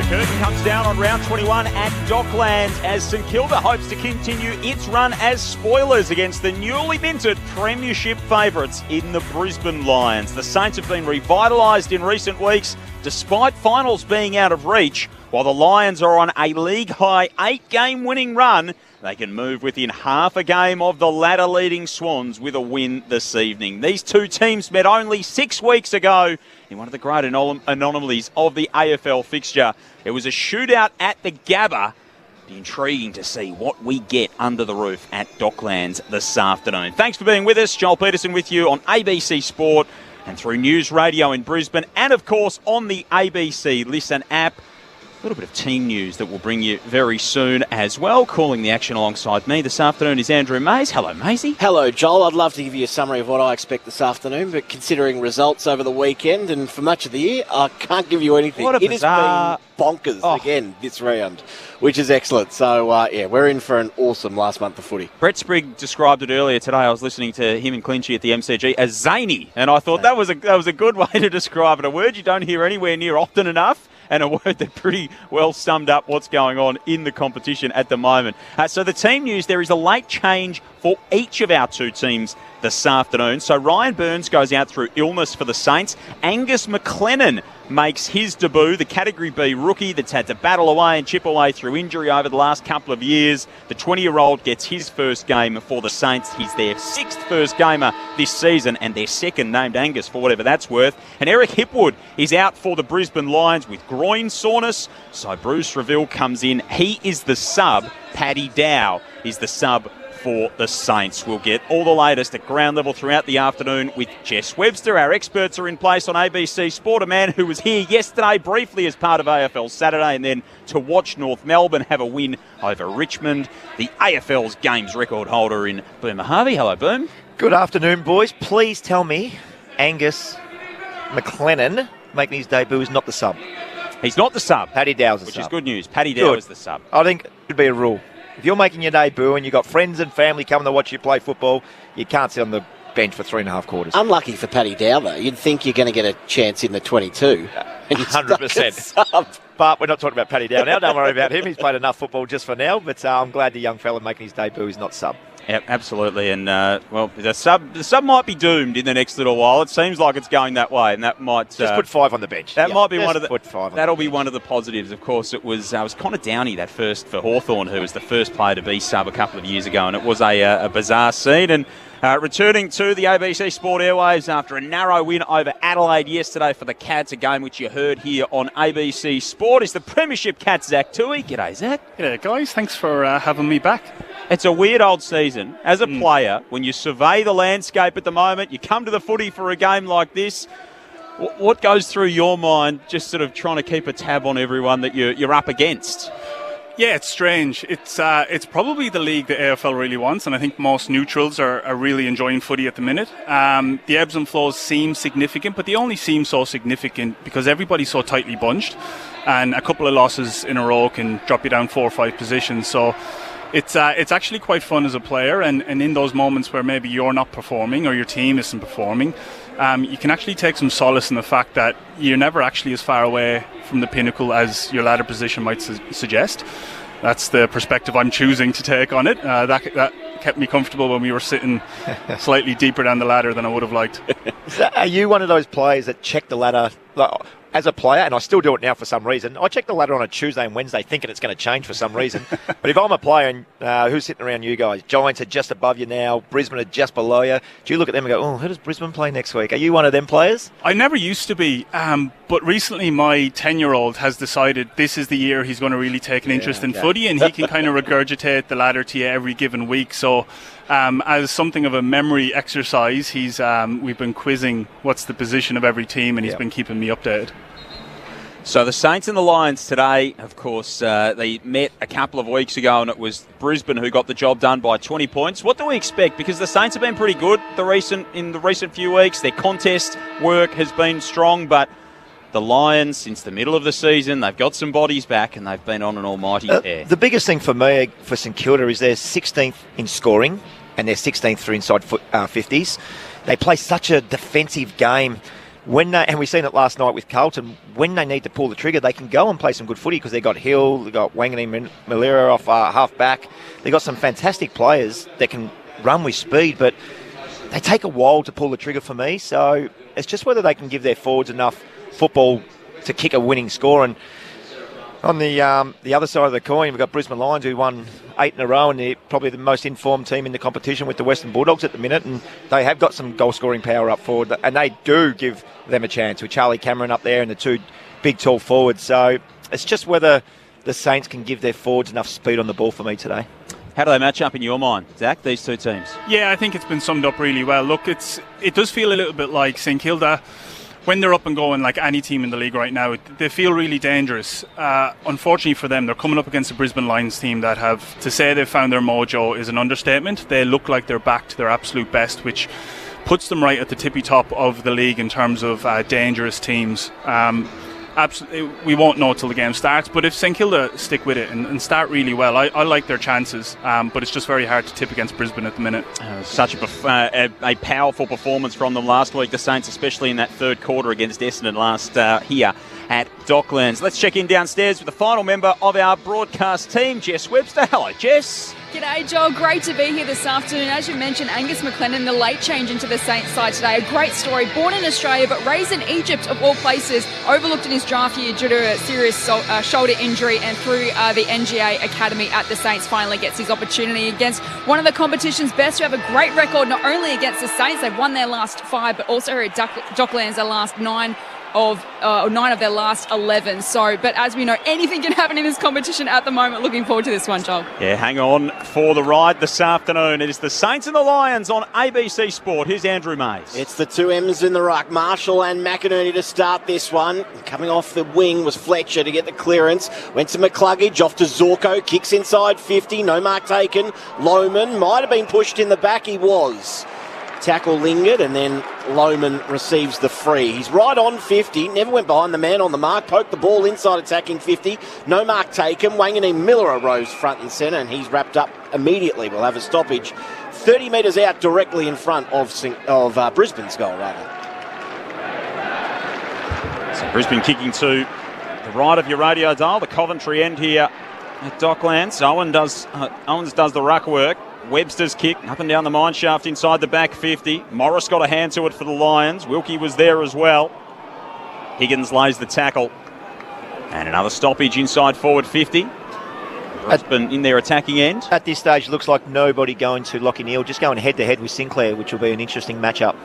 Curtain comes down on round 21 at Docklands as St Kilda hopes to continue its run as spoilers against the newly minted premiership favourites in the Brisbane Lions. The Saints have been revitalised in recent weeks despite finals being out of reach. While the Lions are on a league-high 8-game winning run, they can move within half a game of the ladder-leading Swans with a win this evening. These two teams met only 6 weeks ago in one of the great anomalies of the AFL fixture. It was a shootout at the Gabba. It'll be intriguing to see what we get under the roof at Docklands this afternoon. Thanks for being with us. Joel Peterson with you on ABC Sport and through News Radio in Brisbane and, of course, on the ABC Listen app. A little bit of team news that we'll bring you very soon as well. Calling the action alongside me this afternoon is Andrew Mays. Hello, Maysy. Hello, Joel. I'd love to give you a summary of what I expect this afternoon, but considering results over the weekend and for much of the year, I can't give you anything. What a bizarre... It has been bonkers again this round, which is excellent. So, we're in for an awesome last month of footy. Brett Sprigg described it earlier today. I was listening to him and Clinchy at the MCG as zany, and I thought that was a good way to describe it. A word you don't hear anywhere near often enough, and a word that pretty well summed up what's going on in the competition at the moment. So the team news, there is a late change for each of our two teams this afternoon. So Ryan Burns goes out through illness for the Saints. Angus McLennan makes his debut, the Category B rookie that's had to battle away and chip away through injury over the last couple of years. The 20-year-old gets his first game for the Saints. He's their sixth first gamer this season and their second named Angus for whatever that's worth. And Eric Hipwood is out for the Brisbane Lions with groin soreness. So Bruce Reville comes in. He is the sub. Paddy Dow is the sub for the Saints. We'll get all the latest at ground level throughout the afternoon with Jess Webster. Our experts are in place on ABC Sport, a man who was here yesterday briefly as part of AFL Saturday and then to watch North Melbourne have a win over Richmond. The AFL's games record holder in Boom Harvey. Hello, Boom. Good afternoon, boys. Please tell me Angus McLennan making his debut is not the sub. He's not the sub. Paddy Dow's the sub. Which is good news. Paddy Dow is the sub. I think it should be a rule. If you're making your debut and you've got friends and family coming to watch you play football, you can't sit on the bench for 3.5 quarters. Unlucky for Paddy Dow, though. You'd think you're going to get a chance in the 22. 100%. But we're not talking about Paddy Dow now. Don't worry about him. He's played enough football just for now. But I'm glad the young fella making his debut is not sub. Yep, absolutely. And, the sub might be doomed in the next little while. It seems like it's going that way, and that might... Just put 5 on the bench. Might be one of the... That'll be one of the positives. Of course, it was Connor Downey, that first for Hawthorn, who was the first player to be sub a couple of years ago, and it was a bizarre scene. And returning to the ABC Sport airwaves after a narrow win over Adelaide yesterday for the Cats, a game which you heard here on ABC Sport, is the Premiership Cats, Zach Toohey. G'day, Zach. G'day, guys. Thanks for having me back. It's a weird old season. As a player, when you survey the landscape at the moment, you come to the footy for a game like this, what goes through your mind just sort of trying to keep a tab on everyone that you're up against? Yeah, it's strange. It's probably the league the AFL really wants, and I think most neutrals are really enjoying footy at the minute. The ebbs and flows seem significant, but they only seem so significant because everybody's so tightly bunched, and a couple of losses in a row can drop you down 4 or 5 positions. So it's actually quite fun as a player, and in those moments where maybe you're not performing or your team isn't performing, you can actually take some solace in the fact that you're never actually as far away from the pinnacle as your ladder position might suggest. That's the perspective I'm choosing to take on it. That kept me comfortable when we were sitting slightly deeper down the ladder than I would have liked. Are you one of those players that check the ladder as a player, and I still do it now for some reason? I check the ladder on a Tuesday and Wednesday thinking it's going to change for some reason. But if I'm a player and who's sitting around you guys, Giants are just above you now, Brisbane are just below you, do you look at them and go, oh, who does Brisbane play next week? Are you one of them players? I never used to be, but recently my 10-year-old has decided this is the year he's going to really take an interest in footy, and he can kind of regurgitate the ladder to you every given week. So as something of a memory exercise, we've been quizzing what's the position of every team, and he's been keeping me updated. So the Saints and the Lions today, of course, they met a couple of weeks ago, and it was Brisbane who got the job done by 20 points. What do we expect? Because the Saints have been pretty good in the recent few weeks. Their contest work has been strong, but the Lions, since the middle of the season, they've got some bodies back, and they've been on an almighty tear. The biggest thing for me, for St Kilda, is they're 16th in scoring, and they're 16th through inside 50s. They play such a defensive game. and we've seen it last night with Carlton, when they need to pull the trigger, they can go and play some good footy because they've got Hill, they've got Wangani Malira off half-back. They've got some fantastic players that can run with speed, but they take a while to pull the trigger for me. So it's just whether they can give their forwards enough football to kick a winning score. And on the other side of the coin, we've got Brisbane Lions, who won 8 in a row, and they're probably the most informed team in the competition with the Western Bulldogs at the minute, and they have got some goal-scoring power up forward, and they do give them a chance with Charlie Cameron up there and the two big, tall forwards. So it's just whether the Saints can give their forwards enough speed on the ball for me today. How do they match up in your mind, Zach, these two teams? Yeah, I think it's been summed up really well. Look, it does feel a little bit like St Kilda. When they're up and going, like any team in the league right now, they feel really dangerous. Unfortunately for them, they're coming up against a Brisbane Lions team that have, to say they've found their mojo is an understatement. They look like they're back to their absolute best, which puts them right at the tippy top of the league in terms of dangerous teams. Absolutely, we won't know till the game starts, but if St Kilda stick with it and start really well, I like their chances, but it's just very hard to tip against Brisbane at the minute. Such a powerful performance from them last week, the Saints, especially in that third quarter against Essendon last here at Docklands. Let's check in downstairs with the final member of our broadcast team, Jess Webster. Hello, Jess. G'day, Joel. Great to be here this afternoon. As you mentioned, Angus McLennan, the late change into the Saints side today. A great story. Born in Australia, but raised in Egypt, of all places. Overlooked in his draft year due to a serious shoulder injury, and through the NGA Academy at the Saints, finally gets his opportunity against one of the competition's best, who have a great record, not only against the Saints, they've won their last 5, but also here at Docklands, their last 9 of their last 11. So, but as we know, anything can happen in this competition at the moment. Looking forward to this one, Joel. Yeah, hang on for the ride this afternoon. It is the Saints and the Lions on ABC Sport. Here's Andrew Mays. It's the two M's in the ruck, Marshall and McInerney to start this one. Coming off the wing was Fletcher to get the clearance. Went to McCluggage, off to Zorko, kicks inside 50, no mark taken. Lohman might have been pushed in the back, he was. Tackle lingered, and then Lohman receives the free. He's right on 50, never went behind the man on the mark, poked the ball inside attacking 50, no mark taken. Wangani Miller arose front and centre, and he's wrapped up immediately. We'll have a stoppage 30 metres out directly in front of Brisbane's goal, rather. So Brisbane kicking to the right of your radio dial, the Coventry end here at Docklands. Owens does the ruck work. Webster's kick up and down the mine shaft inside the back 50. Morris got a hand to it for the Lions. Wilkie was there as well. Higgins lays the tackle. And another stoppage inside forward 50. Brisbane in their attacking end. At this stage, looks like nobody going to Lockie Neal, just going head-to-head with Sinclair, which will be an interesting matchup.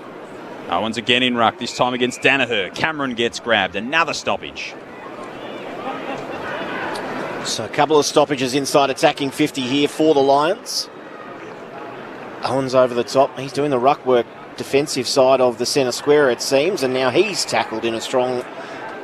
Owens again in ruck, this time against Danaher. Cameron gets grabbed. Another stoppage. So a couple of stoppages inside attacking 50 here for the Lions. Owens over the top. He's doing the ruck work defensive side of the centre square, it seems, and now he's tackled in a strong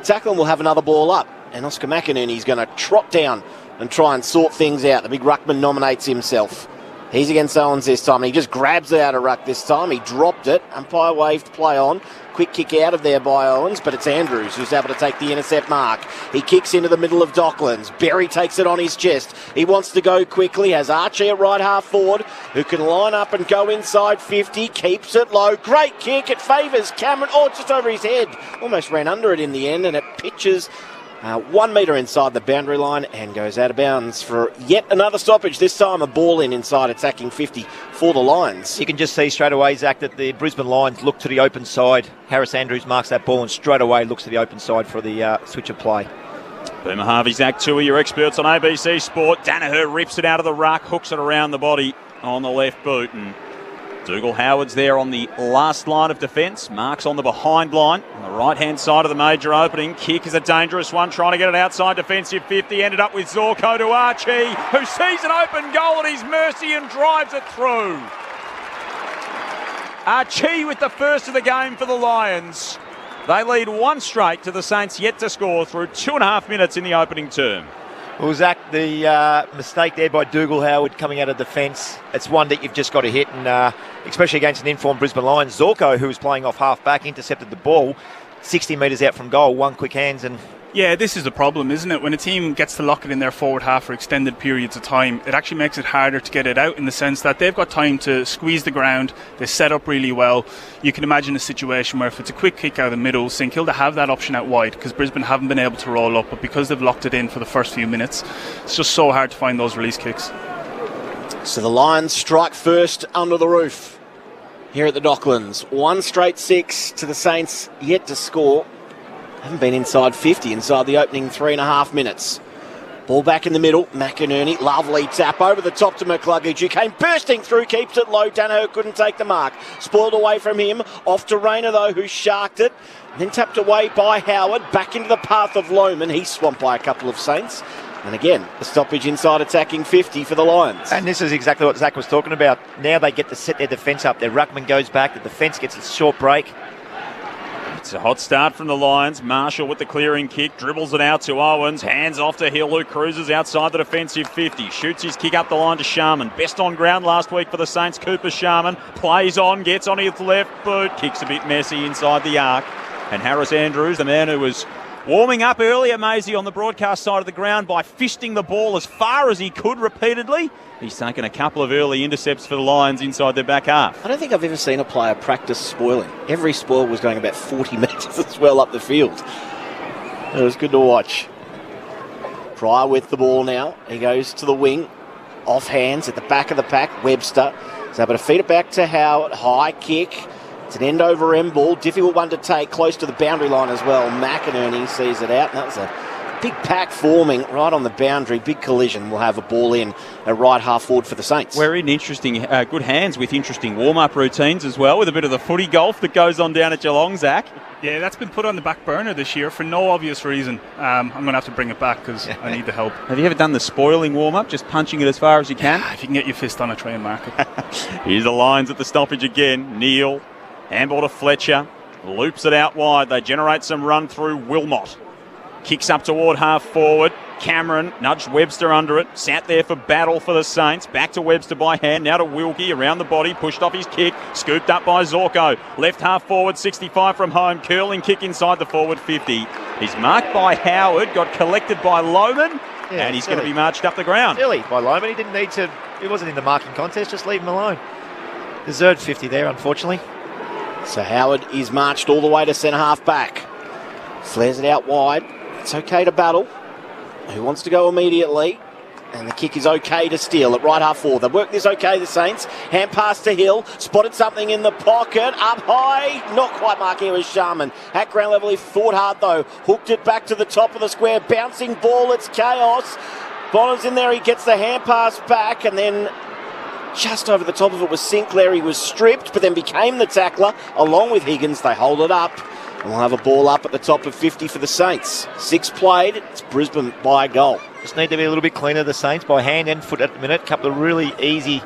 tackle, and we'll have another ball up. And Oscar McInerney's going to trot down and try and sort things out. The big ruckman nominates himself. He's against Owens this time, and he just grabs it out of ruck this time. He dropped it. Umpire waved to play on. Quick kick out of there by Owens, but it's Andrews who's able to take the intercept mark. He kicks into the middle of Docklands. Berry takes it on his chest. He wants to go quickly. Has Archie at right half forward, who can line up and go inside 50. Keeps it low. Great kick. It favours Cameron. Oh, just over his head. Almost ran under it in the end, and it pitches 1 metre inside the boundary line and goes out of bounds for yet another stoppage. This time a ball inside attacking 50 for the Lions. You can just see straight away, Zach, that the Brisbane Lions look to the open side. Harris Andrews marks that ball and straight away looks to the open side for the switch of play. Boomer Harvey, Zach Tui, your experts on ABC Sport. Danaher rips it out of the ruck, hooks it around the body on the left boot, and Dougal Howard's there on the last line of defence. Mark's on the behind line on the right-hand side of the major opening. Kick is a dangerous one, trying to get it outside defensive 50. Ended up with Zorko to Archie, who sees an open goal at his mercy and drives it through. Archie with the first of the game for the Lions. They lead 1 straight to the Saints yet to score through 2.5 minutes in the opening term. Well, Zach, the mistake there by Dougal Howard coming out of defence, it's one that you've just got to hit, and especially against an informed Brisbane Lions. Zorko, who was playing off half-back, intercepted the ball 60 metres out from goal, one quick hands, and Yeah, this is the problem, isn't it? When a team gets to lock it in their forward half for extended periods of time, it actually makes it harder to get it out, in the sense that they've got time to squeeze the ground. They set up really well. You can imagine a situation where if it's a quick kick out of the middle, St Kilda have that option out wide because Brisbane haven't been able to roll up, but because they've locked it in for the first few minutes, it's just so hard to find those release kicks. So the Lions strike first under the roof here at the Docklands. 1 straight 6 to the Saints, yet to score. Haven't been inside 50 inside the opening 3.5 minutes. Ball back in the middle. McInerney, lovely tap over the top to McCluggage, who came bursting through, keeps it low. Danaher couldn't take the mark. Spoiled away from him. Off to Rayner, though, who sharked it. Then tapped away by Howard. Back into the path of Lohman. He's swamped by a couple of Saints. And again, the stoppage inside attacking 50 for the Lions. And this is exactly what Zach was talking about. Now they get to set their defence up. Their ruckman goes back. The defence gets a short break. It's a hot start from the Lions. Marshall with the clearing kick, dribbles it out to Owens, hands off to Hill, who cruises outside the defensive 50, shoots his kick up the line to Sharman. Best on ground last week for the Saints, Cooper Sharman, plays on, gets on his left boot, kicks a bit messy inside the arc. And Harris Andrews, the man who was warming up earlier, Maisie, on the broadcast side of the ground by fisting the ball as far as he could repeatedly. He's taken a couple of early intercepts for the Lions inside their back half. I don't think I've ever seen a player practice spoiling. Every spoil was going about 40 metres as well up the field. It was good to watch. Pryor with the ball now. He goes to the wing. Off hands at the back of the pack. Webster is able to feed it back to Howard. High kick. It's an end over end ball. Difficult one to take. Close to the boundary line as well. McInerney sees it out. And that was a big pack forming right on the boundary. Big collision. We'll have a ball in at right half forward for the Saints. We're in interesting, good hands with interesting warm-up routines as well, with a bit of the footy golf that goes on down at Geelong, Zach. Yeah, that's been put on the back burner this year for no obvious reason. I'm going to have to bring it back because I need the help. Have you ever done the spoiling warm-up, just punching it as far as you can? If you can get your fist on a tray and mark it. Here's the Lions at the stoppage again. Neal, handball to Fletcher, loops it out wide. They generate some run through. Wilmot kicks up toward half forward. Cameron nudged Webster under it. Sat there for battle for the Saints. Back to Webster by hand. Now to Wilkie around the body. Pushed off his kick. Scooped up by Zorko. Left half forward. 65 from home. Curling kick inside the forward 50. He's marked by Howard. Got collected by Lohman. Yeah, and he's going to be marched up the ground. Silly by Lohman. He didn't need to. He wasn't in the marking contest. Just leave him alone. Deserved 50 there, unfortunately. So Howard is marched all the way to centre half back. Flares it out wide. It's okay to battle. Who wants to go immediately? And the kick is okay to steal at right half forward. They've worked this okay, the Saints. Hand pass to Hill. Spotted something in the pocket. Up high. Not quite marking it was Sharman. At ground level, he fought hard though. Hooked it back to the top of the square. Bouncing ball. It's chaos. Bonner's in there. He gets the hand pass back. And then just over the top of it was Sinclair. He was stripped, but then became the tackler. Along with Higgins, they hold it up. And we'll have a ball up at the top of 50 for the Saints. 6 played. It's Brisbane by a goal. Just need to be a little bit cleaner, the Saints, by hand and foot at the minute. A couple of really easy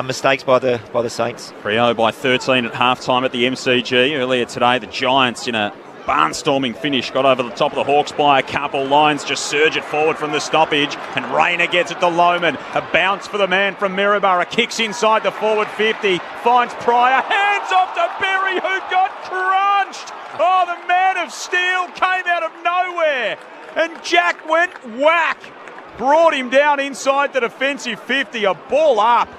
mistakes by the Saints. Freo by 13 at halftime at the MCG. Earlier today, the Giants in a barnstorming finish got over the top of the Hawks by a couple. Lions just surge it forward from the stoppage, and Rayner gets it to Lohman. A bounce for the man from Maryborough. Kicks inside the forward 50. Finds Pryor. Hands off to Berry, who got crunched. Oh, the man of steel came out of nowhere, and Jack went whack. Brought him down inside the defensive 50. A ball up.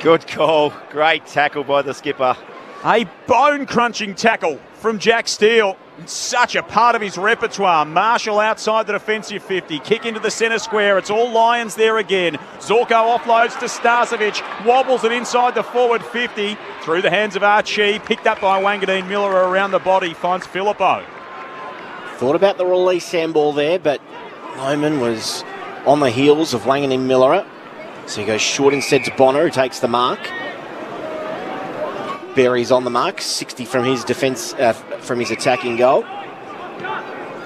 Good call. Great tackle by the skipper. A bone-crunching tackle from Jack Steele. Such a part of his repertoire. Marshall outside the defensive 50. Kick into the centre square. It's all Lions there again. Zorko offloads to Starcevic. Wobbles it inside the forward 50. Through the hands of Archie. Picked up by Wangadine Miller around the body. Finds Filippo. Thought about the release handball there, but Lohman was on the heels of Wangadine Miller. So he goes short instead to Bonner, who takes the mark. Berry's on the mark, 60 from his defence, from his attacking goal.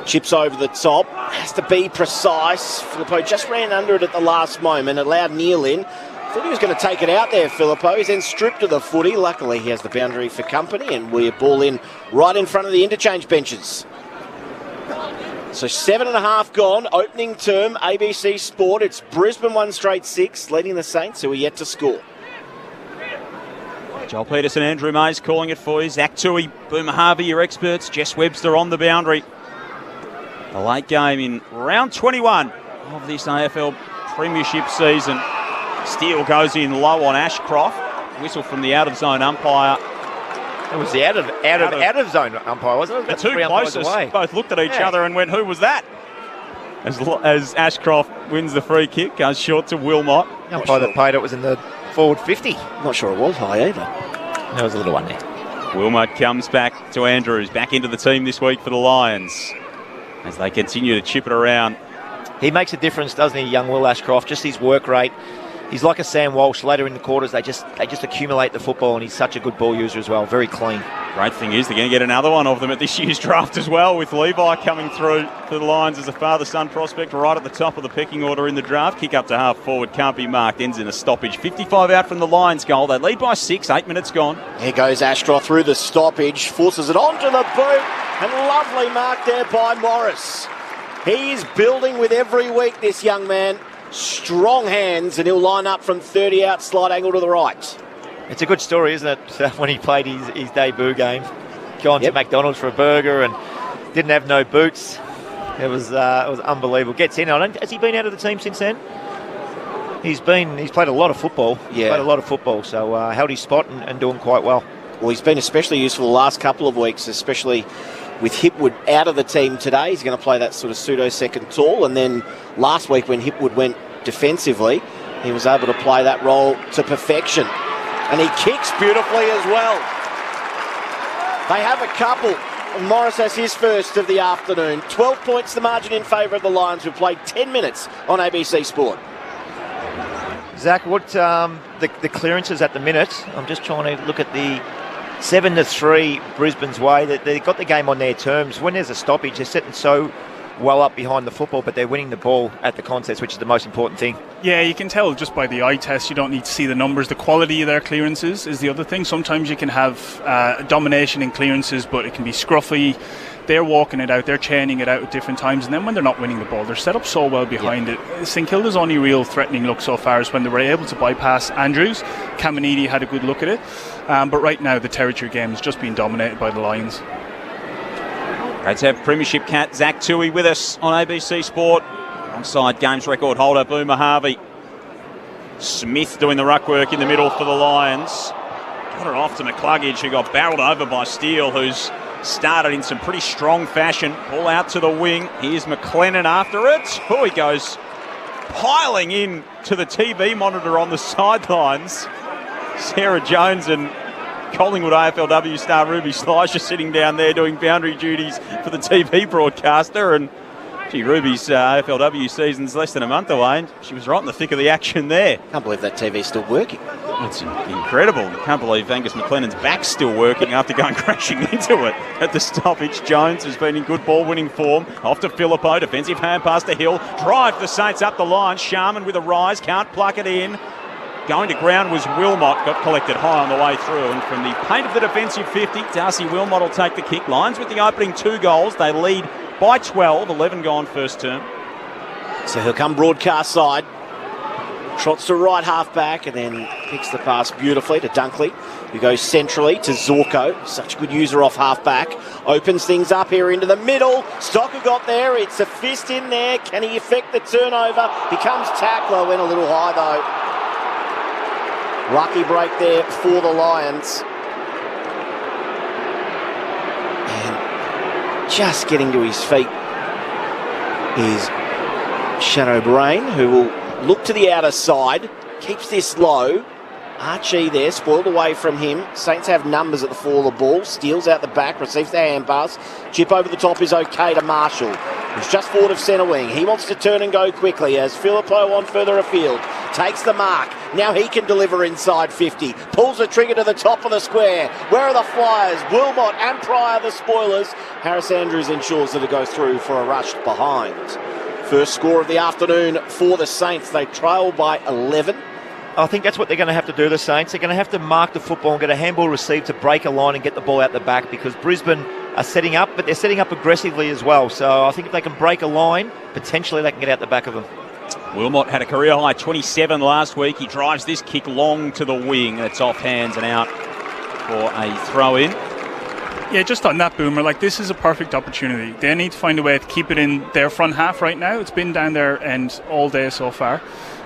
Chips over the top, has to be precise. Filippo just ran under it at the last moment, allowed Neal in. Thought he was going to take it out there, Filippo. He's then stripped of the footy. Luckily, he has the boundary for company, and we ball in right in front of the interchange benches. So 7.5 gone, opening term, ABC Sport. It's Brisbane 1 straight 6, leading the Saints, who are yet to score. Joel Peterson, Andrew Mays calling it for you. Zach Tui, Boomer Harvey, your experts. Jess Webster on the boundary. The late game in round 21 of this AFL Premiership season. Steele goes in low on Ashcroft. Whistle from the out-of-zone umpire. It was the out of zone umpire, wasn't it? The two closest both looked at each other and went, who was that? As Ashcroft wins the free kick, goes short to Wilmot. The umpire that paid it was in the forward 50. Not sure it was high either. There was a little one there. Wilmot comes back to Andrews, back into the team this week for the Lions as they continue to chip it around. He makes a difference, doesn't he, young Will Ashcroft? Just his work rate. He's like a Sam Walsh. Later in the quarters, they just accumulate the football, and he's such a good ball user as well. Very clean. Great thing is they're going to get another one of them at this year's draft as well, with Levi coming through to the Lions as a father-son prospect right at the top of the pecking order in the draft. Kick up to half forward, can't be marked, ends in a stoppage. 55 out from the Lions goal. They lead by 6, 8 minutes gone. Here goes Ashcroft through the stoppage, forces it onto the boot, and lovely mark there by Morris. He's building with every week, this young man. Strong hands, and he'll line up from 30 out, slight angle to the right. It's a good story, isn't it? When he played his debut game, gone to McDonald's for a burger and didn't have no boots. It was unbelievable. Gets in. Has he been out of the team since then? He's played a lot of football. Yeah, played a lot of football. So held his spot and doing quite well. Well, he's been especially useful the last couple of weeks, especially with Hipwood out of the team today. He's going to play that sort of pseudo-second tall. And then last week when Hipwood went defensively, he was able to play that role to perfection. And he kicks beautifully as well. They have a couple. Morris has his first of the afternoon. 12 points the margin in favour of the Lions, who played 10 minutes on ABC Sport. Zach, what the clearances at the minute? I'm just trying to look at the 7-3 Brisbane's way. They got the game on their terms. When there's a stoppage, they're sitting so well up behind the football, but they're winning the ball at the contest, which is the most important thing. Yeah, you can tell just by the eye test. You don't need to see the numbers. The quality of their clearances is the other thing. Sometimes you can have domination in clearances, but it can be scruffy. They're walking it out, they're chaining it out at different times, and then when they're not winning the ball, they're set up so well behind it. St Kilda's only real threatening look so far is when they were able to bypass Andrews. Caminiti had a good look at it, but right now the territory game is just being dominated by the Lions. Great to have Premiership cat Zach Toohey with us on ABC Sport. Alongside games record holder Boomer Harvey. Smith doing the ruck work in the middle for the Lions. Got it off to McCluggage, who got barreled over by Steele, who's started in some pretty strong fashion. Ball out to the wing. Here's McLennan after it. Oh, he goes piling in to the TV monitor on the sidelines. Sarah Jones and Collingwood AFLW star Ruby Slicer sitting down there doing boundary duties for the TV broadcaster. And gee, Ruby's AFLW season's less than a month away, and she was right in the thick of the action there. Can't believe that TV's still working. It's incredible. Can't believe Angus McLennan's back's still working after going crashing into it at the stoppage. Jones has been in good ball-winning form. Off to Phillippo. Defensive hand pass to Hill. Drive the Saints up the line. Sharman with a rise. Can't pluck it in. Going to ground was Wilmot. Got collected high on the way through. And from the paint of the defensive 50, Darcy Wilmot will take the kick. Lions with the opening 2 goals. They lead by 12. 11 gone first term. So he'll come broadcast side. Trots to right half back and then picks the pass beautifully to Dunkley, who goes centrally to Zorko. Such a good user off half back. Opens things up here into the middle. Stocker got there. It's a fist in there. Can he effect the turnover? Becomes tackler. Went a little high though. Lucky break there for the Lions. And just getting to his feet is Shadow Brain, who will look to the outer side, keeps this low. Archie there, spoiled away from him. Saints have numbers at the fall of the ball. Steals out the back, receives the hand pass. Chip over the top is okay to Marshall, who's just forward of centre wing. He wants to turn and go quickly as Phillippo on further afield. Takes the mark. Now he can deliver inside 50. Pulls the trigger to the top of the square. Where are the Flyers? Wilmot and Pryor the spoilers. Harris Andrews ensures that it goes through for a rush behind. First score of the afternoon for the Saints. They trail by 11. I think that's what they're going to have to do, the Saints. They're going to have to mark the football and get a handball received to break a line and get the ball out the back, because Brisbane are setting up, but they're setting up aggressively as well. So I think if they can break a line, potentially they can get out the back of them. Wilmot had a career high 27 last week. He drives this kick long to the wing. It's off hands and out for a throw in. Yeah, just on that, Boomer, like this is a perfect opportunity. They need to find a way to keep it in their front half right now. It's been down their end all day so far.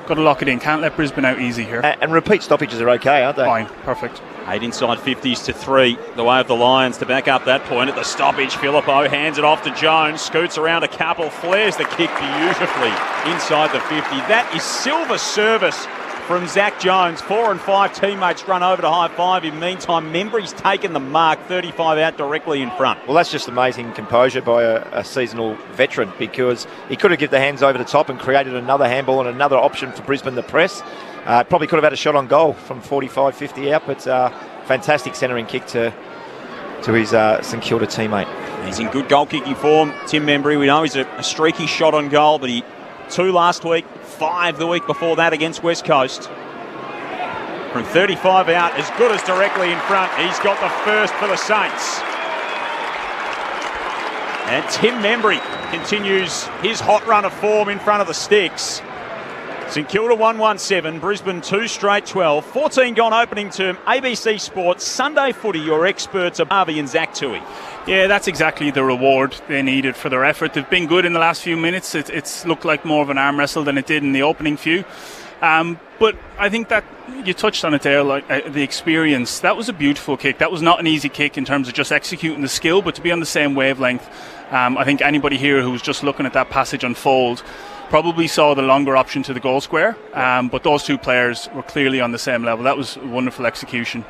Got to lock it in. Can't let Brisbane out easy here. And repeat stoppages are okay, aren't they? Fine, perfect. 8 inside 50s to 3. The way of the Lions to back up that point at the stoppage. Filippo hands it off to Jones. Scoots around a couple. Flares the kick beautifully inside the 50. That is silver service from Zach Jones. 4 and 5 teammates run over to high five. In the meantime, Membry's taken the mark. 35 out directly in front. Well, that's just amazing composure by a seasonal veteran, because he could have given the hands over the top and created another handball and another option for Brisbane to press. Probably could have had a shot on goal from 45, 50 out, but fantastic centering kick to his St Kilda teammate. He's in good goal-kicking form, Tim Membry. We know he's a streaky shot on goal, but he 2 last week, 5 the week before that against West Coast. From 35 out, as good as directly in front. He's got the first for the Saints. And Tim Membry continues his hot run of form in front of the sticks. St Kilda 1-1-7, Brisbane 2 straight 12. 14 gone opening term. ABC Sports, Sunday Footy, your experts are Harvey and Zach Toohey. Yeah, that's exactly the reward they needed for their effort. They've been good in the last few minutes. It's looked like more of an arm wrestle than it did in the opening few. But I think that you touched on it there, like the experience. That was a beautiful kick. That was not an easy kick in terms of just executing the skill, but to be on the same wavelength. I think anybody here who was just looking at that passage unfold probably saw the longer option to the goal square, but those two players were clearly on the same level. That was a wonderful execution.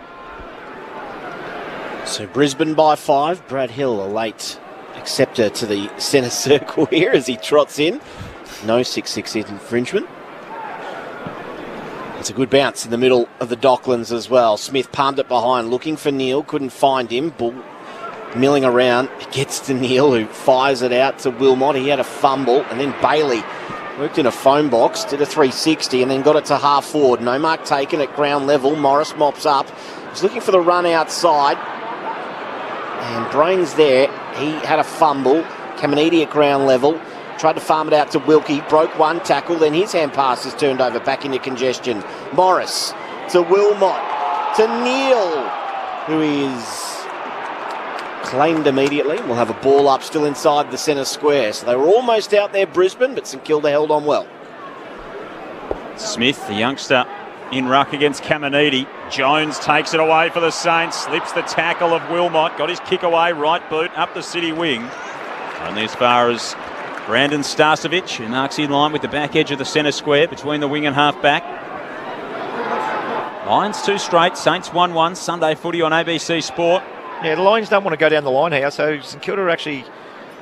So Brisbane by 5. Brad Hill, a late acceptor to the centre circle here as he trots in. No 6-6 infringement. It's a good bounce in the middle of the Docklands as well. Smith palmed it behind, looking for Neal, couldn't find him. Bull milling around, it gets to Neal, who fires it out to Wilmot. He had a fumble, and then Bailey worked in a phone box, did a 360, and then got it to half forward. No mark taken at ground level. Morris mops up. He's looking for the run outside. And Brain's there. He had a fumble. Caminiti at ground level. Tried to farm it out to Wilkie. Broke one tackle. Then his hand pass is turned over back into congestion. Morris to Wilmot. To Neal, who is claimed immediately. We'll have a ball up still inside the centre square. So they were almost out there, Brisbane, but St Kilda held on well. Smith, the youngster, in ruck against Caminiti. Jones takes it away for the Saints. Slips the tackle of Wilmot. Got his kick away, right boot, up the city wing. Only as far as Brandon Starcevic, who marks in line with the back edge of the centre square between the wing and half back. Lions 2 straight, Saints 1-1. Sunday Footy on ABC Sport. Yeah, the Lions don't want to go down the line here, so St Kilda are actually,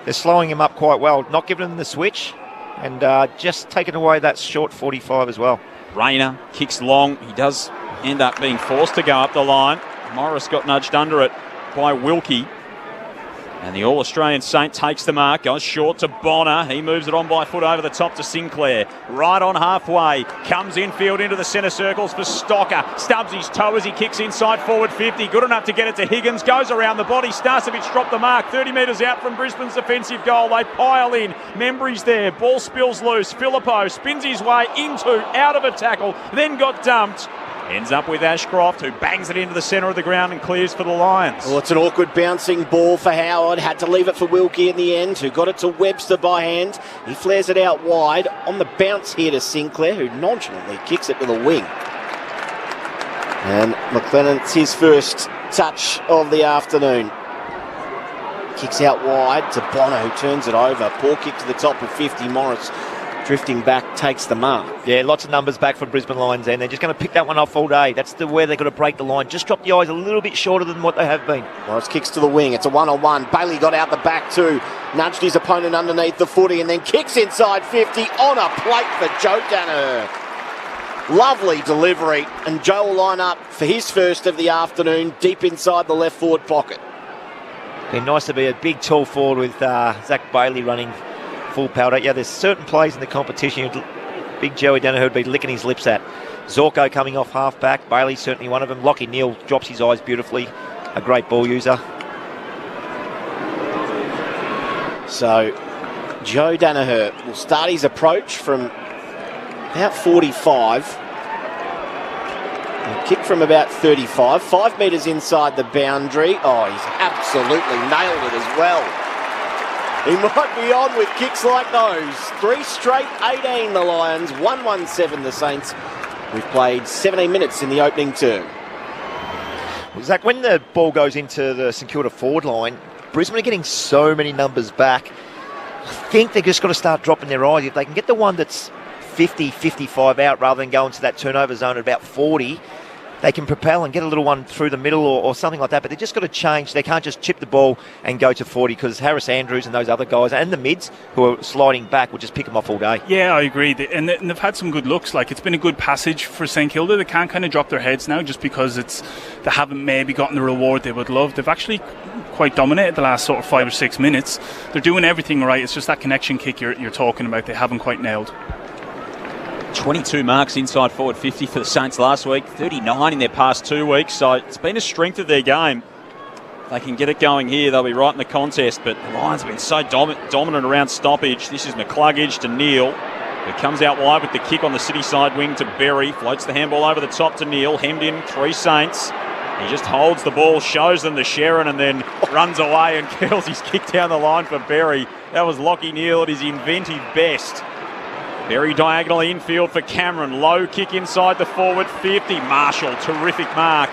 they're slowing him up quite well, not giving him the switch, and just taking away that short 45 as well. Rayner kicks long. He does end up being forced to go up the line. Morris got nudged under it by Wilkie. And the All-Australian Saint takes the mark, goes short to Bonner. He moves it on by foot over the top to Sinclair. Right on halfway, comes infield into the centre circles for Stocker. Stubs his toe as he kicks inside forward 50. Good enough to get it to Higgins. Goes around the body. Starcevic dropped the mark. 30 metres out from Brisbane's defensive goal. They pile in. Membry's there. Ball spills loose. Filippo spins his way out of a tackle. Then got dumped. Ends up with Ashcroft, who bangs it into the centre of the ground and clears for the Lions. Well, it's an awkward bouncing ball for Howard. Had to leave it for Wilkie in the end, who got it to Webster by hand. He flares it out wide. On the bounce here to Sinclair, who nonchalantly kicks it to the wing. And McLennan, it's his first touch of the afternoon. Kicks out wide to Bonner, who turns it over. Poor kick to the top of 50. Morris drifting back, takes the mark. Yeah, lots of numbers back for Brisbane Lions, and they're just going to pick that one off all day. That's where they've got to break the line. Just drop the eyes a little bit shorter than what they have been. Morris kicks to the wing. It's a one-on-one. Bailey got out the back too. Nudged his opponent underneath the footy and then kicks inside 50 on a plate for Joe Danaher. Lovely delivery, and Joe will line up for his first of the afternoon deep inside the left forward pocket. Be nice to be a big tall forward with Zach Bailey running full power. Yeah, there's certain plays in the competition big Joey Danaher would be licking his lips at. Zorko coming off half back. Bailey's certainly one of them. Lockie Neal drops his eyes beautifully. A great ball user. So Joe Danaher will start his approach from about 45. He Kick from about 35, 5 metres inside the boundary. Oh, he's absolutely nailed it as well. He might be on with kicks like those. 3 straight, 18 the Lions, 1-1-7 the Saints. We've played 17 minutes in the opening term. Well, Zach, when the ball goes into the St Kilda forward line, Brisbane are getting so many numbers back. I think they've just got to start dropping their eyes. If they can get the one that's 50, 55 out rather than going to that turnover zone at about 40, they can propel and get a little one through the middle or something like that. But they've just got to change. They can't just chip the ball and go to 40 because Harris Andrews and those other guys and the mids who are sliding back will just pick them off all day. Yeah, I agree. And they've had some good looks. Like, it's been a good passage for St Kilda. They can't kind of drop their heads now just because they haven't maybe gotten the reward they would love. They've actually quite dominated the last sort of 5 or 6 minutes. They're doing everything right. It's just that connection kick you're talking about they haven't quite nailed. 22 marks inside forward 50 for the Saints last week, 39 in their past 2 weeks, so it's been a strength of their game. If they can get it going here, they'll be right in the contest, but the Lions have been so dominant around stoppage. This is McCluggage to Neal, who comes out wide with the kick on the city side wing to Berry, floats the handball over the top to Neal, hemmed in 3 Saints. He just holds the ball, shows them to Sharon, and then runs away and curls his kick down the line for Berry. That was Lachie Neal at his inventive best. Very diagonal infield for Cameron. Low kick inside the forward 50. Marshall, terrific mark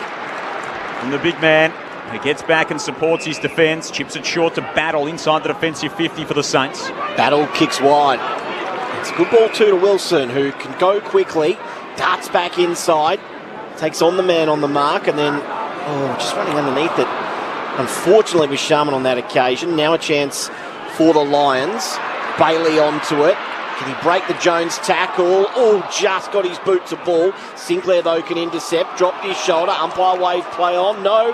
from the big man, who gets back and supports his defence. Chips it short to Battle inside the defensive 50 for the Saints. Battle kicks wide. It's a good ball too to Wilson, who can go quickly, darts back inside, takes on the man on the mark, and then just running underneath it. Unfortunately with Sharman on that occasion. Now a chance for the Lions. Bailey onto it. Can he break the Jones tackle? Oh, just got his boot to ball. Sinclair, though, can intercept. Dropped his shoulder. Umpire wave play on. No.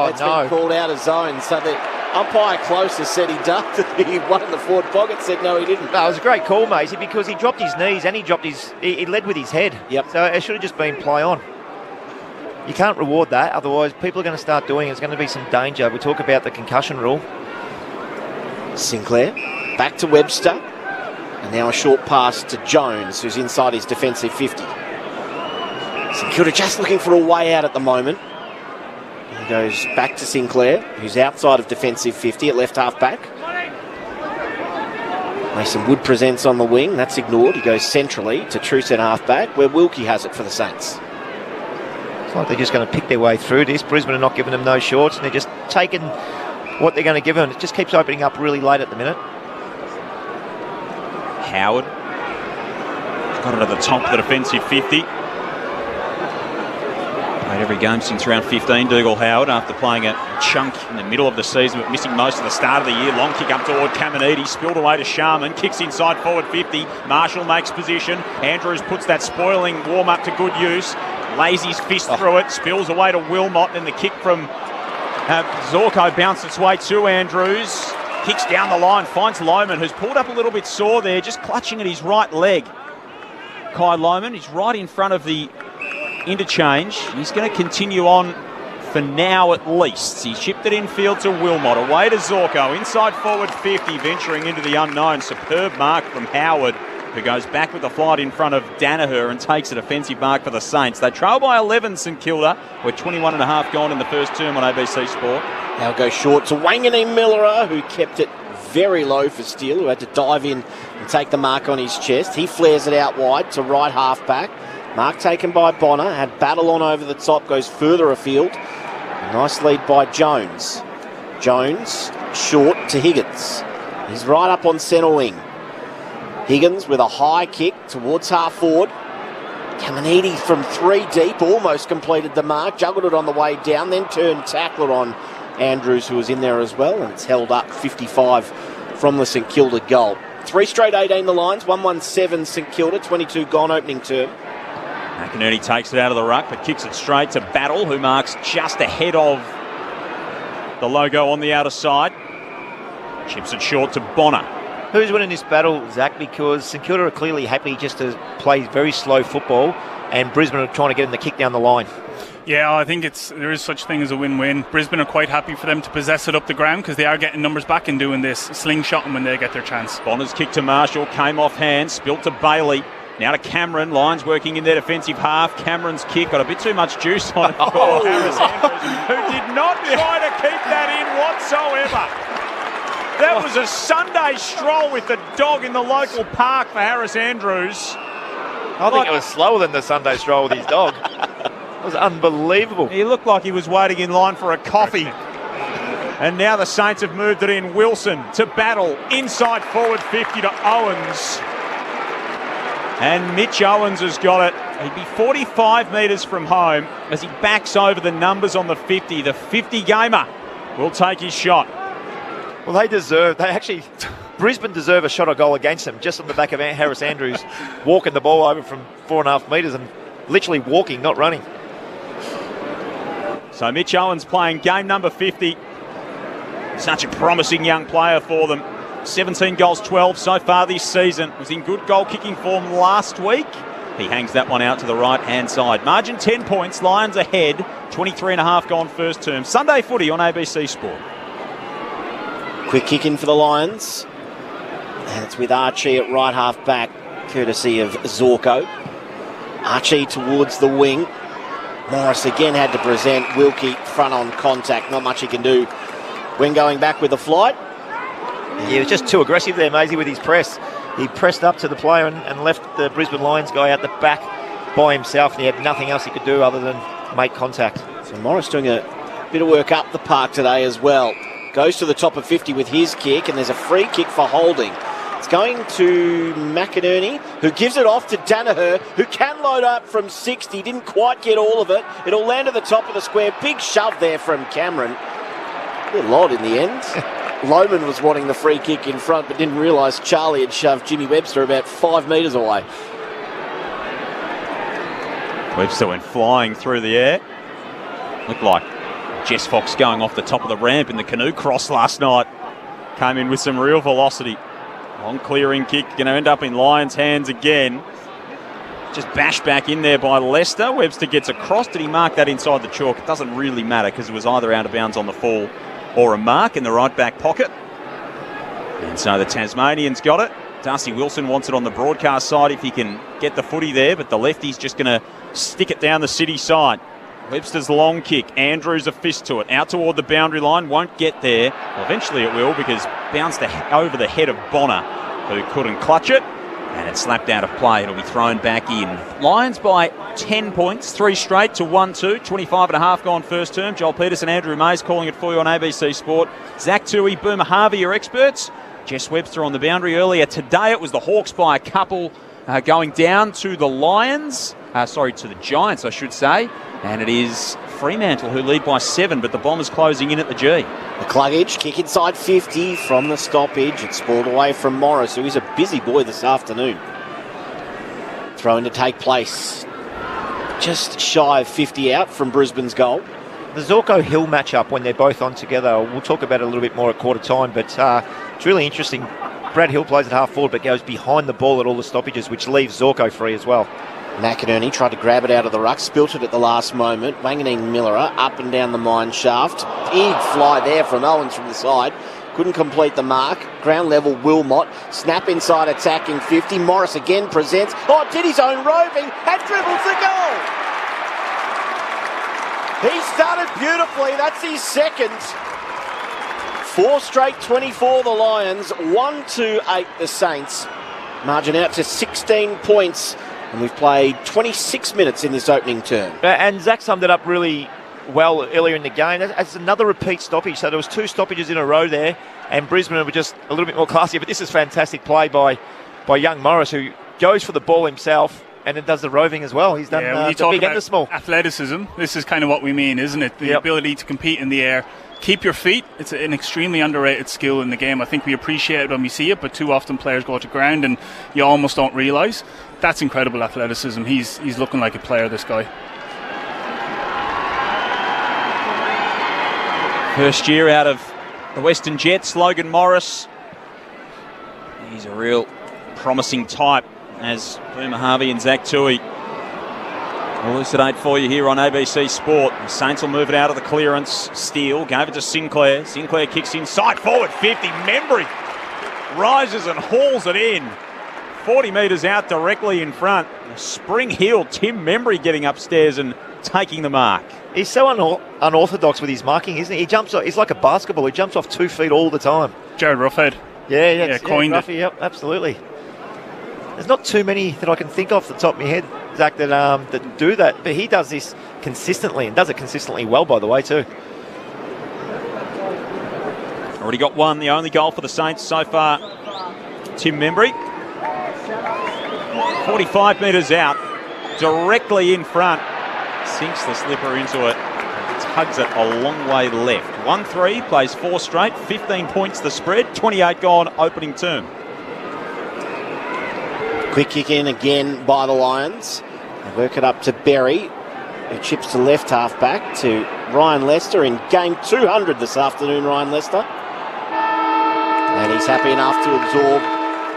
That's been called out of zone. So the umpire closest said he ducked. He won in the forward pocket, said no, he didn't. No, it was a great call, Maisie, because he dropped his knees and he led with his head. Yep. So it should have just been play on. You can't reward that, otherwise people are going to start doing it. There's going to be some danger. We talk about the concussion rule. Sinclair, back to Webster. And now a short pass to Jones, who's inside his defensive 50. St Kilda just looking for a way out at the moment. He goes back to Sinclair, who's outside of defensive 50 at left half back. Mason Wood presents on the wing. That's ignored. He goes centrally to true centre half back, where Wilkie has it for the Saints. It's like they're just going to pick their way through this. Brisbane are not giving them no shorts, and they're just taking what they're going to give them. It just keeps opening up really late at the minute. Howard got it at the top of the defensive 50. Played every game since round 15, Dougal Howard, after playing a chunk in the middle of the season but missing most of the start of the year. Long kick up toward Caminiti, spilled away to Sharman, kicks inside forward 50. Marshall makes position. Andrews puts that spoiling warm-up to good use. Lays his fist through it, spills away to Wilmot, then the kick from Zorko bounced its way to Andrews. Kicks down the line, finds Lohman, who's pulled up a little bit sore there, just clutching at his right leg. Kai Lohman, he's right in front of the interchange. He's going to continue on for now at least. He chipped it infield to Wilmot, away to Zorko, inside forward 50, venturing into the unknown. Superb mark from Howard, who goes back with the flight in front of Danaher and takes a defensive mark for the Saints. They trail by 11, St Kilda. We're 21 and a half gone in the first term on ABC Sport. Now go short to Wangani Millerer, who kept it very low for Steele, who had to dive in and take the mark on his chest. He flares it out wide to right half back. Mark taken by Bonner, had Battle on over the top, goes further afield. A nice lead by Jones. Jones short to Higgins. He's right up on centre wing. Higgins with a high kick towards half forward. Caminiti from 3 deep, almost completed the mark, juggled it on the way down, then turned tackler on Andrews, who was in there as well, and it's held up 55 from the St Kilda goal. 3 straight 18 the Lions, 1-1-7 St Kilda, 22 gone opening term. McInerney takes it out of the ruck, but kicks it straight to Battle, who marks just ahead of the logo on the outer side. Chips it short to Bonner. Who's winning this battle, Zach? Because St Kilda are clearly happy just to play very slow football, and Brisbane are trying to get them the kick down the line. Yeah, I think there is such thing as a win-win. Brisbane are quite happy for them to possess it up the ground because they are getting numbers back and doing this, slingshotting when they get their chance. Bonner's kick to Marshall, came off hand, spilt to Bailey. Now to Cameron. Lions working in their defensive half. Cameron's kick got a bit too much juice on it for Harris Andrews, who did not try to keep that in whatsoever. That was a Sunday stroll with the dog in the local park for Harris Andrews. I think it was slower than the Sunday stroll with his dog. It was unbelievable. He looked like he was waiting in line for a coffee. And now the Saints have moved it in. Wilson to battle. Inside forward 50 to Owens. And Mitch Owens has got it. He'd be 45 metres from home as he backs over the numbers on the 50. The 50-gamer will take his shot. Well, Brisbane deserve a shot or goal against them, just on the back of Harris Andrews, walking the ball over from 4.5 metres and literally walking, not running. So Mitch Owens playing game number 50. Such a promising young player for them. 17 goals, 12 so far this season. Was in good goal-kicking form last week. He hangs that one out to the right-hand side. Margin 10 points, Lions ahead. 23.5 gone first term. Sunday footy on ABC Sport. Quick kick in for the Lions. And it's with Archie at right half back, courtesy of Zorko. Archie towards the wing. Morris again had to present. Wilkie front on contact. Not much he can do when going back with the flight. Yeah, he was just too aggressive there, Maisie, with his press. He pressed up to the player and left the Brisbane Lions guy out the back by himself, and he had nothing else he could do other than make contact. So Morris doing a bit of work up the park today as well. Goes to the top of 50 with his kick, and there's a free kick for holding. It's going to McInerney, who gives it off to Danaher, who can load up from 60. Didn't quite get all of it. It'll land at the top of the square. Big shove there from Cameron. A little odd in the end. Lohman was wanting the free kick in front, but didn't realise Charlie had shoved Jimmy Webster about 5 metres away. Webster went flying through the air. Looked like Jess Fox going off the top of the ramp in the canoe cross last night. Came in with some real velocity. Long clearing kick, going to end up in Lions' hands again. Just bashed back in there by Leicester. Webster gets across. Did he mark that inside the chalk? It doesn't really matter because it was either out of bounds on the fall or a mark in the right back pocket. And so the Tasmanians got it. Darcy Wilson wants it on the broadcast side if he can get the footy there, but the lefty's just going to stick it down the city side. Webster's long kick. Andrews a fist to it. Out toward the boundary line. Won't get there. Well, eventually it will because bounced over the head of Bonner, who couldn't clutch it. And it's slapped out of play. It'll be thrown back in. Lions by 10 points. 3 straight to 1-2. 25.5 gone first term. Joel Peterson, Andrew Mays calling it for you on ABC Sport. Zach Toohey, Boomer Harvey, your experts. Jess Webster on the boundary earlier today. It was the Hawks by a couple going down to the Lions. To the Giants, I should say. And it is Fremantle who lead by 7, but the Bombers closing in at the G. The Cluggage, kick inside 50 from the stoppage. It's balled away from Morris, who is a busy boy this afternoon. Throw-in to take place. Just shy of 50 out from Brisbane's goal. The Zorko-Hill matchup, when they're both on together, we'll talk about it a little bit more at quarter time, but it's really interesting. Brad Hill plays at half forward, but goes behind the ball at all the stoppages, which leaves Zorko free as well. McInerney tried to grab it out of the ruck, spilt it at the last moment. Wanganeen Millerer up and down the mine shaft. Big fly there from Owens from the side. Couldn't complete the mark. Ground level Wilmot. Snap inside attacking 50. Morris again presents. Oh, did his own roving and dribbles the goal. He started beautifully. That's his second. 4 straight 24 the Lions. 1-2-8 the Saints. Margin out to 16 points. And we've played 26 minutes in this opening term. And Zach summed it up really well earlier in the game. That's another repeat stoppage. So there was 2 stoppages in a row there, and Brisbane were just a little bit more classy. But this is fantastic play by young Morris, who goes for the ball himself and then does the roving as well. He's done the big and the small. Athleticism, this is kind of what we mean, isn't it? The ability to compete in the air. Keep your feet. It's an extremely underrated skill in the game. I think we appreciate it when we see it, but too often players go to ground and you almost don't realise. That's incredible athleticism. He's looking like a player, this guy. First year out of the Western Jets, Logan Morris. He's a real promising type, as Boomer Harvey and Zach Toohey elucidate for you here on ABC Sport. The Saints will move it out of the clearance. Steele gave it to Sinclair. Sinclair kicks inside forward 50. Membry rises and hauls it in. 40 metres out directly in front. Spring heel Tim Membry getting upstairs and taking the mark. He's so unorthodox with his marking, isn't he? He jumps. He's like a basketball. He jumps off 2 feet all the time. Jared Roughhead. Yeah, coined it. Ruffy, yep, absolutely. There's not too many that I can think off the top of my head, Zach, that do that. But he does this consistently and does it consistently well, by the way, too. Already got one, the only goal for the Saints so far. Tim Membry. 45 metres out, directly in front. Sinks the slipper into it. Tugs it a long way left. 1-3, plays 4 straight, 15 points the spread, 28 gone opening term. Quick kick in again by the Lions. They work it up to Berry, who chips to left half back to Ryan Lester in game 200 this afternoon, Ryan Lester. And he's happy enough to absorb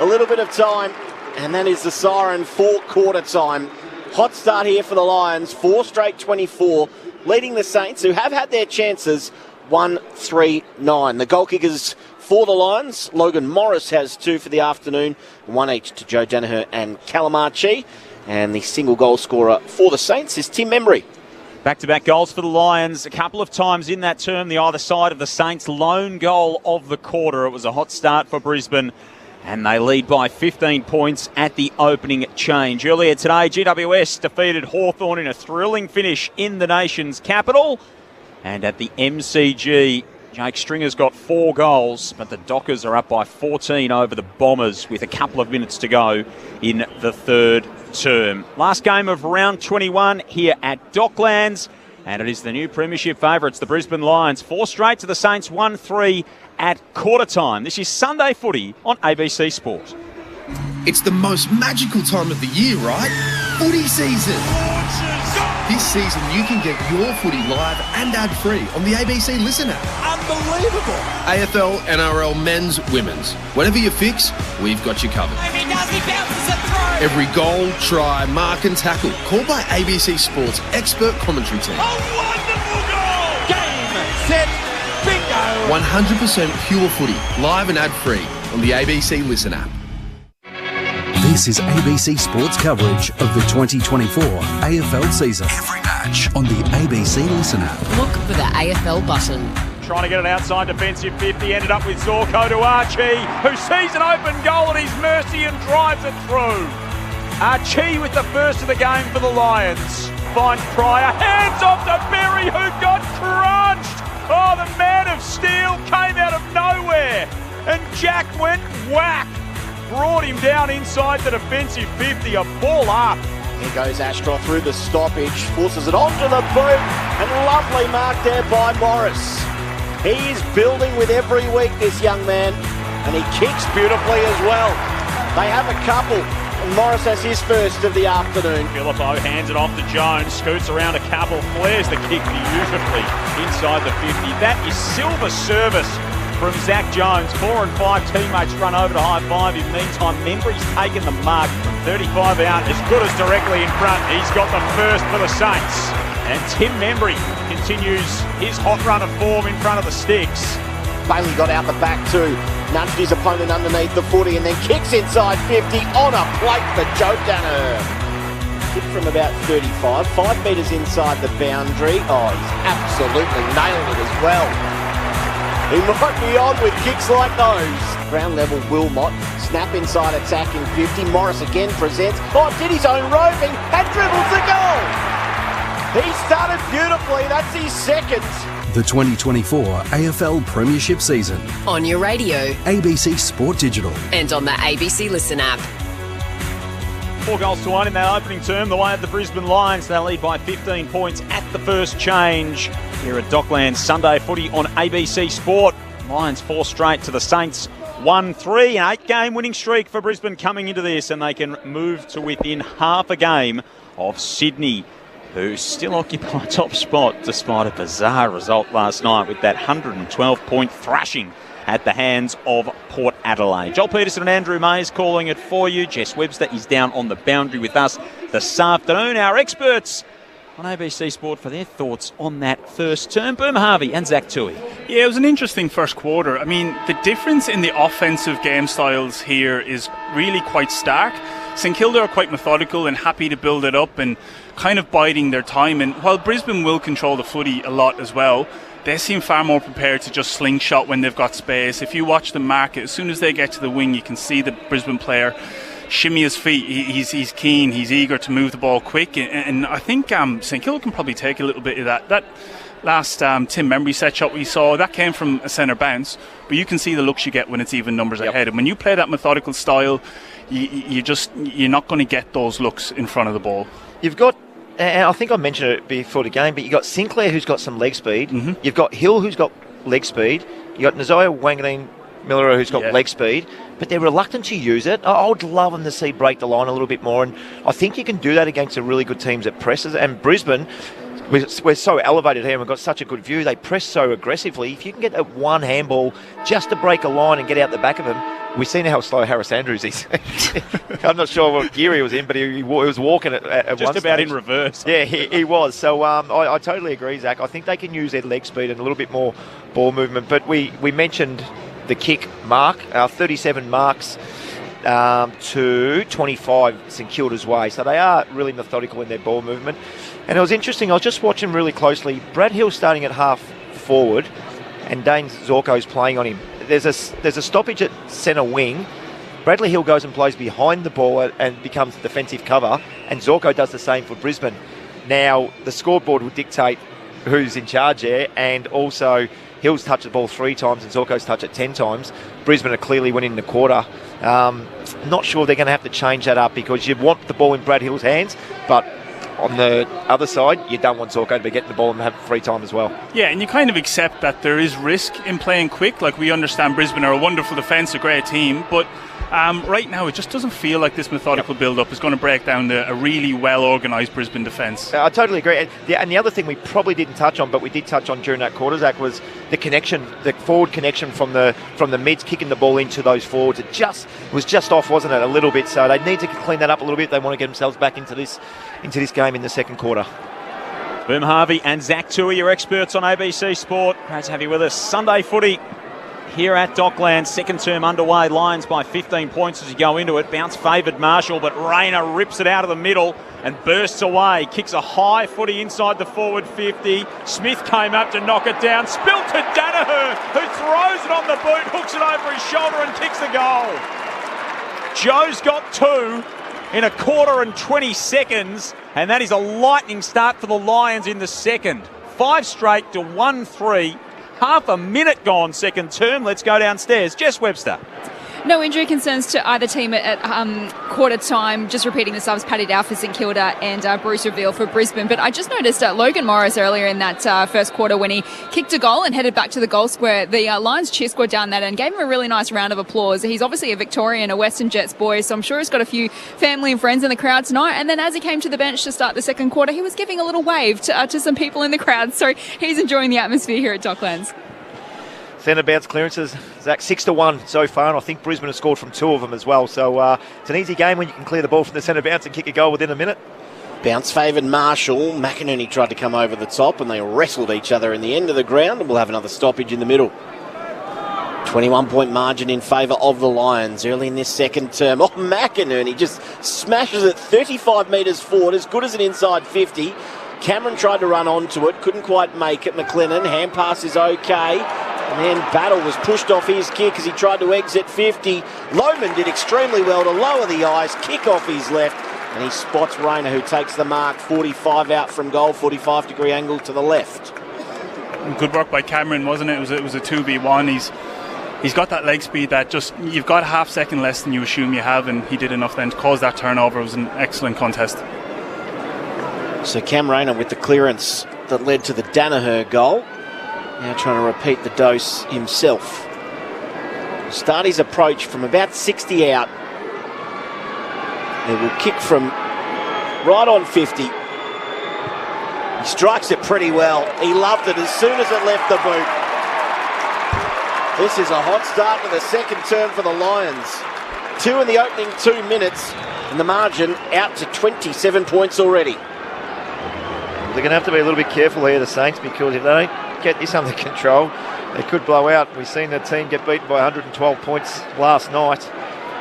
a little bit of time. And that is the siren for quarter time. Hot start here for the Lions, 4 straight 24, leading the Saints, who have had their chances, 1-3-9. The goal kickers for the Lions, Logan Morris has 2 for the afternoon, 1 each to Joe Danaher and Calamarchi. And the single goal scorer for the Saints is Tim Membry. Back-to-back goals for the Lions a couple of times in that term, the either side of the Saints' lone goal of the quarter. It was a hot start for Brisbane, and they lead by 15 points at the opening change. Earlier today, GWS defeated Hawthorn in a thrilling finish in the nation's capital. And at the MCG, Jake Stringer's got 4 goals, but the Dockers are up by 14 over the Bombers with a couple of minutes to go in the third term. Last game of round 21 here at Docklands, and it is the new premiership favourites, the Brisbane Lions. 4 straight to the Saints, 1-3 at quarter time. This is Sunday Footy on ABC Sport. It's the most magical time of the year, right? Footy season. This season you can get your footy live and ad-free on the ABC Listen app. Unbelievable. AFL, NRL, men's, women's. Whatever you fix, we've got you covered. If he does, he bounces it through. Every goal, try, mark and tackle, called by ABC Sport's expert commentary team. A wonderful goal! Game, set, bingo! 100% pure footy, live and ad-free on the ABC Listen app. This is ABC Sports coverage of the 2024 AFL season. Every match on the ABC Listen app. Look for the AFL button. Trying to get an outside defensive 50, ended up with Zorko to Archie, who sees an open goal at his mercy and drives it through. Archie with the first of the game for the Lions. Finds Pryor, hands off to Berry, who got crunched. Oh, the man of steel came out of nowhere, and Jack went whack. Brought him down inside the defensive 50, a ball up. Here goes Ashcroft through the stoppage, forces it onto the boot, and lovely mark there by Morris. He is building with every week, this young man, and he kicks beautifully as well. They have a couple, and Morris has his first of the afternoon. Phillippo hands it off to Jones, scoots around a couple, flares the kick beautifully inside the 50. That is silver service from Zach Jones. 4 and 5 teammates run over to high five. In the meantime, Membry's taken the mark from 35 out, as good as directly in front. He's got the first for the Saints. And Tim Membry continues his hot run of form in front of the sticks. Bailey got out the back too, nudged his opponent underneath the footy and then kicks inside 50 on a plate for Joe Danaher. Kick from about 35, 5 metres inside the boundary. Oh, he's absolutely nailed it as well. He might be on with kicks like those. Ground level Wilmot, snap inside attacking 50. Morris again presents. Oh, did his own roving and dribbles the goal. He started beautifully. That's his second. The 2024 AFL Premiership season. On your radio. ABC Sport Digital. And on the ABC Listen app. 4 goals to 1 in that opening term. The way of the Brisbane Lions, they lead by 15 points at the first change. Here at Docklands, Sunday Footy on ABC Sport. Lions 4 straight to the Saints, 1-3. An 8-game winning streak for Brisbane coming into this, and they can move to within half a game of Sydney, who still occupy top spot despite a bizarre result last night with that 112-point thrashing at the hands of Port Adelaide. Joel Peterson and Andrew Mays calling it for you. Jess Webster is down on the boundary with us this afternoon. Our experts on ABC Sport for their thoughts on that first term. Boom Harvey and Zach Tui. Yeah, it was an interesting first quarter. I mean, the difference in the offensive game styles here is really quite stark. St Kilda are quite methodical and happy to build it up and kind of biding their time. And while Brisbane will control the footy a lot as well, they seem far more prepared to just slingshot when they've got space. If you watch them mark it, as soon as they get to the wing, you can see the Brisbane player shimmy his feet. He's keen, he's eager to move the ball quick. And I think St Kilda can probably take a little bit of that. That last Tim Membry set shot we saw, that came from a centre bounce, but you can see the looks you get when it's even numbers ahead. And when you play that methodical style, you're not going to get those looks in front of the ball. You've got, and I think I mentioned it before the game, but you've got Sinclair who's got some leg speed. Mm-hmm. You've got Hill who's got leg speed. You've got Naziah Wanganeen Miller who's got leg speed, but they're reluctant to use it. I would love them to see break the line a little bit more, and I think you can do that against the really good teams that presses. And Brisbane, we're so elevated here and we've got such a good view. They press so aggressively. If you can get that one handball just to break a line and get out the back of them, we've seen how slow Harris Andrews is. I'm not sure what gear he was in, but he was walking at just one about stage. In reverse. Yeah, he was. So I totally agree, Zach. I think they can use their leg speed and a little bit more ball movement. But we mentioned the kick mark, 37 marks to 25 St Kilda's way. So they are really methodical in their ball movement. And it was interesting, I was just watching really closely. Brad Hill starting at half forward and Dane Zorko's playing on him. There's a stoppage at centre wing. Bradley Hill goes and plays behind the ball and becomes defensive cover, and Zorko does the same for Brisbane. Now, the scoreboard will dictate who's in charge there, and also Hill's touched the ball 3 times and Zorko's touched it 10 times. Brisbane are clearly winning the quarter. Not sure they're going to have to change that up because you want the ball in Brad Hill's hands, but on the other side, you don't want Zorko to be getting the ball and have free time as well. Yeah, and you kind of accept that there is risk in playing quick. Like, we understand Brisbane are a wonderful defence, a great team, but right now it just doesn't feel like this methodical build-up is going to break down a really well-organised Brisbane defence. I totally agree. And the other thing we probably didn't touch on, but we did touch on during that quarter, Zach, was the connection, the forward connection from the mids, kicking the ball into those forwards. It was just off, wasn't it, a little bit? So they need to clean that up a little bit. They want to get themselves back into this game in the second quarter. Boom Harvey and Zach Tui, your experts on ABC Sport. Great to have you with us. Sunday footy here at Docklands, second term underway. Lions by 15 points as you go into it. Bounce favoured Marshall, but Rayner rips it out of the middle and bursts away. Kicks a high footy inside the forward 50. Smith came up to knock it down. Spilt to Danaher, who throws it on the boot, hooks it over his shoulder and kicks the goal. Joe's got 2 in a quarter and 20 seconds, and that is a lightning start for the Lions in the second. 5 straight to 1-3. Half a minute gone second term. Let's go downstairs. Jess Webster. No injury concerns to either team at quarter time. Just repeating the subs, Paddy Dow for St Kilda and Bruce Reveal for Brisbane. But I just noticed Logan Morris earlier in that first quarter when he kicked a goal and headed back to the goal square. The Lions cheer squad down that and gave him a really nice round of applause. He's obviously a Victorian, a Western Jets boy, so I'm sure he's got a few family and friends in the crowd tonight. And then as he came to the bench to start the second quarter, he was giving a little wave to some people in the crowd. So he's enjoying the atmosphere here at Docklands. Centre bounce clearances, Zach, 6-1 so far, and I think Brisbane has scored from 2 of them as well. So it's an easy game when you can clear the ball from the centre bounce and kick a goal within a minute. Bounce favoured Marshall. McInerney tried to come over the top and they wrestled each other in the end of the ground, and we'll have another stoppage in the middle. 21-point margin in favour of the Lions early in this second term. Oh, McInerney just smashes it 35 metres forward, as good as an inside 50. Cameron tried to run onto it, couldn't quite make it. McLennan, hand pass is okay. And then Battle was pushed off his kick as he tried to exit 50. Lohman did extremely well to lower the ice, kick off his left, and he spots Rayner, who takes the mark. 45 out from goal, 45-degree angle to the left. Good work by Cameron, wasn't it? It was a 2v1. He's got that leg speed that just, you've got a half second less than you assume you have, and he did enough then to cause that turnover. It was an excellent contest. So Cam Rayner with the clearance that led to the Danaher goal. Now trying to repeat the dose himself. Start his approach from about 60 out. He will kick from right on 50. He strikes it pretty well. He loved it as soon as it left the boot. This is a hot start to the second term for the Lions. 2 in the opening 2 minutes, and the margin out to 27 points already. they're going to have to be a little bit careful here, the Saints, because if they don't get this under control, they could blow out. We've seen the team get beaten by 112 points last night.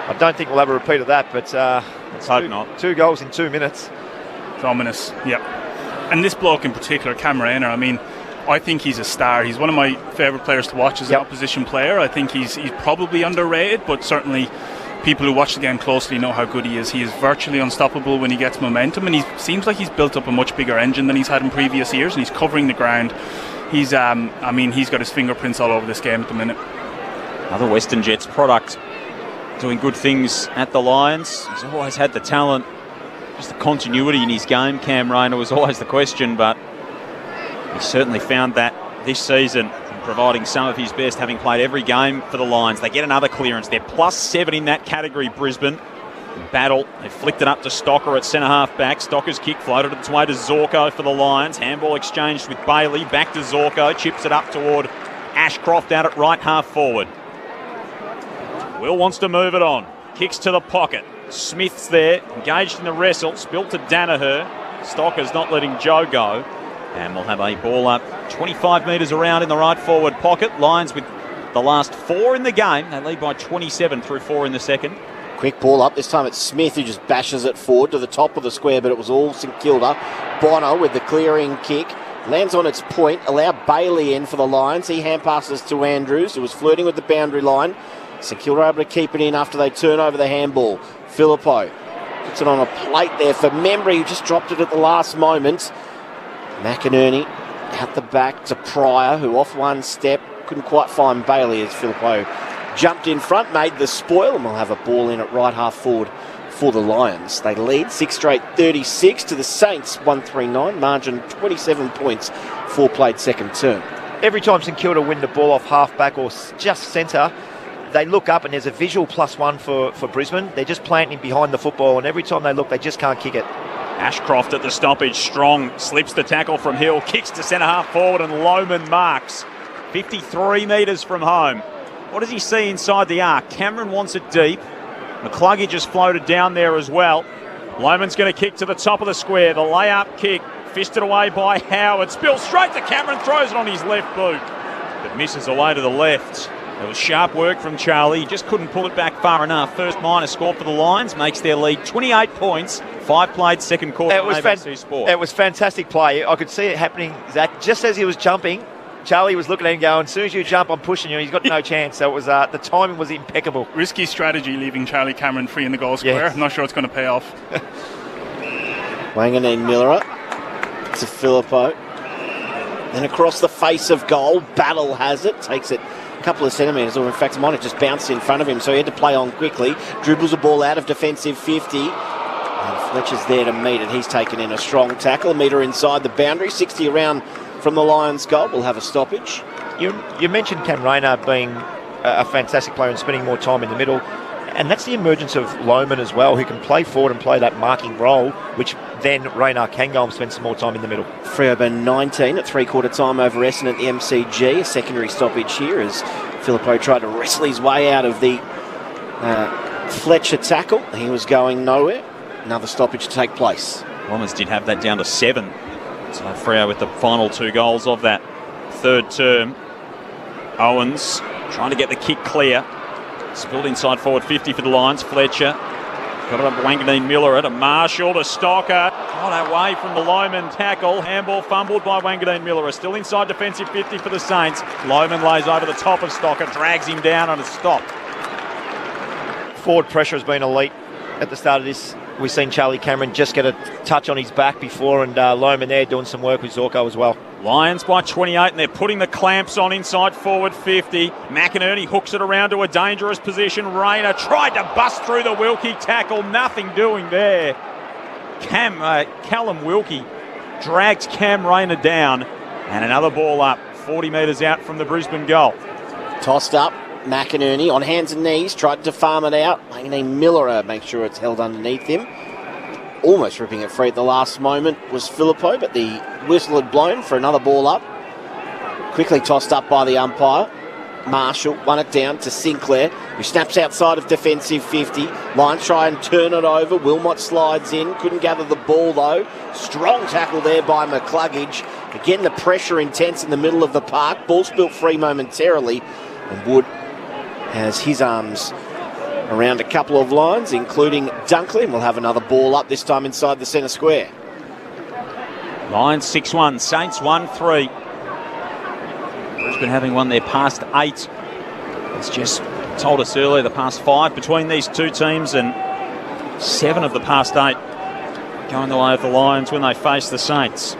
I don't think we'll have a repeat of that, but let's hope not. 2 goals in 2 minutes. It's ominous, yep. And this bloke in particular, Cam Rayner, I mean, I think he's a star. He's one of my favourite players to watch as an opposition player. I think he's probably underrated, but certainly people who watch the game closely know how good he is. He is virtually unstoppable when he gets momentum, and he seems like he's built up a much bigger engine than he's had in previous years, and he's covering the ground. He's he's got his fingerprints all over this game at the minute. Another Western Jets product doing good things at the Lions. He's always had the talent. Just the continuity in his game, Cam Rayner, was always the question, but he certainly found that this season, providing some of his best, having played every game for the Lions. They get another clearance. They're +7 in that category, Brisbane. Battle. They flicked it up to Stocker at centre-half back. Stocker's kick floated its way to Zorko for the Lions. Handball exchanged with Bailey. Back to Zorko. Chips it up toward Ashcroft out at right half forward. Will wants to move it on. Kicks to the pocket. Smith's there, engaged in the wrestle. Spilt to Danaher. Stocker's not letting Joe go. And we'll have a ball up 25 metres around in the right forward pocket. Lions with the last 4 in the game. They lead by 27 through 4 in the second. Quick ball up. This time it's Smith who just bashes it forward to the top of the square, but it was all St Kilda. Bono with the clearing kick. Lands on its point. Allow Bailey in for the Lions. He hand passes to Andrews, who was flirting with the boundary line. St Kilda able to keep it in after they turn over the handball. Filippo puts it on a plate there for Membry, who just dropped it at the last moment. McInerney out the back to Pryor, who off one step couldn't quite find Bailey as Filippo jumped in front, made the spoil, and we'll have a ball in at right half forward for the Lions. They lead 6 straight 36 to the Saints 139, margin 27 points, 4 played second term. Every time St Kilda win the ball off half back or just centre, they look up and there's a visual +1 for Brisbane. They're just planting behind the football, and every time they look, they just can't kick it. Ashcroft at the stoppage, strong, slips the tackle from Hill, kicks to centre half forward, and Lohman marks 53 metres from home. What does he see inside the arc? Cameron wants it deep. McCluggage just floated down there as well. Lohman's going to kick to the top of the square. The layup kick, fisted away by Howard. Spills straight to Cameron, throws it on his left boot, but misses away to the left. It was sharp work from Charlie. He just couldn't pull it back far enough. First minor score for the Lions, makes their lead 28 points. 5 played second quarter. It was Sport. It was fantastic play. I could see it happening, Zach. Just as he was jumping, Charlie was looking at him going, as soon as you jump, I'm pushing you. He's got no chance. So it was the timing was impeccable. Risky strategy leaving Charlie Cameron free in the goal square. Yes. I'm not sure it's going to pay off. Wanganeen Miller to Filippo. Then across the face of goal, Battle has it. Takes it a couple of centimetres, or in fact, it might have just bounced in front of him, so he had to play on quickly. Dribbles a ball out of defensive 50. And Fletcher's there to meet it. He's taken in a strong tackle. A metre inside the boundary. 60 around from the Lions' goal. We'll have a stoppage. You mentioned Cam Rayner being a fantastic player and spending more time in the middle. And that's the emergence of Lohman as well, who can play forward and play that marking role, which then Rayner can go and spend some more time in the middle. Freo 19 at three-quarter time over Essendon at the MCG. A secondary stoppage here as Filippo tried to wrestle his way out of the Fletcher tackle. He was going nowhere. Another stoppage to take place. Bombers did have that down to 7. So Freo with the final 2 goals of that third term. Owens trying to get the kick clear. Spilled inside forward 50 for the Lions. Fletcher got it up Wanganeen Miller at a Marshall to Stocker. Got away from the Lohman tackle. Handball fumbled by Wanganeen Miller. Still inside defensive 50 for the Saints. Lohman lays over the top of Stocker, drags him down on a stop. Forward pressure has been elite at the start of this. We've seen Charlie Cameron just get a touch on his back before, and Lohman there doing some work with Zorko as well. Lions by 28, and they're putting the clamps on inside forward 50. McInerney hooks it around to a dangerous position. Rayner tried to bust through the Wilkie tackle. Nothing doing there. Callum Wilkie drags Cam Rayner down, and another ball up 40 metres out from the Brisbane goal. Tossed up. McInerney on hands and knees, tried to farm it out. Wanganeen Miller makes sure it's held underneath him. Almost ripping it free at the last moment was Filippo, but the whistle had blown for another ball up. Quickly tossed up by the umpire. Marshall won it down to Sinclair. who snaps outside of defensive 50. Lions try and turn it over. Wilmot slides in. Couldn't gather the ball, though. Strong tackle there by McCluggage. Again, the pressure intense in the middle of the park. Ball spilt free momentarily. And Wood has his arms around a couple of lines, including Dunkley. And we'll have another ball up, this time inside the centre square. Lions 6-1, Saints 1-3. Brisbane having won their past 8. It's just told us earlier, the past 5 between these two teams, and 7 of the past 8 going the way of the Lions when they face the Saints.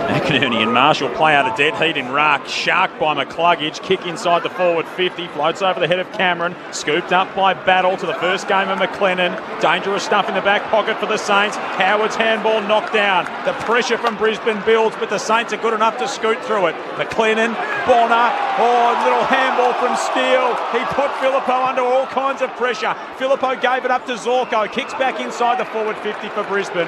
McInerney and Marshall play out of dead heat in ruck. Sharked by McCluggage. Kick inside the forward 50. Floats over the head of Cameron. Scooped up by Battle to the first game of McLennan. Dangerous stuff in the back pocket for the Saints. Howard's handball knocked down. The pressure from Brisbane builds, but the Saints are good enough to scoot through it. McLennan, Bonner. Oh, little handball from Steele. He put Filippo under all kinds of pressure. Filippo gave it up to Zorko. Kicks back inside the forward 50 for Brisbane.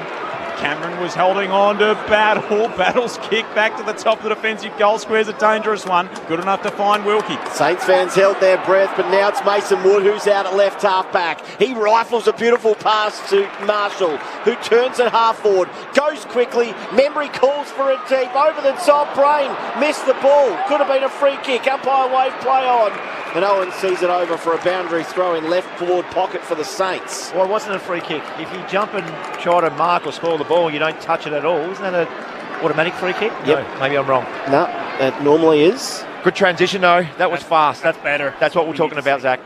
Cameron was holding on to Battle. Battle's kick back to the top of the defensive goal square's a dangerous one. Good enough to find Wilkie. Saints fans held their breath, but now it's Mason Wood who's out at left half back. He rifles a beautiful pass to Marshall, who turns at half forward, goes quickly. Membry calls for it deep, over the top. Brain missed the ball. Could have been a free kick. Umpire wave play on. And Owen sees it over for a boundary throw in left forward pocket for the Saints. Well, it wasn't a free kick. If you jump and try to mark or spoil the ball, you don't touch it at all. Isn't that an automatic free kick? Yep. No, maybe I'm wrong. No, that normally is. Good transition, though. That was fast. That's better. That's what we're talking about, Zach.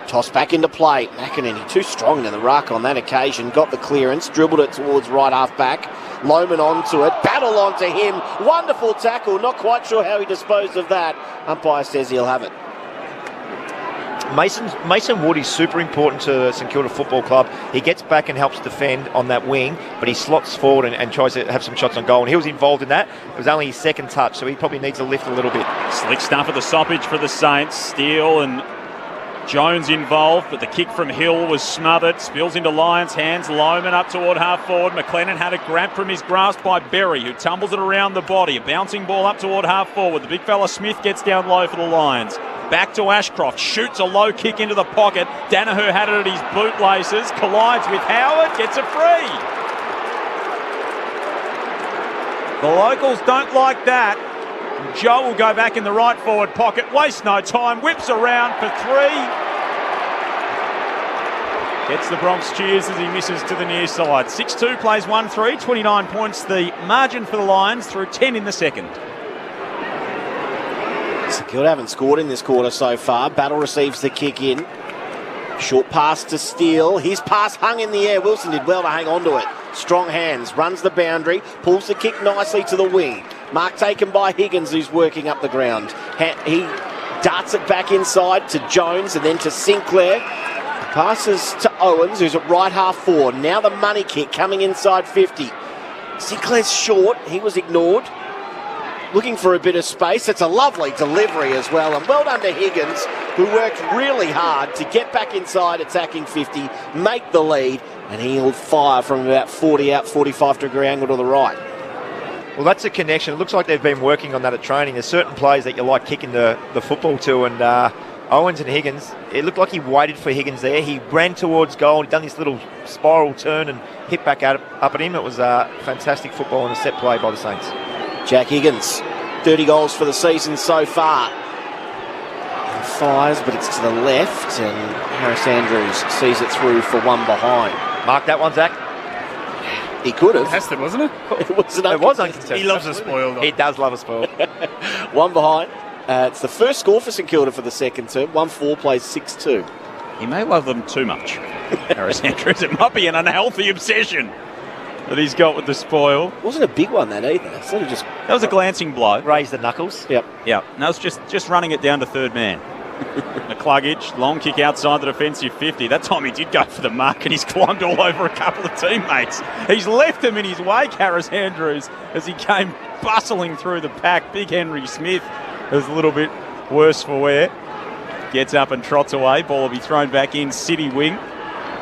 Toss back into play. McInerney too strong to the ruck on that occasion. Got the clearance, dribbled it towards right half back. Loman onto it, Battle onto him. Wonderful tackle. Not quite sure how he disposed of that. Umpire says he'll have it. Mason Wood is super important to St Kilda Football Club. He gets back and helps defend on that wing, but he slots forward and tries to have some shots on goal. And he was involved in that. It was only his second touch, so he probably needs to lift a little bit. Slick stuff at the stoppage for the Saints. Steele and Jones involved, but the kick from Hill was smothered. Spills into Lions' hands. Loman up toward half forward. McLennan had it grabbed from his grasp by Berry, who tumbles it around the body. A bouncing ball up toward half forward. The big fella Smith gets down low for the Lions. Back to Ashcroft, shoots a low kick into the pocket. Danaher had it at his bootlaces, collides with Howard, gets a free. The locals don't like that. Joe will go back in the right forward pocket, wastes no time, whips around for 3. Gets the Bronx cheers as he misses to the near side. 6-2 plays 1-3, 29 points the margin for the Lions through 10 in the second. St Kilda haven't scored in this quarter so far. Battle receives the kick in. Short pass to Steele. His pass hung in the air. Wilson did well to hang on to it. Strong hands. Runs the boundary. Pulls the kick nicely to the wing. Mark taken by Higgins, who's working up the ground. He darts it back inside to Jones and then to Sinclair. Passes to Owens, who's at right half forward. Now the money kick coming inside 50. Sinclair's short. He was ignored. Looking for a bit of space. It's a lovely delivery as well. And well done to Higgins, who worked really hard to get back inside attacking 50, make the lead, and he'll fire from about 40 out, 45-degree angle to the right. Well, that's a connection. It looks like they've been working on that at training. There's certain plays that you like kicking the football to, and Owens and Higgins, it looked like he waited for Higgins there. He ran towards goal. He'd done this little spiral turn and hit back up at him. It was fantastic football and a set play by the Saints. Jack Higgins, 30 goals for the season so far. And fires, but it's to the left, and Harris Andrews sees it through for one behind. Mark that one, Zach. He could have. Contested, wasn't it? It was uncontested. He loves a spoil, though. He does love a spoil. One behind. It's the first score for St Kilda for the second term. 1-4 plays 6-2. He may love them too much, Harris Andrews. It might be an unhealthy obsession that he's got with the spoil. Wasn't a big one, that either. Sort of just That was a glancing blow. Raise the knuckles. Yep. Yeah, no, it's just running it down to third man. McCluggage, long kick outside the defensive 50. That time he did go for the mark and he's climbed all over a couple of teammates. He's left them in his wake, Harris Andrews, as he came bustling through the pack. Big Henry Smith is a little bit worse for wear. Gets up and trots away. Ball will be thrown back in, City wing.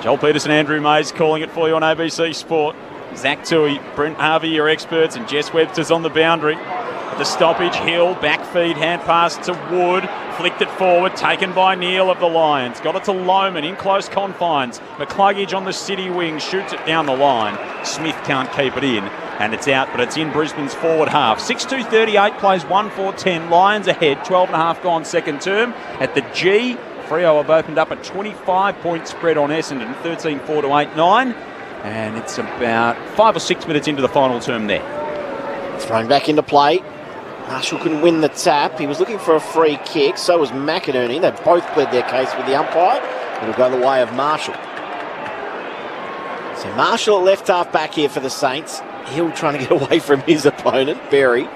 Joel Peterson, Andrew Mays calling it for you on ABC Sport. Zach Tui, Brent Harvey, your experts, and Jess Webster's on the boundary. At the stoppage, Hill, back feed, hand pass to Wood. Flicked it forward, taken by Neal of the Lions. Got it to Lohman in close confines. McCluggage on the City wing, shoots it down the line. Smith can't keep it in, and it's out, but it's in Brisbane's forward half. 6-2-38, plays 1-4-10. Lions ahead, 12.5 gone second term. At the G, Freo have opened up a 25-point spread on Essendon, 13-4 to 8-9. And it's about 5 or 6 minutes into the final term there. Thrown back into play. Marshall couldn't win the tap. He was looking for a free kick. So was McInerney. They both pled their case with the umpire. It'll go the way of Marshall. So Marshall at left half back here for the Saints. Hill trying to get away from his opponent, Berry.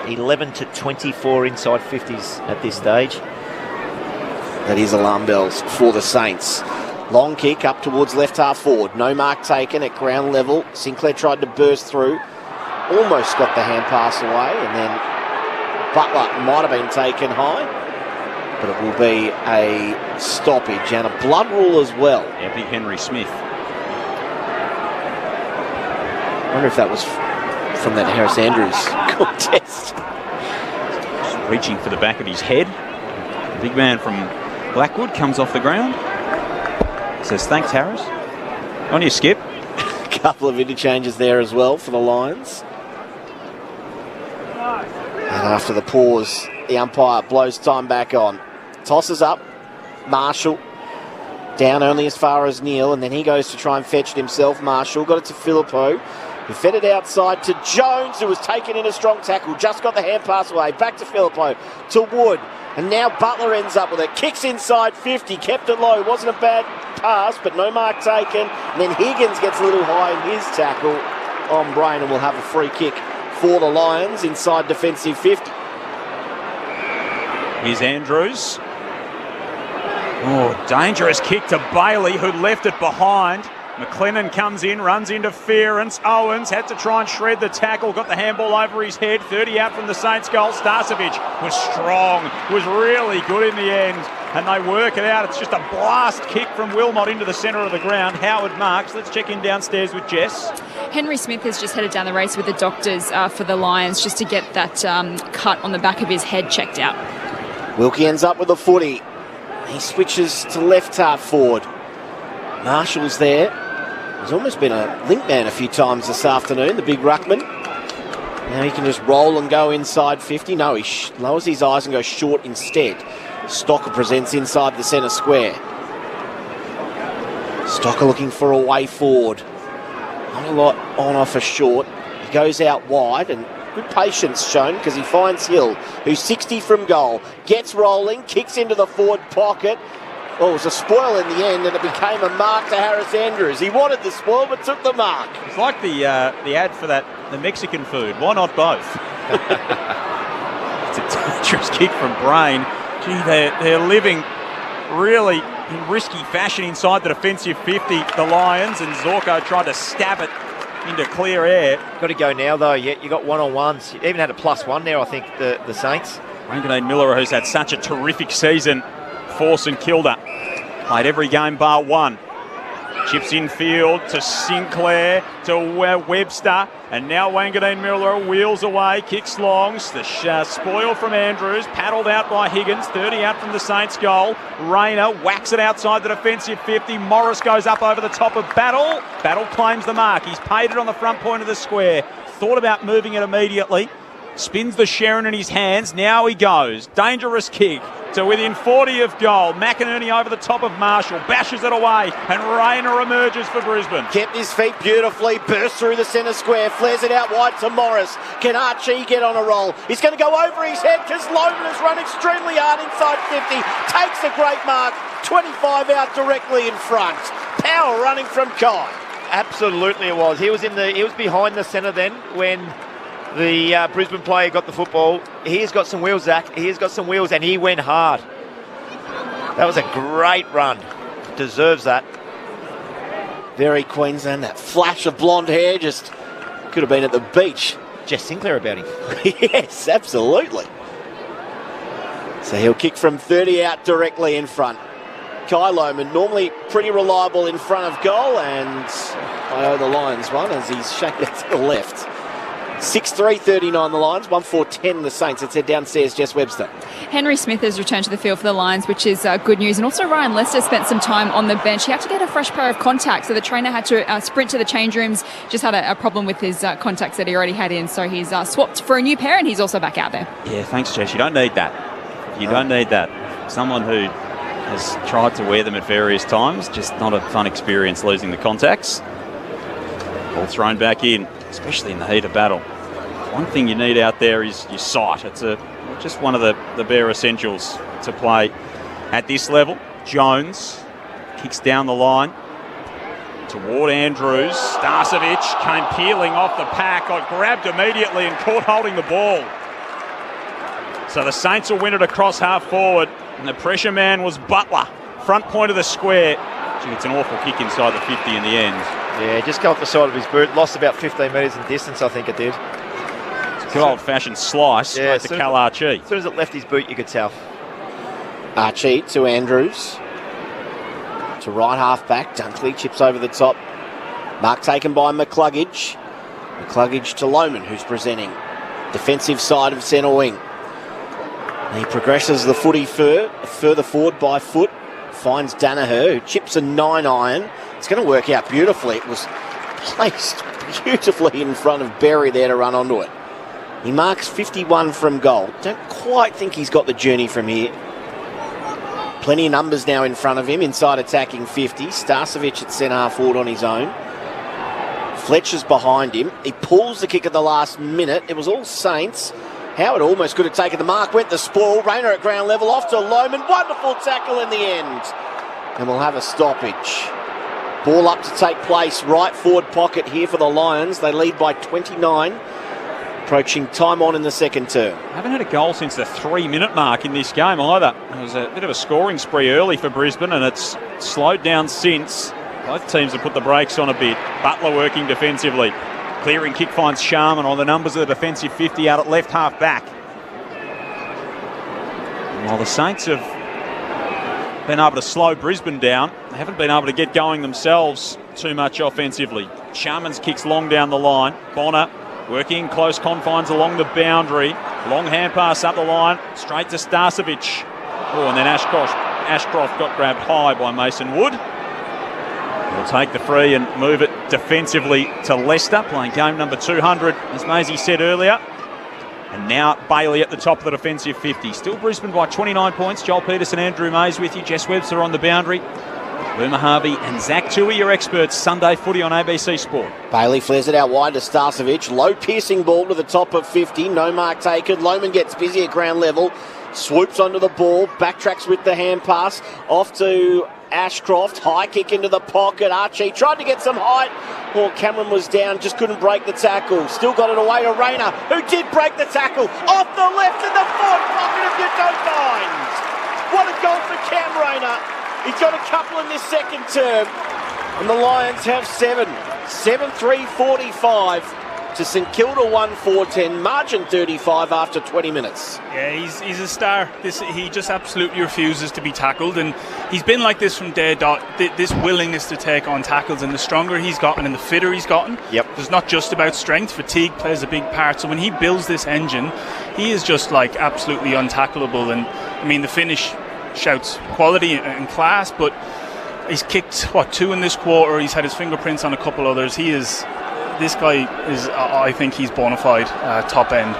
11-24 inside 50s at this stage. That is alarm bells for the Saints. Long kick up towards left half forward. No mark taken at ground level. Sinclair tried to burst through. Almost got the hand pass away, and then Butler might have been taken high, but it will be a stoppage and a blood rule as well. Yeah, big Henry Smith. I wonder if that was from that Harris Andrews contest. Just reaching for the back of his head. The big man from Blackwood comes off the ground. Says, thanks, Harris. On your skip. A couple of interchanges there as well for the Lions. And after the pause, the umpire blows time back on. Tosses up. Marshall. Down only as far as Neal, and then he goes to try and fetch it himself. Marshall got it to Philippou, who fed it outside to Jones, who was taken in a strong tackle. Just got the hand pass away. Back to Philippou, to Wood. And now Butler ends up with it. Kicks inside 50. Kept it low. Wasn't a bad pass, but no mark taken. And then Higgins gets a little high in his tackle on Brain, and will have a free kick for the Lions inside defensive 50. Here's Andrews. Oh, dangerous kick to Bailey, who left it behind. McLennan comes in, runs interference. Owens had to try and shred the tackle, got the handball over his head. 30 out from the Saints goal. Starcevic was strong, was really good in the end, and they work it out. It's just a blast kick from Wilmot into the centre of the ground. Howard marks. Let's check in downstairs with Jess. Henry Smith has just headed down the race with the doctors for the Lions just to get that cut on the back of his head checked out. Wilkie ends up with the footy. He switches to left half forward. Marshall's there. He's almost been a link man a few times this afternoon, the big ruckman. Now he can just roll and go inside 50. No, he lowers his eyes and goes short instead. Stocker presents inside the centre square. Stocker looking for a way forward. Not a lot on offer short. He goes out wide, and good patience shown because he finds Hill, who's 60 from goal. Gets rolling, kicks into the forward pocket. Well, it was a spoil in the end, and it became a mark to Harris Andrews. He wanted the spoil, but took the mark. It's like the ad for the Mexican food. Why not both? It's a dangerous kick from Brain. Gee, they're living really in risky fashion inside the defensive 50, the Lions, and Zorko tried to stab it into clear air. Got to go now, though. Yeah, you got one-on-ones. You even had a +1 there, I think, the Saints. Ranganade Miller, who's had such a terrific season for St Kilda. Played every game bar one. Chips in field to Sinclair, to Webster, and now Wanganeen Miller wheels away, kicks longs. The spoil from Andrews, paddled out by Higgins, 30 out from the Saints goal. Rayner whacks it outside the defensive 50. Morris goes up over the top of Battle. Battle claims the mark. He's paid it on the front point of the square. Thought about moving it immediately. Spins the Sharon in his hands. Now he goes. Dangerous kick to within 40 of goal. McInerney over the top of Marshall. Bashes it away. And Rayner emerges for Brisbane. Kept his feet beautifully. Bursts through the centre square. Flares it out wide to Morris. Can Archie get on a roll? He's going to go over his head because Lohman has run extremely hard inside 50. Takes a great mark. 25 out directly in front. Power running from Kai. Absolutely it was. He was behind the centre then when the Brisbane player got the football. He's got some wheels, Zach. He's got some wheels, and he went hard. That was a great run. Deserves that. Very Queensland. That flash of blonde hair just could have been at the beach. Jess Sinclair about him. Yes, absolutely. So he'll kick from 30 out directly in front. Kai Lohman, normally pretty reliable in front of goal, and I owe the Lions one as he's shanked it to the left. 6-3-39 the Lions, 1-4-10 the Saints. Let's head downstairs, Jess Webster. Henry Smith has returned to the field for the Lions, which is good news. And also Ryan Lester spent some time on the bench. He had to get a fresh pair of contacts, so the trainer had to sprint to the change rooms. Just had a problem with his contacts that he already had in, so he's swapped for a new pair, and he's also back out there. Yeah, thanks, Jess. You don't need that. You don't need that. Someone who has tried to wear them at various times, just not a fun experience losing the contacts. All thrown back in, especially in the heat of battle. One thing you need out there is your sight. It's just one of the bare essentials to play at this level. Jones kicks down the line toward Andrews. Starcevic came peeling off the pack, got grabbed immediately and caught holding the ball. So the Saints will win it across half forward, and the pressure man was Butler, front point of the square. Gee, it's an awful kick inside the 50 in the end. Yeah, just go off the side of his boot. Lost about 15 metres in distance, I think it did. Good old-fashioned slice straight to Cal Archie. As soon as it left his boot, you could tell. Archie to Andrews. To right half back. Dunkley chips over the top. Mark taken by McCluggage. McCluggage to Lohman, who's presenting. Defensive side of centre wing. And he progresses the footy further forward by foot. Finds Danaher, who chips a 9-iron. It's going to work out beautifully. It was placed beautifully in front of Berry there to run onto it. He marks 51 from goal. Don't quite think he's got the journey from here. Plenty of numbers now in front of him, inside attacking 50. Starcevic at centre forward on his own. Fletcher's behind him. He pulls the kick at the last minute. It was all Saints. Howard almost could have taken the mark, went the spoil. Rayner at ground level, off to Lohman. Wonderful tackle in the end. And we'll have a stoppage. Ball up to take place, right forward pocket here for the Lions. They lead by 29. Approaching time on in the second term. Haven't had a goal since the 3-minute mark in this game either. It was a bit of a scoring spree early for Brisbane, and it's slowed down since. Both teams have put the brakes on a bit. Butler working defensively. Clearing kick finds Sharman on the numbers of the defensive 50 out at left half back. And while the Saints have been able to slow Brisbane down, they haven't been able to get going themselves too much offensively. Sharman's kicks long down the line. Bonner working in close confines along the boundary. Long hand pass up the line, straight to Starcevic. Oh, and then Ashcroft got grabbed high by Mason Wood. He'll take the free and move it defensively to Leicester, playing game number 200, as Maisie said earlier. And now Bailey at the top of the defensive 50. Still Brisbane by 29 points. Joel Peterson, Andrew Mays with you. Jess Webster on the boundary. Boomer Harvey and Zach Tui, your experts. Sunday footy on ABC Sport. Bailey flares it out wide to Starcevic. Low piercing ball to the top of 50. No mark taken. Lohman gets busy at ground level. Swoops onto the ball. Backtracks with the hand pass. Off to Ashcroft. High kick into the pocket. Archie tried to get some height. Well, Cameron was down. Just couldn't break the tackle. Still got it away to Rayner, who did break the tackle. Off the left in the forward pocket if you don't mind. What a goal for Cam Rayner. He's got a couple in this second term. And the Lions have 7. 7-3-45 to St Kilda 1-4-10. Margin 35 after 20 minutes. Yeah, he's a star. He just absolutely refuses to be tackled. And he's been like this from day dot. This willingness to take on tackles. And the stronger he's gotten and the fitter he's gotten. Yep. It's not just about strength. Fatigue plays a big part. So when he builds this engine, he is just like absolutely untackleable. And I mean, the finish shouts quality and class, but he's kicked 2 in this quarter. He's had his fingerprints on a couple others. This guy is I think he's bona fide top end.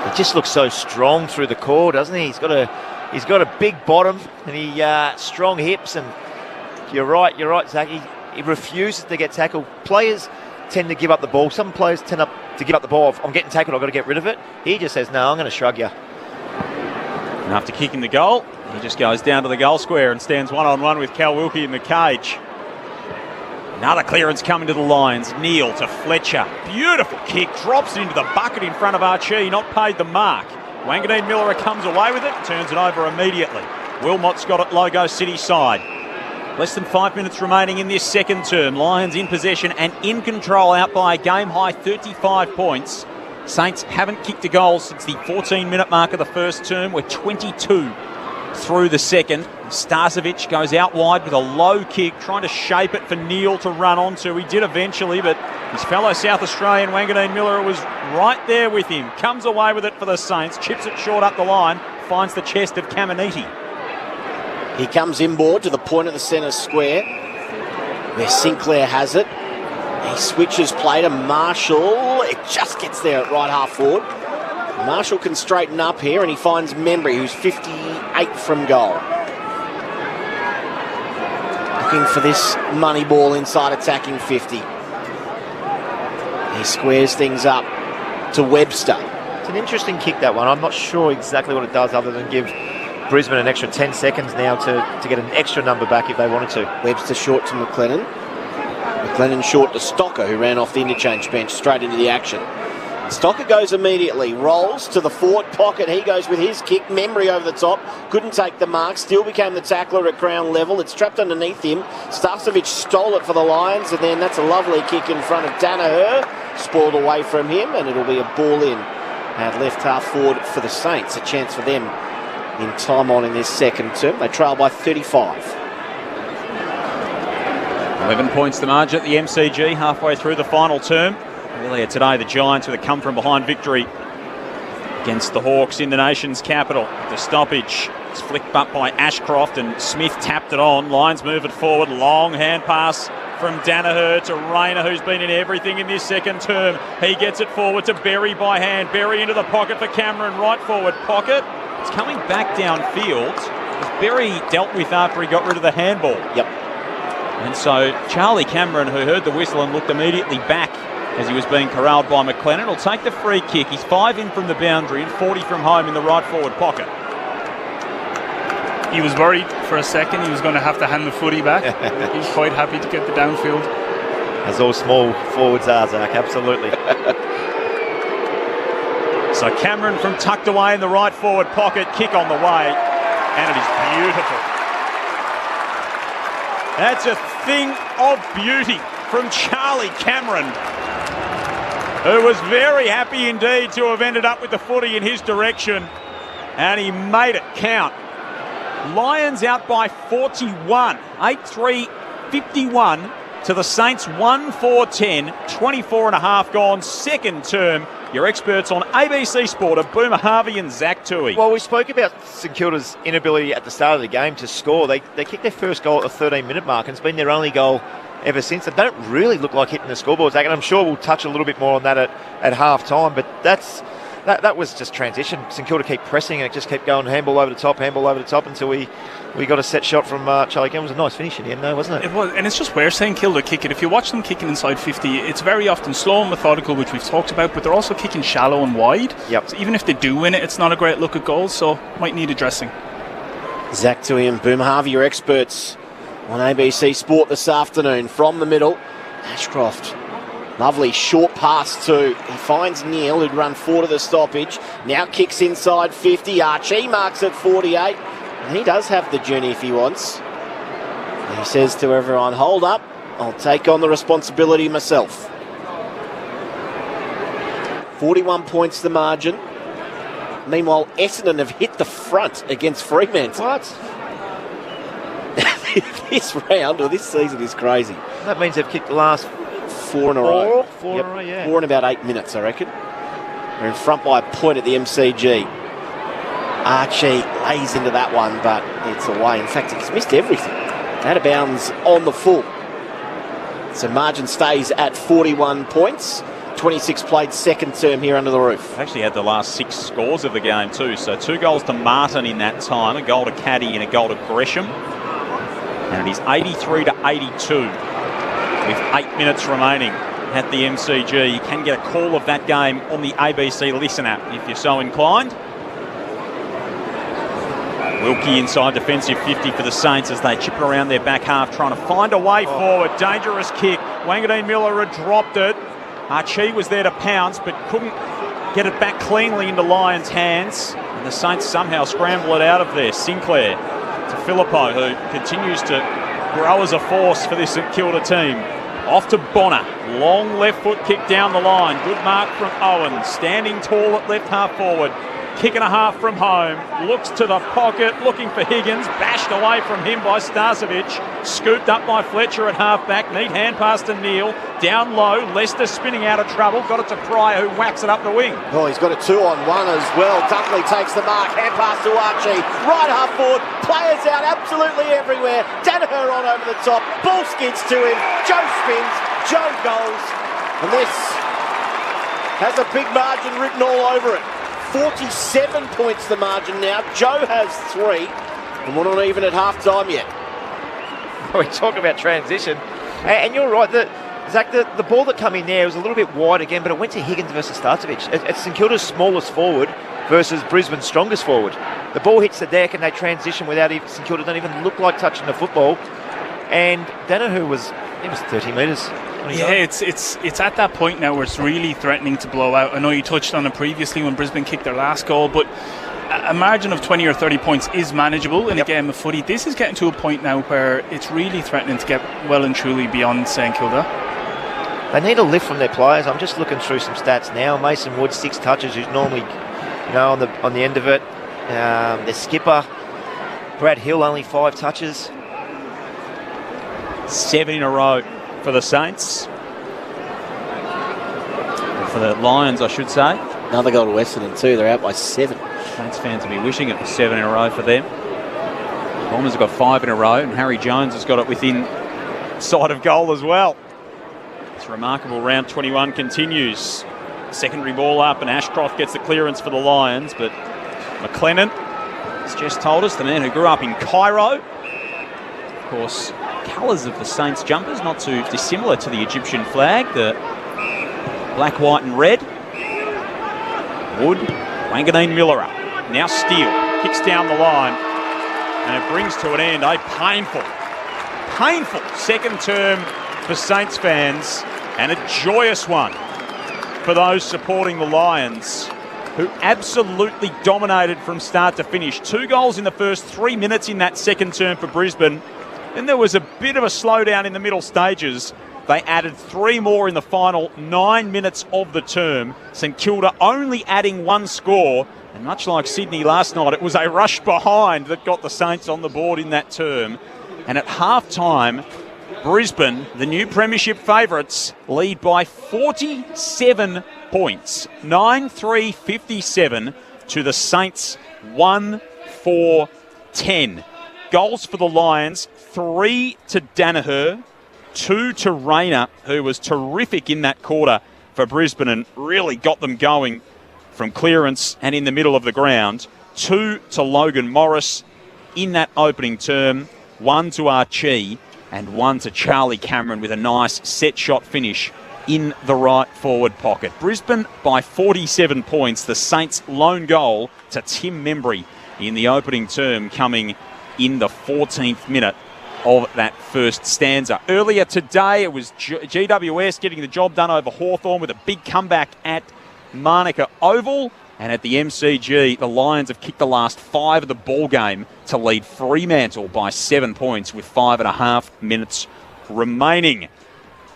He just looks so strong through the core, doesn't he? He's got a big bottom and he strong hips, and you're right Zach, he refuses to get tackled. Players tend to give up the ball. Some players tend to give up the ball. I'm getting tackled, I've got to get rid of it. He just says, no, I'm going to shrug you. And after kicking the goal, he just goes down to the goal square and stands one-on-one with Cal Wilkie in the cage. Another clearance coming to the Lions. Neal to Fletcher. Beautiful kick. Drops it into the bucket in front of Archie. Not paid the mark. Wanganeen Miller comes away with it. Turns it over immediately. Wilmot's got it Logo City side. Less than 5 minutes remaining in this second term. Lions in possession and in control, out by a game-high 35 points. Saints haven't kicked a goal since the 14-minute mark of the first term. We're 22 through the second. Starcevic goes out wide with a low kick, trying to shape it for Neil to run onto. He did eventually, but his fellow South Australian, Wanganeen Miller, was right there with him. Comes away with it for the Saints, chips it short up the line, finds the chest of Caminiti. He comes inboard to the point of the centre square, where Sinclair has it. He switches play to Marshall. It just gets there at right half forward. Marshall can straighten up here, and he finds Membry, who's 58 from goal. Looking for this money ball inside attacking 50. He squares things up to Webster. It's an interesting kick, that one. I'm not sure exactly what it does other than give Brisbane an extra 10 seconds now to get an extra number back if they wanted to. Webster short to McLennan. McLennan short to Stocker, who ran off the interchange bench straight into the action. Stocker goes immediately, rolls to the forward pocket. He goes with his kick. Membry over the top. Couldn't take the mark. Still became the tackler at ground level. It's trapped underneath him. Starcevic stole it for the Lions, and then that's a lovely kick in front of Danaher. Spoiled away from him, and it'll be a ball in at left half forward for the Saints. A chance for them in time on in this second term. They trail by 35. 11 points the margin at the MCG, halfway through the final term. Earlier today, the Giants with a come-from-behind victory against the Hawks in the nation's capital. The stoppage is flicked up by Ashcroft, and Smith tapped it on. Lions move it forward. Long hand pass from Danaher to Rayner, who's been in everything in this second term. He gets it forward to Berry by hand. Berry into the pocket for Cameron. Right forward pocket. It's coming back downfield. Berry dealt with after he got rid of the handball. Yep. And so Charlie Cameron, who heard the whistle and looked immediately back as he was being corralled by McLennan, will take the free kick. He's 5 in from the boundary and 40 from home in the right forward pocket. He was worried for a second he was going to have to hand the footy back. He's quite happy to get the downfield. As all small forwards are, Zach, absolutely. So Cameron from tucked away in the right forward pocket, kick on the way, and it is beautiful. That's a thing of beauty from Charlie Cameron, who was very happy indeed to have ended up with the footy in his direction, and he made it count. Lions out by 41, 8-3-51 to the Saints 1-4-10, 24 and a half gone, second term. Your experts on ABC Sport are Boomer Harvey and Zach Toohey. Well, we spoke about St Kilda's inability at the start of the game to score. They kicked their first goal at the 13-minute mark, and it's been their only goal ever since. They don't really look like hitting the scoreboard, Zach, and I'm sure we'll touch a little bit more on that at half-time, but that was just transition. St Kilda keep pressing, and it just kept going handball over the top until we got a set shot from Charlie Cameron. It was a nice finish in the end, though, wasn't it? It was, and it's just where St Kilda kick it. If you watch them kicking inside 50, it's very often slow and methodical, which we've talked about, but they're also kicking shallow and wide. Yep. So even if they do win it, it's not a great look at goals, so might need addressing. Zach Toohey and Boom Harvey, your experts on ABC Sport this afternoon. From the middle, Ashcroft. Lovely short pass too. He finds Neil, who'd run forward to the stoppage. Now kicks inside 50. Archie marks at 48. And he does have the journey if he wants. And he says to everyone, hold up, I'll take on the responsibility myself. 41 points the margin. Meanwhile, Essendon have hit the front against Fremantle. What? This round, or this season, is crazy. That means they've kicked the last 4 in a row. Four in a row, yeah. 4 in about 8 minutes, I reckon. We're in front by a point at the MCG. Archie lays into that one, but it's away. In fact, he's missed everything. Out of bounds on the full. So margin stays at 41 points. 26 played second term here under the roof. Actually had the last 6 scores of the game too. So 2 goals to Martin in that time, a goal to Caddy and a goal to Gresham. And it is 83-82 with 8 minutes remaining at the MCG. You can get a call of that game on the ABC Listen app if you're so inclined. Wilkie inside defensive 50 for the Saints as they chip it around their back half, trying to find a way forward. Dangerous kick. Wangadeen Miller had dropped it. Archie was there to pounce, but couldn't get it back cleanly into Lions' hands. And the Saints somehow scramble it out of there. Sinclair to Filippo, who continues to grow as a force for this St Kilda team. Off to Bonner. Long left foot kick down the line. Good mark from Owen. Standing tall at left half forward. kick and a half from home. Looks to the pocket, looking for Higgins. Bashed away from him by Starcevic. Scooped up by Fletcher at halfback. Neat hand pass to Neal. Down low. Leicester spinning out of trouble. Got it to Pryor, who whacks it up the wing. Oh, he's got a 2-on-1 as well. Dunkley takes the mark. Hand pass to Archie. Right half forward. Players out absolutely everywhere. Danaher on over the top. Ball skids to him. Joe spins. Joe goals. And this has a big margin written all over it. 47 points the margin now. Joe has 3. And we're not even at half-time yet. We talk about transition. And you're right, Zach, the ball that come in there was a little bit wide again, but it went to Higgins versus Starcevic. It's St Kilda's smallest forward versus Brisbane's strongest forward. The ball hits the deck and they transition without even, St Kilda don't even look like touching the football. And Danaher was 30 metres. Yeah, it's at that point now where it's really threatening to blow out. I know you touched on it previously when Brisbane kicked their last goal, but a margin of 20 or 30 points is manageable in a game of footy. This is getting to a point now where it's really threatening to get well and truly beyond St Kilda. They need a lift from their players. I'm just looking through some stats now. Mason Wood, 6 touches, who's normally, on the end of it. Their skipper, Brad Hill, only 5 touches. 7 in a row for the Saints. For the Lions, I should say. Another goal to Western too. They're out by 7. Saints fans will be wishing it was 7 in a row for them. Bombers have got 5 in a row, and Harry Jones has got it within sight of goal as well. It's remarkable. Round 21 continues. Secondary ball up, and Ashcroft gets the clearance for the Lions, but McLennan has just told us, the man who grew up in Cairo. Of course, colours of the Saints jumpers, not too dissimilar to the Egyptian flag, the black, white and red. Wood, Wanganeen Miller up. Now Steele kicks down the line, and it brings to an end a painful second term for Saints fans, and a joyous one for those supporting the Lions, who absolutely dominated from start to finish. 2 goals in the first 3 minutes in that second term for Brisbane. Then there was a bit of a slowdown in the middle stages. They added 3 more in the final 9 minutes of the term. St Kilda only adding 1 score. And much like Sydney last night, it was a rush behind that got the Saints on the board in that term. And at half-time, Brisbane, the new premiership favourites, lead by 47 points. 9-3-57 to the Saints 1-4-10. Goals for the Lions, 3 to Danaher, 2 to Rayner, who was terrific in that quarter for Brisbane and really got them going from clearance and in the middle of the ground. 2 to Logan Morris in that opening term, 1 to Archie and 1 to Charlie Cameron with a nice set shot finish in the right forward pocket. Brisbane by 47 points. The Saints' lone goal to Tim Membry in the opening term coming in the 14th minute of that first stanza. Earlier today, it was GWS getting the job done over Hawthorn with a big comeback at Manuka Oval. And at the MCG, the Lions have kicked the last 5 of the ball game to lead Fremantle by 7 points with 5.5 minutes remaining.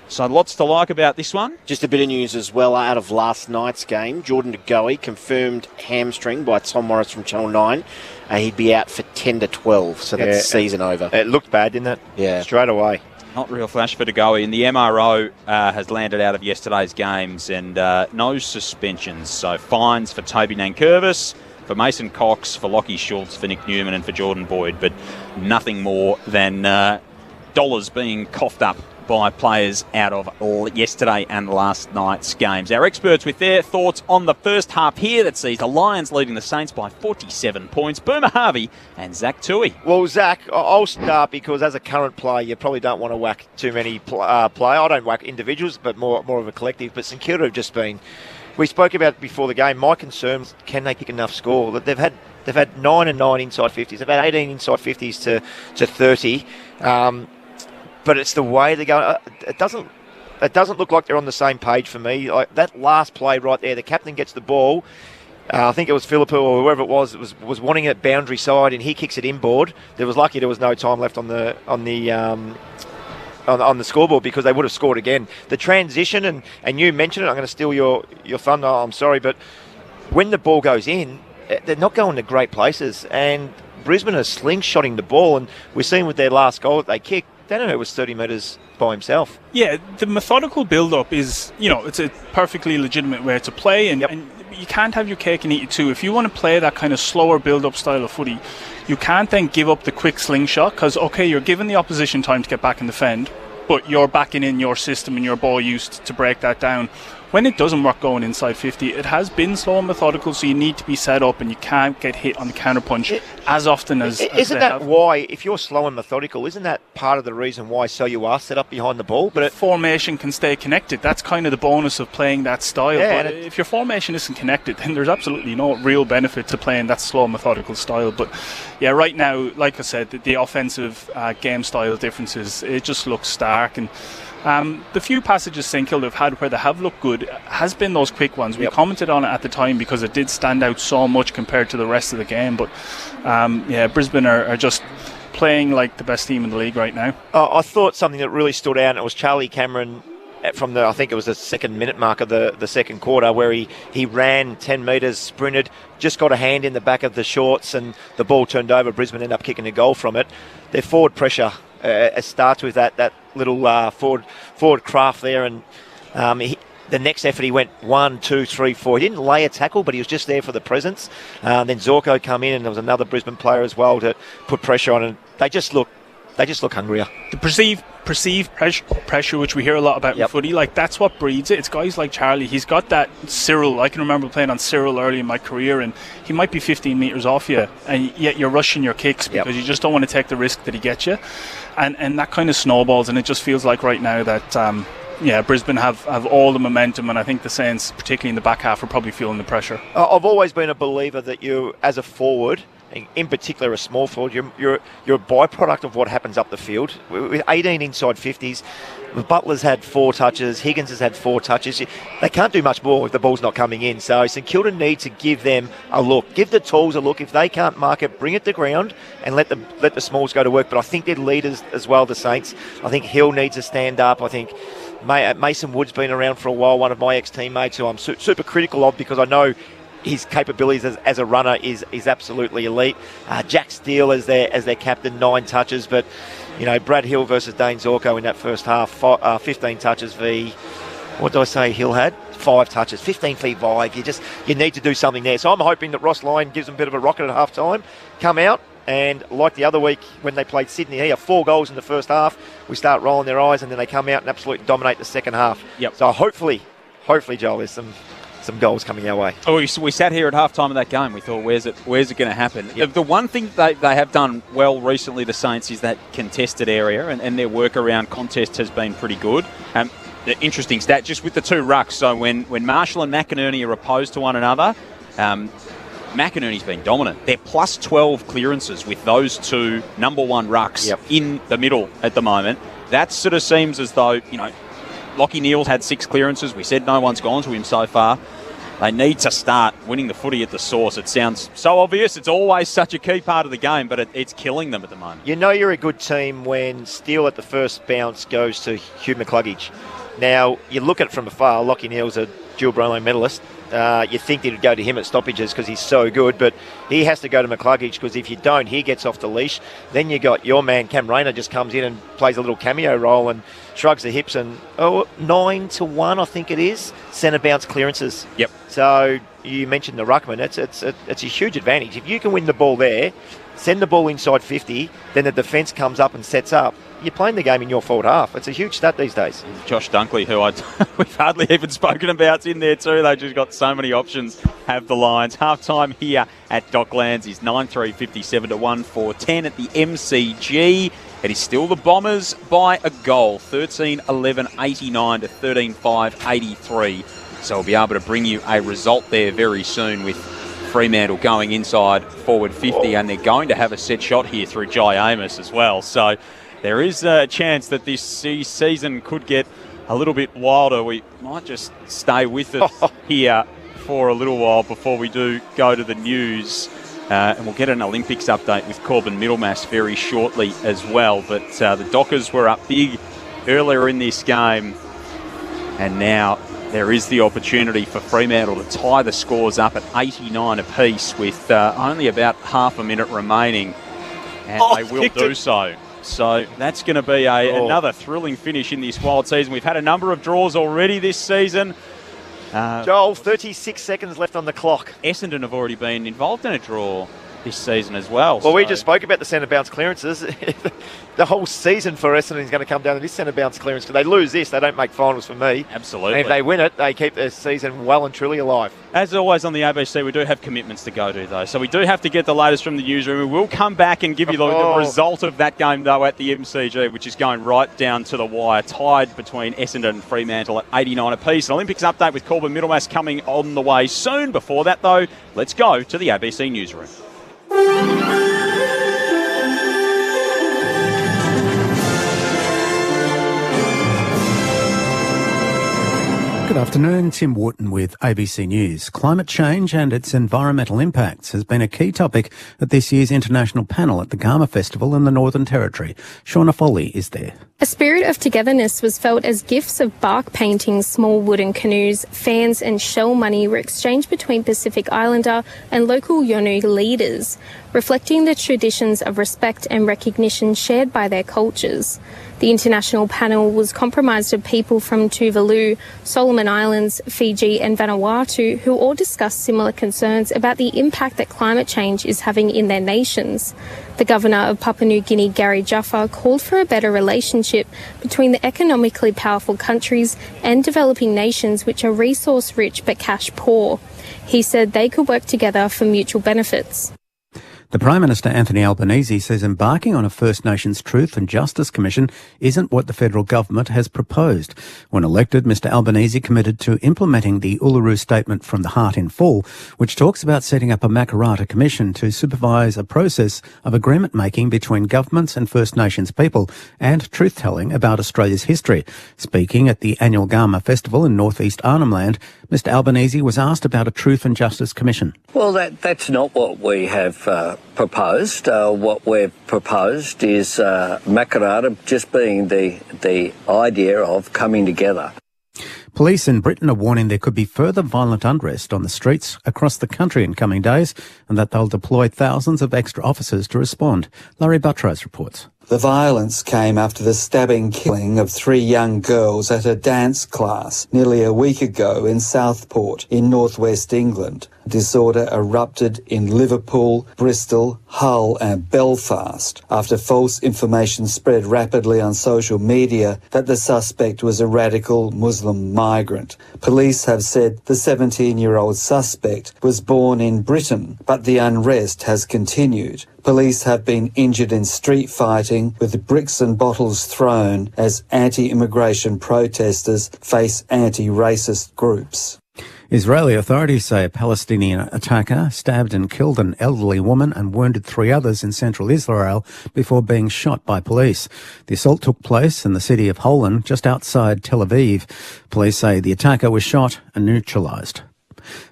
So lots to like about this one. Just a bit of news as well out of last night's game. Jordan De Goey confirmed hamstring by Tom Morris from Channel 9. He'd be out for 10 to 12, so that's season over. It looked bad, didn't it? Yeah. Straight away. Not real flash for De Goey. And the MRO has landed out of yesterday's games and no suspensions. So fines for Toby Nankervis, for Mason Cox, for Lockie Schultz, for Nick Newman and for Jordan Boyd. But nothing more than dollars being coughed up by players out of yesterday and last night's games. Our experts with their thoughts on the first half here that sees the Lions leading the Saints by 47 points. Boomer Harvey and Zach Toohey. Well, Zach, I'll start because as a current player, you probably don't want to whack too many player. I don't whack individuals, but more of a collective. But St Kilda have just been... We spoke about it before the game. My concern is, can they kick enough score? They've had 9 and 9 inside 50s. They've had 18 inside 50s to 30. But it's the way they go. It doesn't look like they're on the same page for me. Like that last play right there, the captain gets the ball. I think it was Philippou or whoever it was wanting it boundary side, and he kicks it inboard. There was no time left on the scoreboard because they would have scored again. The transition and you mentioned it. I'm going to steal your thunder. I'm sorry, but when the ball goes in, they're not going to great places. And Brisbane are slingshotting the ball, and we're seeing with their last goal that they kicked, they don't know it was 30 metres by himself. Yeah, the methodical build-up is, it's a perfectly legitimate way to play, and you can't have your cake and eat it too. If you want to play that kind of slower build-up style of footy, you can't then give up the quick slingshot, because, okay, you're giving the opposition time to get back and defend, but you're backing in your system and your ball used to break that down. When it doesn't work going inside 50, it has been slow and methodical, so you need to be set up and you can't get hit on the counterpunch as often as Isn't that why, if you're slow and methodical, isn't that part of the reason why you are set up behind the ball? But formation can stay connected. That's kind of the bonus of playing that style. Yeah, but if your formation isn't connected, then there's absolutely no real benefit to playing that slow methodical style. But yeah, right now, like I said, the offensive game style differences, it just looks stark. And the few passages St Kilda have had where they have looked good has been those quick ones. We commented on it at the time because it did stand out so much compared to the rest of the game. But Brisbane are just playing like the best team in the league right now. I thought something that really stood out, and it was Charlie Cameron from I think it was the 2nd minute mark of the second quarter, where he ran 10 metres, sprinted, just got a hand in the back of the shorts, and the ball turned over. Brisbane ended up kicking a goal from it. Their forward pressure starts with that little forward craft there, and the next effort he went 1, 2, 3, 4. He didn't lay a tackle, but he was just there for the presence. Then Zorko come in, and there was another Brisbane player as well to put pressure on, and they just look hungrier. The perceived pressure, which we hear a lot about in footy, like that's what breeds it. It's guys like Charlie. He's got that Cyril. I can remember playing on Cyril early in my career, and he might be 15 metres off you, and yet you're rushing your kicks because you just don't want to take the risk that he gets you, and that kind of snowballs. And it just feels like right now that Brisbane have all the momentum, and I think the Saints, particularly in the back half, are probably feeling the pressure. I've always been a believer that you, as a forward, in particular a small forward, you're a byproduct of what happens up the field. With 18 inside 50s, Butler's had 4 touches, Higgins has had 4 touches. They can't do much more if the ball's not coming in. So St Kilda need to give them a look. Give the tools a look. If they can't mark it, bring it to ground and let the smalls go to work. But I think they're leaders as well, the Saints. I think Hill needs to stand up. I think Mason Wood's been around for a while, one of my ex-teammates who I'm super critical of, because I know his capabilities as a runner is absolutely elite. Jack Steele as their captain, 9 touches, but Brad Hill versus Dane Zorko in that first half, 15 touches what did I say Hill had? 5 touches, 15 feet wide. You need to do something there. So I'm hoping that Ross Lyon gives them a bit of a rocket at half time, come out, and like the other week when they played Sydney here, 4 goals in the first half, we start rolling their eyes, and then they come out and absolutely dominate the second half. So hopefully, Joel, there's some goals coming our way. We sat here at halftime of that game. We thought, where's it going to happen? The one thing they have done well recently, the Saints, is that contested area, and their work around contests has been pretty good. The interesting stat, just with the 2 rucks. So when Marshall and McInerney are opposed to one another, McInerney's been dominant. They're plus 12 clearances with those 2 number 1 rucks in the middle at the moment. That sort of seems as though, Lachie Neale's had 6 clearances. We said no one's gone to him so far. They need to start winning the footy at the source. It sounds so obvious. It's always such a key part of the game, but it's killing them at the moment. You're a good team when Steele at the first bounce goes to Hugh McCluggage. Now, you look at it from afar, Lachie Neale's a dual Brownlow medalist. You think he'd go to him at stoppages because he's so good, but he has to go to McCluggage, because if you don't, he gets off the leash. Then you got your man Cam Rayner just comes in and plays a little cameo role and shrugs the hips, and 9-1 I think it is centre bounce clearances. So you mentioned the ruckman. It's a huge advantage if you can win the ball there, send the ball inside 50, then the defence comes up and sets up. You're playing the game in your forward half. It's a huge stat these days. Josh Dunkley, who we've hardly even spoken about, in there too. They've just got so many options, have the Lions. Half-time here at Docklands is 9-3, 57-1, 4-10 at the MCG. It is still the Bombers by a goal, 13-11, 89 to 13-5, 83. So we'll be able to bring you a result there very soon, with Fremantle going inside forward 50, and they're going to have a set shot here through Jai Amos as well. So there is a chance that this season could get a little bit wilder. We might just stay with it here for a little while before we do go to the news. And we'll get an Olympics update with Corbin Middlemass very shortly as well. But the Dockers were up big earlier in this game, and now there is the opportunity for Fremantle to tie the scores up at 89 apiece with only about half a minute remaining, and they will do so. So that's going to be another thrilling finish in this wild season. We've had a number of draws already this season. Joel, 36 seconds left on the clock. Essendon have already been involved in a draw this season as well. Well, we just spoke about the centre bounce clearances. The whole season for Essendon is going to come down to this centre bounce clearance. If they lose this, they don't make finals for me. Absolutely. And if they win it, they keep their season well and truly alive. As always on the ABC, we do have commitments to go to, though. So we do have to get the latest from the newsroom. We will come back and give you the result of that game, though, at the MCG, which is going right down to the wire. Tied between Essendon and Fremantle at 89 apiece. An Olympics update with Corbin Middlemass coming on the way soon. Before that, though, let's go to the ABC newsroom. Good afternoon, Tim Wharton with ABC News. Climate change and its environmental impacts has been a key topic at this year's international panel at the Garma Festival in the Northern Territory. Shauna Foley is there. A spirit of togetherness was felt as gifts of bark paintings, small wooden canoes, fans and shell money were exchanged between Pacific Islander and local Yolngu leaders, reflecting the traditions of respect and recognition shared by their cultures. The international panel was comprised of people from Tuvalu, Solomon Islands, Fiji and Vanuatu who all discussed similar concerns about the impact that climate change is having in their nations. The Governor of Papua New Guinea, Gary Jaffa, called for a better relationship between the economically powerful countries and developing nations which are resource-rich but cash-poor. He said they could work together for mutual benefits. The Prime Minister, Anthony Albanese, says embarking on a First Nations Truth and Justice Commission isn't what the federal government has proposed. When elected, Mr Albanese committed to implementing the Uluru Statement from the Heart in full, which talks about setting up a Makarrata Commission to supervise a process of agreement-making between governments and First Nations people and truth-telling about Australia's history. Speaking at the annual Garma Festival in northeast Arnhem Land, Mr Albanese was asked about a Truth and Justice Commission. Well, that's not what we have proposed. What we've proposed is Makarrata just being the idea of coming together. Police in Britain are warning there could be further violent unrest on the streets across the country in coming days and that they'll deploy thousands of extra officers to respond. Larry Buttrose reports. The violence came after the stabbing killing of 3 young girls at a dance class nearly a week ago in Southport in northwest England. Disorder erupted in Liverpool, Bristol, Hull and Belfast after false information spread rapidly on social media that the suspect was a radical Muslim migrant. Police have said the 17-year-old suspect was born in Britain, but the unrest has continued. Police have been injured in street fighting with bricks and bottles thrown as anti-immigration protesters face anti-racist groups. Israeli authorities say a Palestinian attacker stabbed and killed an elderly woman and wounded 3 others in central Israel before being shot by police. The assault took place in the city of Holon, just outside Tel Aviv. Police say the attacker was shot and neutralised.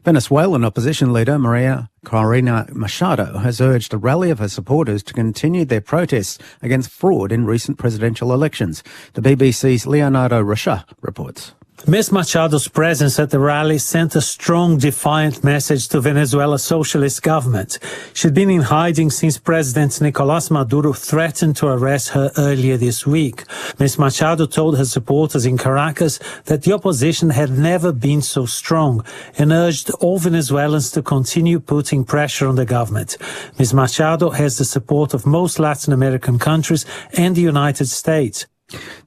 Venezuelan opposition leader Maria Corina Machado has urged a rally of her supporters to continue their protests against fraud in recent presidential elections. The BBC's Leonardo Rocha reports. Ms. Machado's presence at the rally sent a strong, defiant message to Venezuela's socialist government. She'd been in hiding since President Nicolás Maduro threatened to arrest her earlier this week. Ms. Machado told her supporters in Caracas that the opposition had never been so strong and urged all Venezuelans to continue putting pressure on the government. Ms. Machado has the support of most Latin American countries and the United States.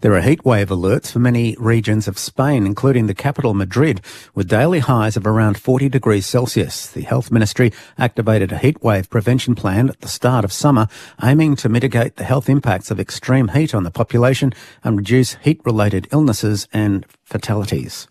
There are heatwave alerts for many regions of Spain, including the capital Madrid, with daily highs of around 40 degrees Celsius. The Health Ministry activated a heatwave prevention plan at the start of summer, aiming to mitigate the health impacts of extreme heat on the population and reduce heat-related illnesses and fatalities.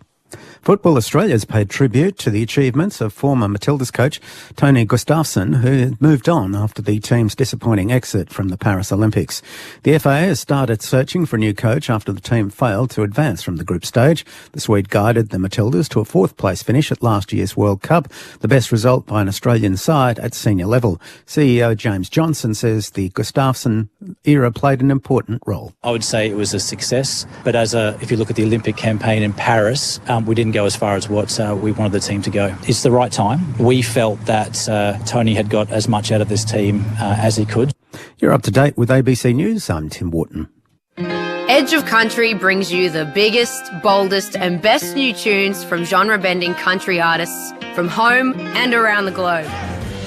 Football Australia has paid tribute to the achievements of former Matildas coach Tony Gustafsson, who moved on after the team's disappointing exit from the Paris Olympics. The FA has started searching for a new coach after the team failed to advance from the group stage. The Swede guided the Matildas to a 4th place finish at last year's World Cup, the best result by an Australian side at senior level. CEO James Johnson says the Gustafsson era played an important role. I would say it was a success, but if you look at the Olympic campaign in Paris, we didn't didn't go as far as what we wanted the team to go. It's the right time. We felt that Tony had got as much out of this team as he could. You're up to date with ABC News. I'm Tim Wharton. Edge of Country brings you the biggest, boldest and best new tunes from genre-bending country artists from home and around the globe.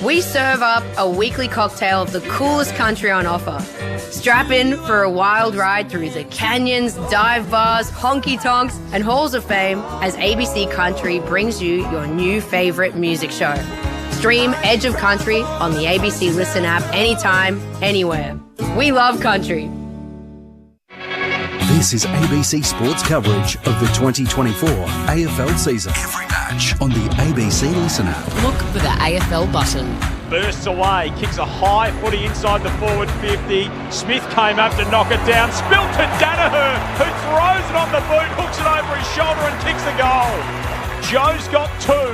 We serve up a weekly cocktail of the coolest country on offer. Strap in for a wild ride through the canyons, dive bars, honky-tonks and halls of fame as ABC Country brings you your new favourite music show. Stream Edge of Country on the ABC Listen app anytime, anywhere. We love country. This is ABC Sports coverage of the 2024 AFL season. Every match on the ABC Listen app. Look for the AFL button. Bursts away, kicks a high footy inside the forward 50. Smith came up to knock it down, spilled to Danaher, who throws it on the boot, hooks it over his shoulder and kicks the goal. Joe's got two.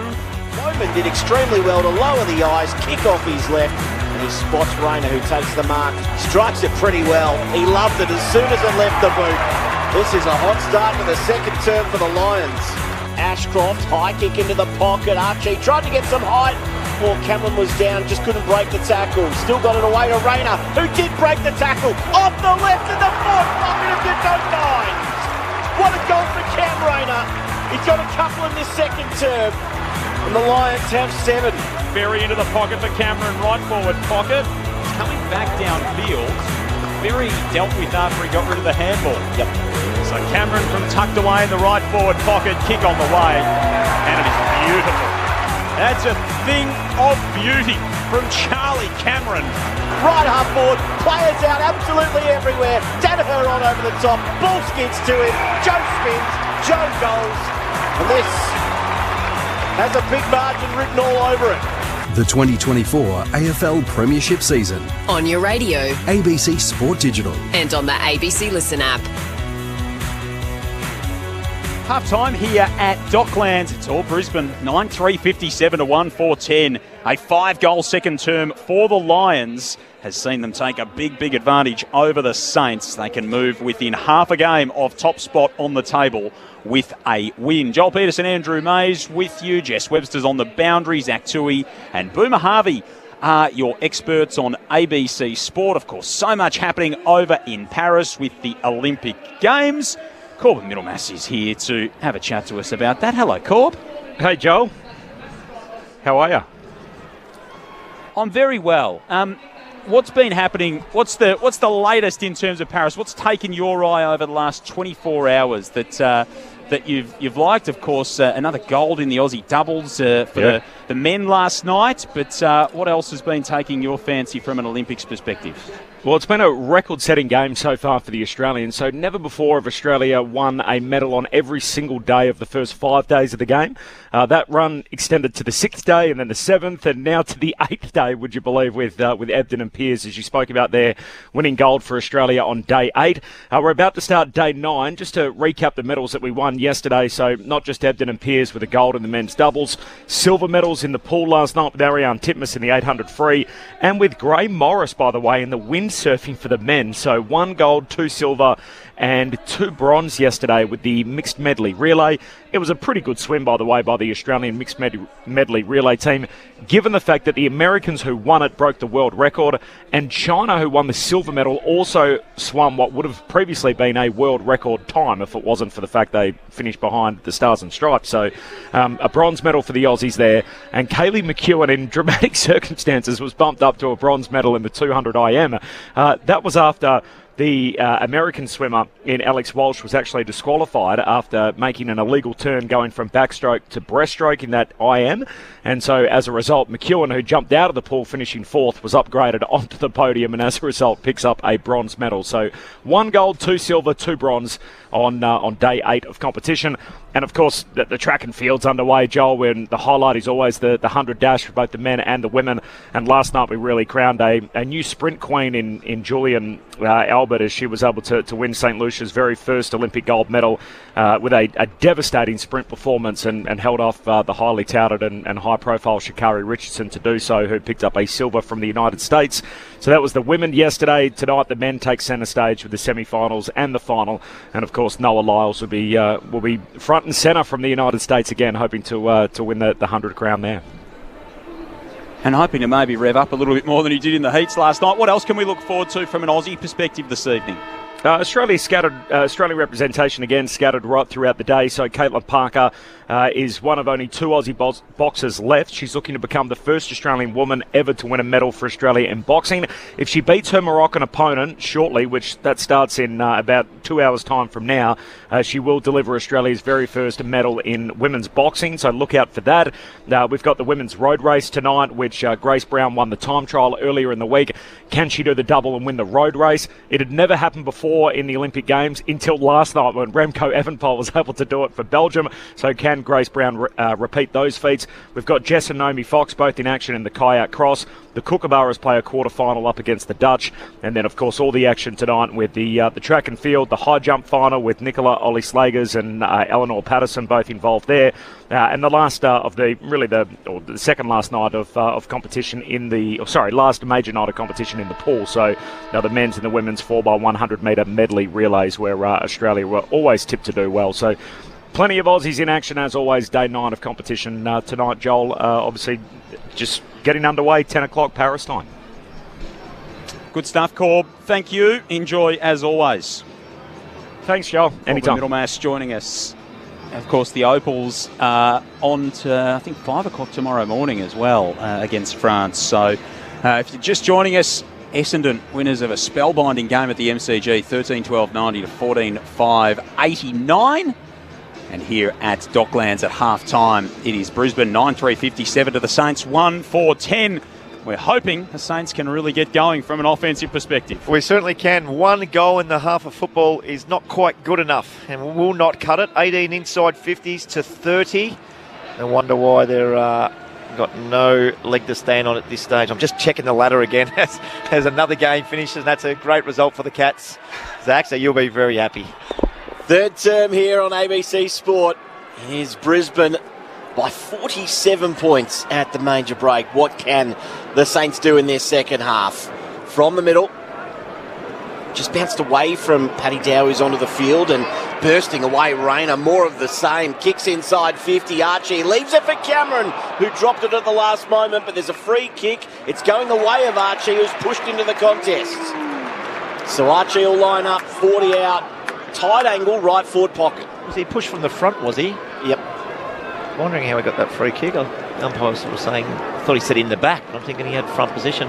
Bowman did extremely well to lower the eyes, kick off his left, and he spots Rayner, who takes the mark. Strikes it pretty well. He loved it as soon as it left the boot. This is a hot start to the second term for the Lions. Ashcroft, high kick into the pocket. Archie tried to get some height. Paul Cameron was down, just couldn't break the tackle. Still got it away to Rayner, who did break the tackle. Off the left in the fourth pocket of Ditto Nines. What a goal for Cam Rayner. He's got a couple in this second term. And the Lions have 7. Berry into the pocket for Cameron, right forward pocket. He's coming back downfield. Berry dealt with after he got rid of the handball. Yep. So Cameron from tucked away in the right forward pocket, kick on the way. And it is beautiful. That's a thing of beauty from Charlie Cameron. Right half forward, players out absolutely everywhere. Danaher on over the top, ball skids to him. Joe spins, Joe goes. And this has a big margin written all over it. The 2024 AFL Premiership season. On your radio. ABC Sport Digital. And on the ABC Listen app. Half time here at Docklands. It's all Brisbane. 9-3-57 to 1-4-10. A 5-goal second term for the Lions has seen them take a big advantage over the Saints. They can move within half a game of top spot on the table with a win. Joel Peterson, Andrew Mays with you. Jess Webster's on the boundary. Zach Tui and Boomer Harvey are your experts on ABC Sport. Of course, so much happening over in Paris with the Olympic Games. Corbin Middlemass is here to have a chat to us about that. Hello, Corb. Hey, Joel. How are you? I'm very well. What's been happening? What's the latest in terms of Paris? What's taken your eye over the last 24 hours that you've liked? Of course, another gold in the Aussie doubles for the men last night. But what else has been taking your fancy from an Olympics perspective? Well, it's been a record-setting game so far for the Australians. So never before have Australia won a medal on every single day of the first 5 days of the game. That run extended to the 6th day and then the 7th and now to the 8th day, would you believe, with Ebden and Pearce, as you spoke about there, winning gold for Australia on day 8. We're about to start day 9. Just to recap the medals that we won yesterday. So not just Ebden and Pearce with a gold in the men's doubles. Silver medals in the pool last night with Ariane Titmus in the 800 free. And with Gray Morris, by the way, in the windsurfing for the men. So 1 gold, 2 silver and 2 bronze yesterday with the mixed medley relay. It was a pretty good swim, by the way, by the Australian mixed medley relay team, given the fact that the Americans who won it broke the world record, and China, who won the silver medal, also swum what would have previously been a world record time if it wasn't for the fact they finished behind the Stars and Stripes. So a bronze medal for the Aussies there, and Kaylee McEwen, in dramatic circumstances, was bumped up to a bronze medal in the 200 IM. That was after the American swimmer in Alex Walsh was actually disqualified after making an illegal turn going from backstroke to breaststroke in that IM. And so as a result, McEwen, who jumped out of the pool finishing 4th, was upgraded onto the podium and as a result picks up a bronze medal. So 1 gold, 2 silver, 2 bronze on day 8 of competition. And of course, the track and field's underway, Joel, when the highlight is always the 100 dash for both the men and the women. And last night we really crowned a new sprint queen in Julian Albert, as she was able to win St. Lucia's very first Olympic gold medal with a devastating sprint performance and held off the highly touted and high-profile Sha'Carri Richardson to do so, who picked up a silver from the United States. So that was the women yesterday. Tonight the men take centre stage with the semi-finals and the final. And of course Noah Lyles will be front front and centre from the United States again, hoping to win the 100 crown there. And hoping to maybe rev up a little bit more than he did in the heats last night. What else can we look forward to from an Aussie perspective this evening? Australian representation again scattered right throughout the day. So Caitlin Parker is one of only 2 Aussie boxers left. She's looking to become the first Australian woman ever to win a medal for Australia in boxing. If she beats her Moroccan opponent shortly, which that starts in about 2 hours' time from now, she will deliver Australia's very first medal in women's boxing. So look out for that. We've got the women's road race tonight, which Grace Brown won the time trial earlier in the week. Can she do the double and win the road race? It had never happened before in the Olympic Games until last night when Remco Evenepoel was able to do it for Belgium. So can Grace Brown repeat those feats? We've got Jess and Naomi Fox both in action in the kayak cross. The Kookaburras play a quarter-final up against the Dutch. And then, of course, all the action tonight with the track and field, the high jump final with Nicola Ollie-Slagers and Eleanor Patterson both involved there. And the last the second last night of competition last major night of competition in the pool. So now the men's and the women's 4x100 metre medley relays where Australia were always tipped to do well. So plenty of Aussies in action as always. Day 9 of competition tonight, Joel. Obviously just getting underway, 10 o'clock Paris time. Good stuff, Corb. Thank you. Enjoy as always. Thanks, Joel. Anytime. Middlemass joining us. Of course, the Opals are on to, I think, 5 o'clock tomorrow morning as well against France. So if you're just joining us, Essendon, winners of a spellbinding game at the MCG, 13-12-90 to 14-5-89. And here at Docklands at half-time, it is Brisbane 9-3-57 to the Saints, 1-4-10. We're hoping the Saints can really get going from an offensive perspective. We certainly can. 1 goal in the half of football is not quite good enough and will not cut it. 18 inside 50s to 30. I wonder why they're got no leg to stand on at this stage. I'm just checking the ladder again as another game finishes, and that's a great result for the Cats. Zach, so you'll be very happy. Third term here on ABC Sport is Brisbane by 47 points at the major break. What can the Saints do in their second half? From the middle, just bounced away from Paddy Dow, who's onto the field, and bursting away Rayner. More of the same. Kicks inside 50. Archie leaves it for Cameron, who dropped it at the last moment, but there's a free kick. It's going the way of Archie, who's pushed into the contest. So Archie will line up, 40 out, tight angle, right forward pocket. Was he pushed from the front, was he? Yep. Wondering how he got that free kick. Umpires were saying, I thought he said in the back, but I'm thinking he had front position.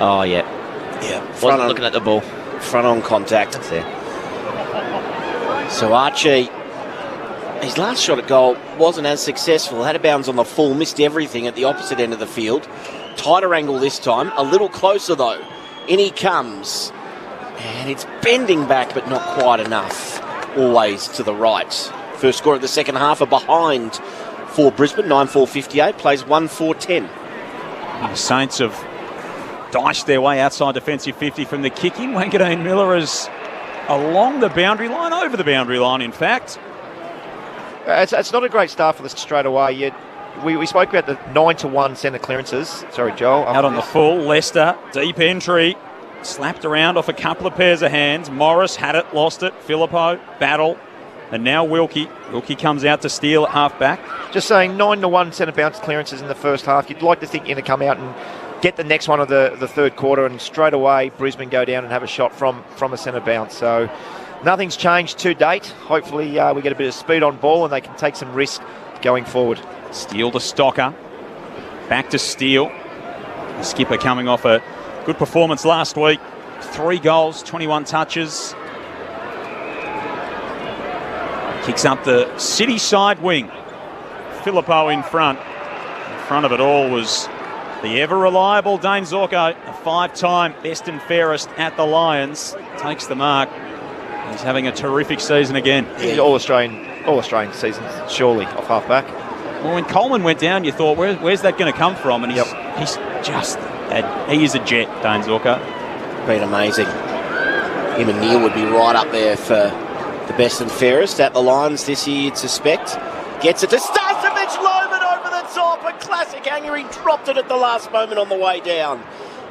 Oh, yeah. Yeah. Wasn't looking at the ball. Front on contact. That's there. So Archie, his last shot at goal wasn't as successful. Had a bounce on the full, missed everything at the opposite end of the field. Tighter angle this time, a little closer though. In he comes. And it's bending back, but not quite enough. Always to the right. First score of the second half, a behind for Brisbane, 9-4-58, plays 1-4-10. The Saints have diced their way outside defensive 50 from the kick-in. Wangadine Miller is along the boundary line, over the boundary line, in fact. It's not a great start for this straight away. We spoke about the 9-1 centre clearances. Sorry, Joel. Out on the full, Leicester, deep entry. Slapped around off a couple of pairs of hands. Morris had it, lost it. Filippo, battle. And now Wilkie. Wilkie comes out to steal at half-back. Just saying, 9-1 centre bounce clearances in the first half. You'd like to think you're going to come out and get the next one of the third quarter, and straight away Brisbane go down and have a shot from a centre bounce. So nothing's changed to date. Hopefully we get a bit of speed on ball and they can take some risk going forward. Steele to Stocker. Back to Steele. The skipper coming off a good performance last week. 3 goals, 21 touches. Kicks up the City side wing. Filippo in front. In front of it all was the ever-reliable Dane Zorko, a 5-time best and fairest at the Lions. Takes the mark. He's having a terrific season again. Yeah. All-Australian season, surely, off half-back. Well, when Coleman went down, you thought, where's that going to come from? And he's just... he is a jet, Dane Zorko. Been amazing. Him and Neil would be right up there for the best and fairest at the Lions this year, you'd suspect. Gets it to Starcevic, Loman over the top. A classic hanger. He dropped it at the last moment on the way down.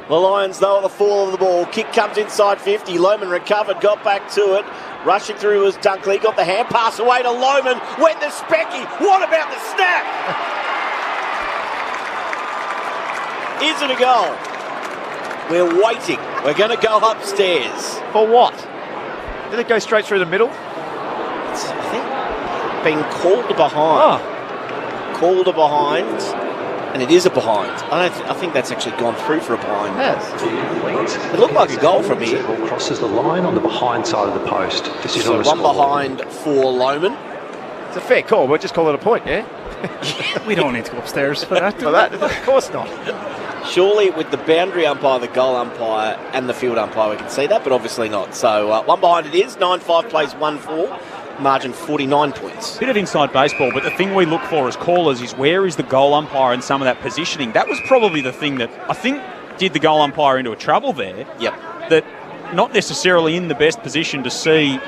The Lions, though, at the fall of the ball. Kick comes inside 50. Loman recovered, got back to it. Rushing through was Dunkley, got the hand pass away to Lohman, went the Specky. What about the snap? Is it a goal? We're waiting. We're going to go upstairs. For what? Did it go straight through the middle? It's, I think, being called behind. Oh. Called a behind, and it is a behind. I think that's actually gone through for a behind. It looked like a goal from here. Ball crosses the line on the behind side of the post. This is so one behind for Lohman. It's a fair call. We'll just call it a point, yeah? We don't need to go upstairs for that. Of course not. Surely with the boundary umpire, the goal umpire and the field umpire we can see that, but obviously not. So one behind it is. 9-5 plays 1-4. Margin 49 points. Bit of inside baseball, but the thing we look for as callers is where is the goal umpire and some of that positioning. That was probably the thing that I think did the goal umpire into a trouble there. Yep. That not necessarily in the best position to see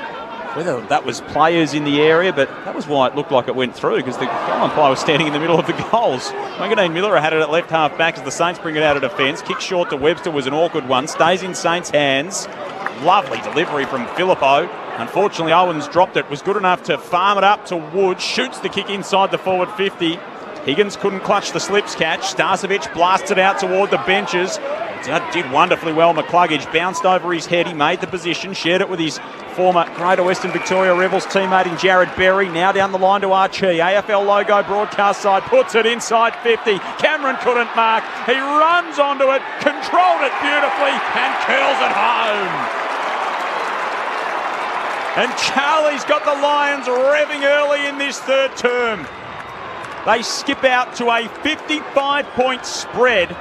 whether that was players in the area, but that was why it looked like it went through, because the goal umpire was standing in the middle of the goals. Wanganeen Miller had it at left half back as the Saints bring it out of defence. Kick short to Webster was an awkward one. Stays in Saints' hands. Lovely delivery from Filippo. Unfortunately, Owens dropped it. Was good enough to farm it up to Wood. Shoots the kick inside the forward 50. Higgins couldn't clutch the slips catch. Starcevic blasts it out toward the benches. Did wonderfully well. McCluggage bounced over his head. He made the position, shared it with his former Greater Western Victoria Rebels teammate in Jared Berry. Now down the line to Archie. AFL logo broadcast side. Puts it inside 50. Cameron couldn't mark. He runs onto it, controlled it beautifully, and curls it home. And Charlie's got the Lions revving early in this third term. They skip out to a 55-point spread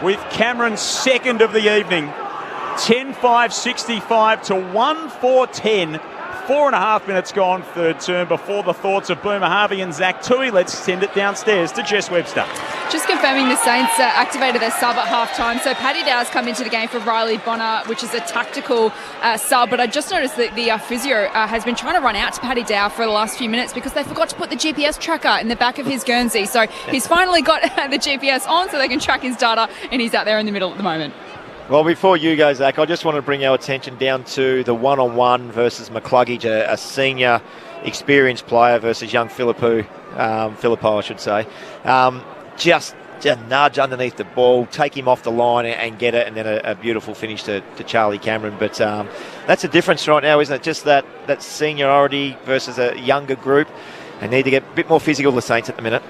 with Cameron's second of the evening. 10-5-65 to 1-4-10. 4.5 minutes gone third term before the thoughts of Boomer Harvey and Zach Tui. Let's send it downstairs to Jess Webster. Just confirming the Saints activated their sub at half-time. So Paddy Dow's come into the game for Riley Bonner, which is a tactical sub. But I just noticed that the physio has been trying to run out to Paddy Dow for the last few minutes because they forgot to put the GPS tracker in the back of his Guernsey. So he's finally got the GPS on so they can track his data, and he's out there in the middle at the moment. Well, before you go, Zach, I just want to bring our attention down to the one-on-one versus McCluggage, a senior, experienced player versus young Filippo, I should say. Just a nudge underneath the ball, take him off the line and get it, and then a beautiful finish to Charlie Cameron. But that's a difference right now, isn't it? Just that seniority versus a younger group. They need to get a bit more physical, the Saints, at the minute.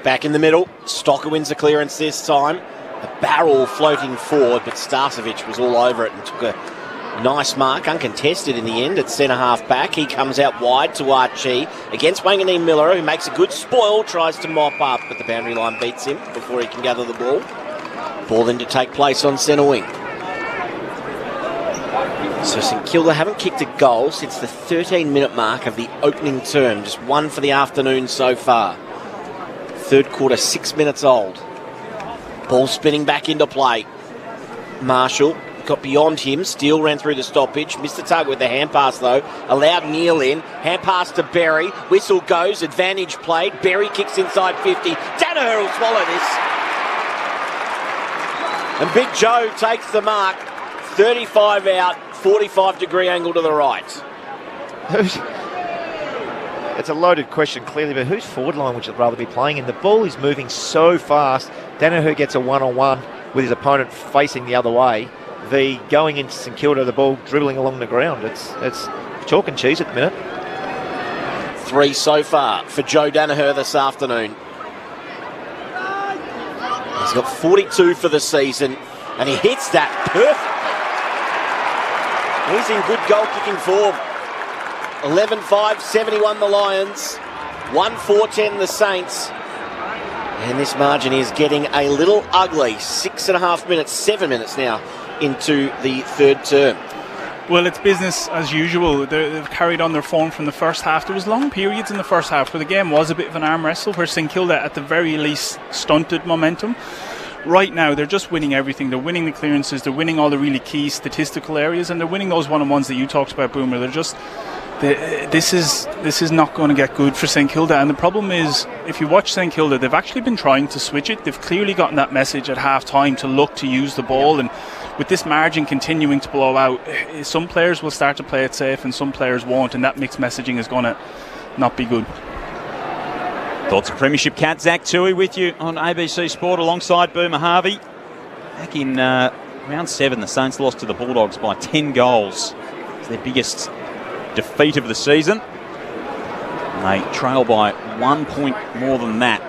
Back in the middle, Stocker wins the clearance this time. A barrel floating forward, but Starcevic was all over it and took a nice mark, uncontested in the end at centre-half back. He comes out wide to Archie against Wanganeen Miller, who makes a good spoil, tries to mop up, but the boundary line beats him before he can gather the ball. Ball then to take place on centre wing. So St Kilda haven't kicked a goal since the 13-minute mark of the opening term. Just one for the afternoon so far. Third quarter, 6 minutes old. Ball spinning back into play. Marshall got beyond him. Steele ran through the stoppage. Missed the target with the hand pass, though. Allowed Neil in. Hand pass to Berry. Whistle goes. Advantage played. Berry kicks inside 50. Danaher will swallow this. And Big Joe takes the mark. 35 out. 45-degree angle to the right. It's a loaded question, clearly, but whose forward line would you rather be playing in? The ball is moving so fast. Danaher gets a one-on-one with his opponent facing the other way. The going into St Kilda, the ball dribbling along the ground. It's chalk and cheese at the minute. 3 so far for Joe Danaher this afternoon. He's got 42 for the season, and he hits that perfectly. He's in good goal-kicking form. 11-5, 71 the Lions, 1-4-10 the Saints. And this margin is getting a little ugly. 6.5 minutes, 7 minutes now into the third term. Well, it's business as usual. They've carried on their form from the first half. There was long periods in the first half where the game was a bit of an arm wrestle, where St Kilda at the very least stunted momentum. Right now, they're just winning everything. They're winning the clearances, they're winning all the really key statistical areas, and they're winning those one-on-ones that you talked about, Boomer. They're just... This is not going to get good for St Kilda, and the problem is, if you watch St Kilda, they've actually been trying to switch it. They've clearly gotten that message at half time to look to use the ball, and with this margin continuing to blow out, some players will start to play it safe and some players won't, and that mixed messaging is going to not be good. Thoughts of Premiership cat Zach Tui with you on ABC Sport alongside Boomer Harvey. Back in round 7, the Saints lost to the Bulldogs by 10 goals. It's their biggest defeat of the season. And they trail by 1 point more than that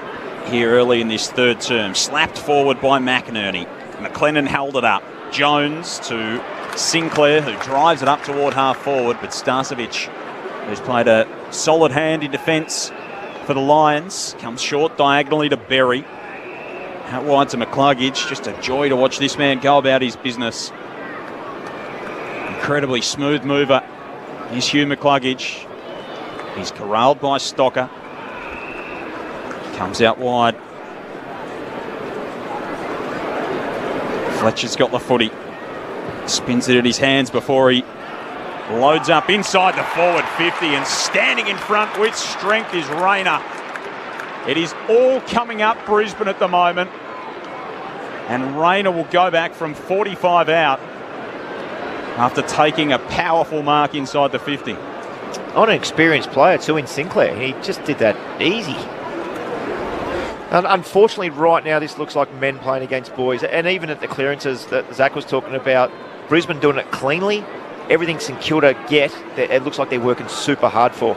here early in this third term. Slapped forward by McInerney. McLennan held it up. Jones to Sinclair, who drives it up toward half forward, but Starcevic, who's played a solid hand in defence for the Lions, comes short diagonally to Berry. Out wide to McCluggage. Just a joy to watch this man go about his business. Incredibly smooth mover is Hugh McCluggage. He's corralled by Stocker. Comes out wide. Fletcher's got the footy. Spins it at his hands before he loads up inside the forward 50, and standing in front with strength is Rayner. It is all coming up Brisbane at the moment, and Rayner will go back from 45 out after taking a powerful mark inside the 50. On an experienced player too in Sinclair. He just did that easy. And unfortunately, right now, this looks like men playing against boys. And even at the clearances that Zach was talking about, Brisbane doing it cleanly. Everything St Kilda get, it looks like they're working super hard for.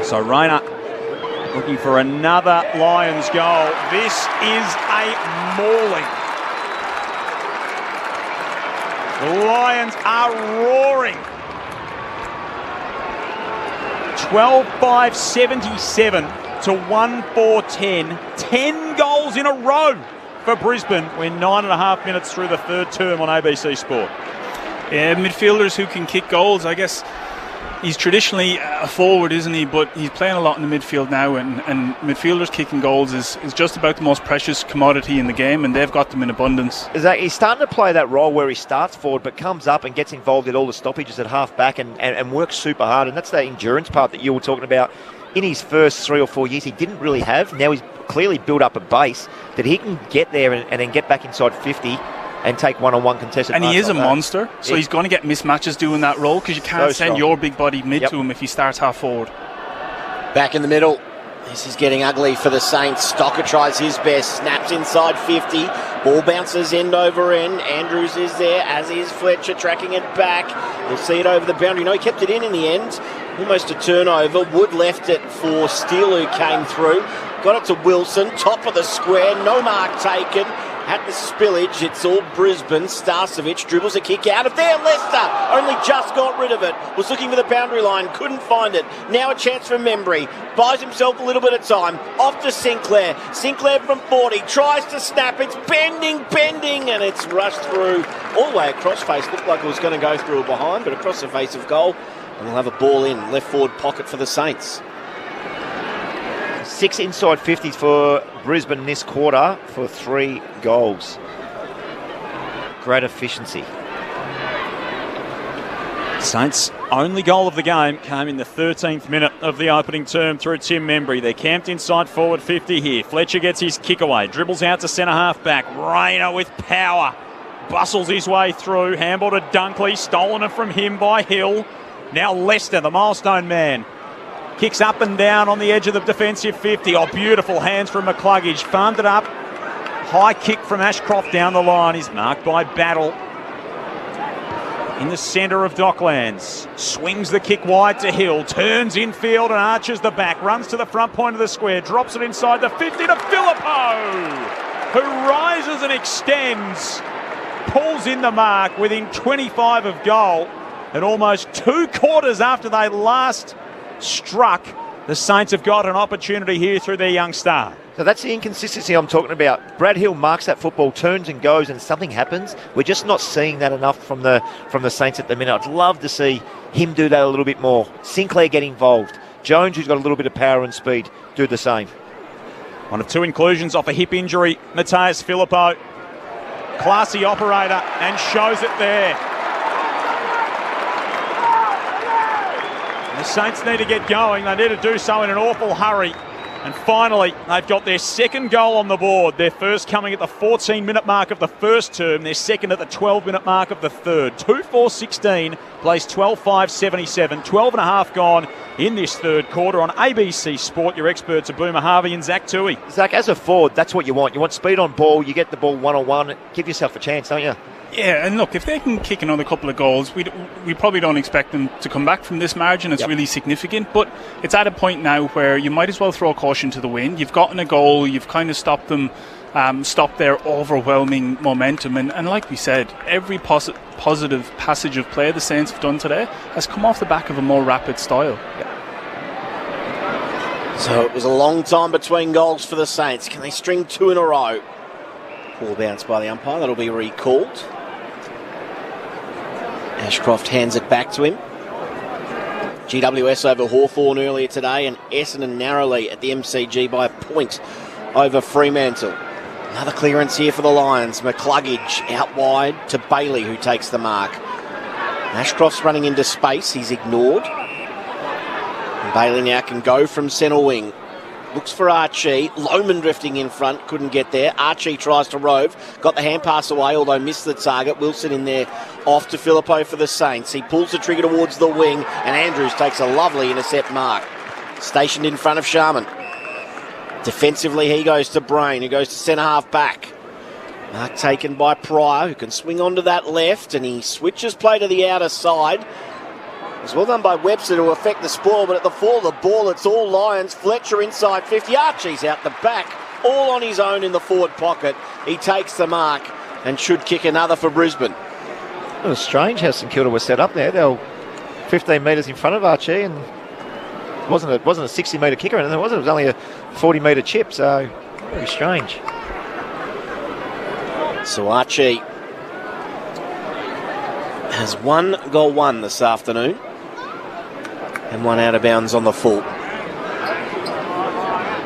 So Rayner looking for another Lions goal. This is a mauling. The Lions are roaring. 12-5-77 to 1-4-10. 10 goals in a row for Brisbane. We're 9.5 minutes through the third term on ABC Sport. Yeah, midfielders who can kick goals. I guess he's traditionally a forward, isn't he? But he's playing a lot in the midfield now, and midfielders kicking goals is just about the most precious commodity in the game, and they've got them in abundance. He's starting to play that role where he starts forward but comes up and gets involved in all the stoppages at half back and works super hard, and that's the endurance part that you were talking about. In his first 3 or 4 years, he didn't really have. Now he's clearly built up a base that he can get there and then get back inside 50 and take one-on-one contested. And he is a monster, so he's going to get mismatches doing that role, because you can't send your big body mid to him if he starts half forward. Back in the middle. This is getting ugly for the Saints. Stocker tries his best, snaps inside 50. Ball bounces end over end. Andrews is there, as is Fletcher, tracking it back. You'll see it over the boundary. No, he kept it in the end. Almost a turnover. Wood left it for Steele, who came through. Got it to Wilson, top of the square. No mark taken. At the spillage, it's all Brisbane. Starcevic dribbles a kick out of there. Leicester only just got rid of it. Was looking for the boundary line, couldn't find it. Now a chance for Membry. Buys himself a little bit of time. Off to Sinclair. Sinclair from 40. Tries to snap. It's bending, and it's rushed through all the way across face. Looked like it was going to go through or behind, but across the face of goal. And we'll have a ball in. Left forward pocket for the Saints. 6 inside 50s for Brisbane this quarter for 3 goals. Great efficiency. Saints' only goal of the game came in the 13th minute of the opening term through Tim Membry. They're camped inside forward 50 here. Fletcher gets his kick away, dribbles out to centre half back. Rayner with power, bustles his way through. Handball to Dunkley, stolen it from him by Hill. Now Leicester, the milestone man, kicks up and down on the edge of the defensive 50. Oh, beautiful hands from McCluggage. Farmed it up. High kick from Ashcroft down the line. Is marked by Battle. In the centre of Docklands. Swings the kick wide to Hill. Turns infield and arches the back. Runs to the front point of the square. Drops it inside the 50 to Filippo, who rises and extends. Pulls in the mark within 25 of goal. And almost 2 quarters after they last struck, the Saints have got an opportunity here through their young star. So that's the inconsistency I'm talking about. Brad Hill marks that football, turns and goes, and something happens. We're just not seeing that enough from the Saints at the minute. I'd love to see him do that a little bit more. Sinclair get involved. Jones, who's got a little bit of power and speed, do the same. One of 2 inclusions off a hip injury. Matthias Filippo, classy operator, and shows it there. The Saints need to get going. They need to do so in an awful hurry. And finally, they've got their second goal on the board. Their first coming at the 14-minute mark of the first term. Their second at the 12-minute mark of the third. 2-4-16, plays 12-5-77. 12 and a half gone in this third quarter on ABC Sport. Your experts are Boomer Harvey and Zach Toohey. Zach, as a forward, that's what you want. You want speed on ball. You get the ball one-on-one. Give yourself a chance, don't you? Yeah, and look, if they can kick another couple of goals, we probably don't expect them to come back from this margin. It's really significant, but it's at a point now where you might as well throw caution to the wind. You've gotten a goal, you've kind of stopped them, stopped their overwhelming momentum, and like we said, every positive passage of play the Saints have done today has come off the back of a more rapid style. So it was a long time between goals for the Saints. Can they string two in a row? Poor bounce by the umpire. That'll be recalled. Ashcroft hands it back to him. GWS over Hawthorn earlier today, and Essendon narrowly at the MCG by a point over Fremantle. Another clearance here for the Lions. McCluggage out wide to Bailey, who takes the mark. Ashcroft's running into space. He's ignored. And Bailey now can go from centre wing. Looks for Archie. Lohman drifting in front. Couldn't get there. Archie tries to rove. Got the hand pass away, although missed the target. Wilson in there. Off to Filippo for the Saints. He pulls the trigger towards the wing, and Andrews takes a lovely intercept mark. Stationed in front of Sharman. Defensively, he goes to Brain, who goes to centre-half back. Mark taken by Pryor, who can swing onto that left, and he switches play to the outer side. It's well done by Webster to affect the spoil, but at the fall of the ball, it's all Lions. Fletcher inside 50. Archie's out the back, all on his own in the forward pocket. He takes the mark and should kick another for Brisbane. It was strange how St Kilda was set up there. They were 15 metres in front of Archie, and it wasn't a 60-metre kicker, and it was only a 40-metre chip, so very strange. So Archie has 1 goal won this afternoon, and 1 out of bounds on the full.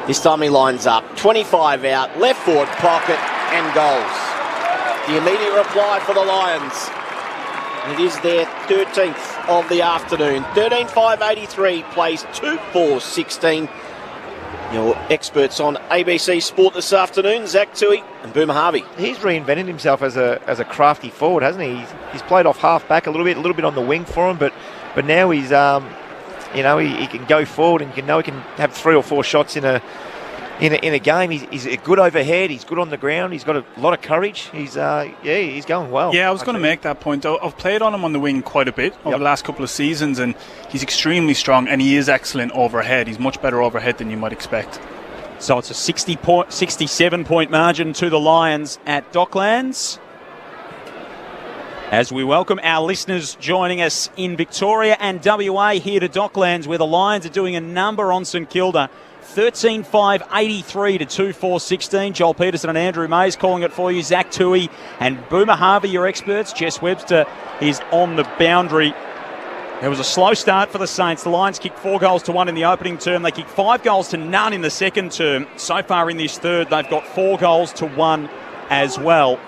This time he lines up, 25 out, left forward pocket, and goals. The immediate reply for the Lions. It is their 13th of the afternoon. 13-5-83, plays 2-4-16. Your experts on ABC Sport this afternoon, Zach Toohey and Boomer Harvey. He's reinvented himself as a crafty forward, hasn't he? He's played off half back a little bit on the wing for him, but now he's he can go forward, and he can have 3 or 4 shots in a game. He's good overhead. He's good on the ground. He's got a lot of courage. He's going well. Yeah, I was going to make that point. I've played on him on the wing quite a bit over the last couple of seasons, and he's extremely strong, and he is excellent overhead. He's much better overhead than you might expect. So it's a 67-point margin to the Lions at Docklands. As we welcome our listeners joining us in Victoria and WA here to Docklands, where the Lions are doing a number on St Kilda. 13-5-83 to 2-4-16. Joel Peterson and Andrew Mays calling it for you. Zach Toohey and Boomer Harvey, your experts. Jess Webster is on the boundary. There was a slow start for the Saints. The Lions kicked 4 goals to 1 in the opening term. They kicked 5 goals to none in the second term. So far in this third, they've got 4 goals to 1 as well.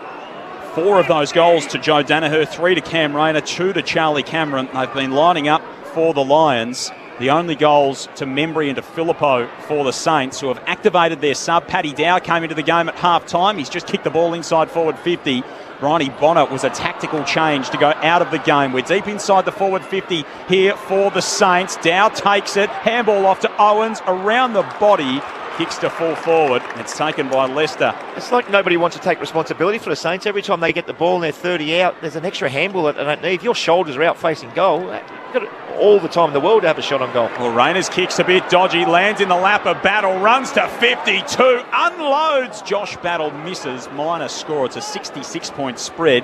4 of those goals to Joe Danaher, 3 to Cam Rayner, 2 to Charlie Cameron. They've been lining up for the Lions. The only goals to Membry and to Filippo for the Saints, who have activated their sub. Paddy Dow came into the game at half-time. He's just kicked the ball inside forward 50. Bryony Bonner was a tactical change to go out of the game. We're deep inside the forward 50 here for the Saints. Dow takes it. Handball off to Owens. Around the body. Kicks to full forward. It's taken by Leicester. It's like nobody wants to take responsibility for the Saints. Every time they get the ball and they're 30 out, there's an extra handball that they don't need. If your shoulders are out facing goal, you've got all the time in the world to have a shot on goal. Well, Rayner's kick's a bit dodgy. Lands in the lap of Battle. Runs to 52. Unloads. Josh Battle misses. Minor score. It's a 66-point spread.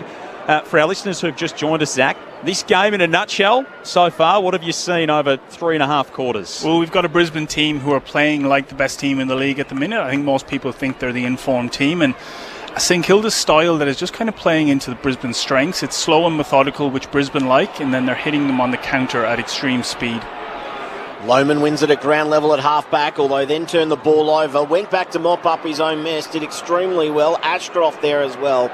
For our listeners who've just joined us, Zach, this game in a nutshell so far, what have you seen over 3.5 quarters? Well, we've got a Brisbane team who are playing like the best team in the league at the minute. I think most people think they're the informed team, and a St Kilda's style that is just kind of playing into the Brisbane strengths. It's slow and methodical, which Brisbane like, and then they're hitting them on the counter at extreme speed. Lohman wins it at ground level at half-back, although then turned the ball over, went back to mop up his own mess, did extremely well. Ashcroft there as well.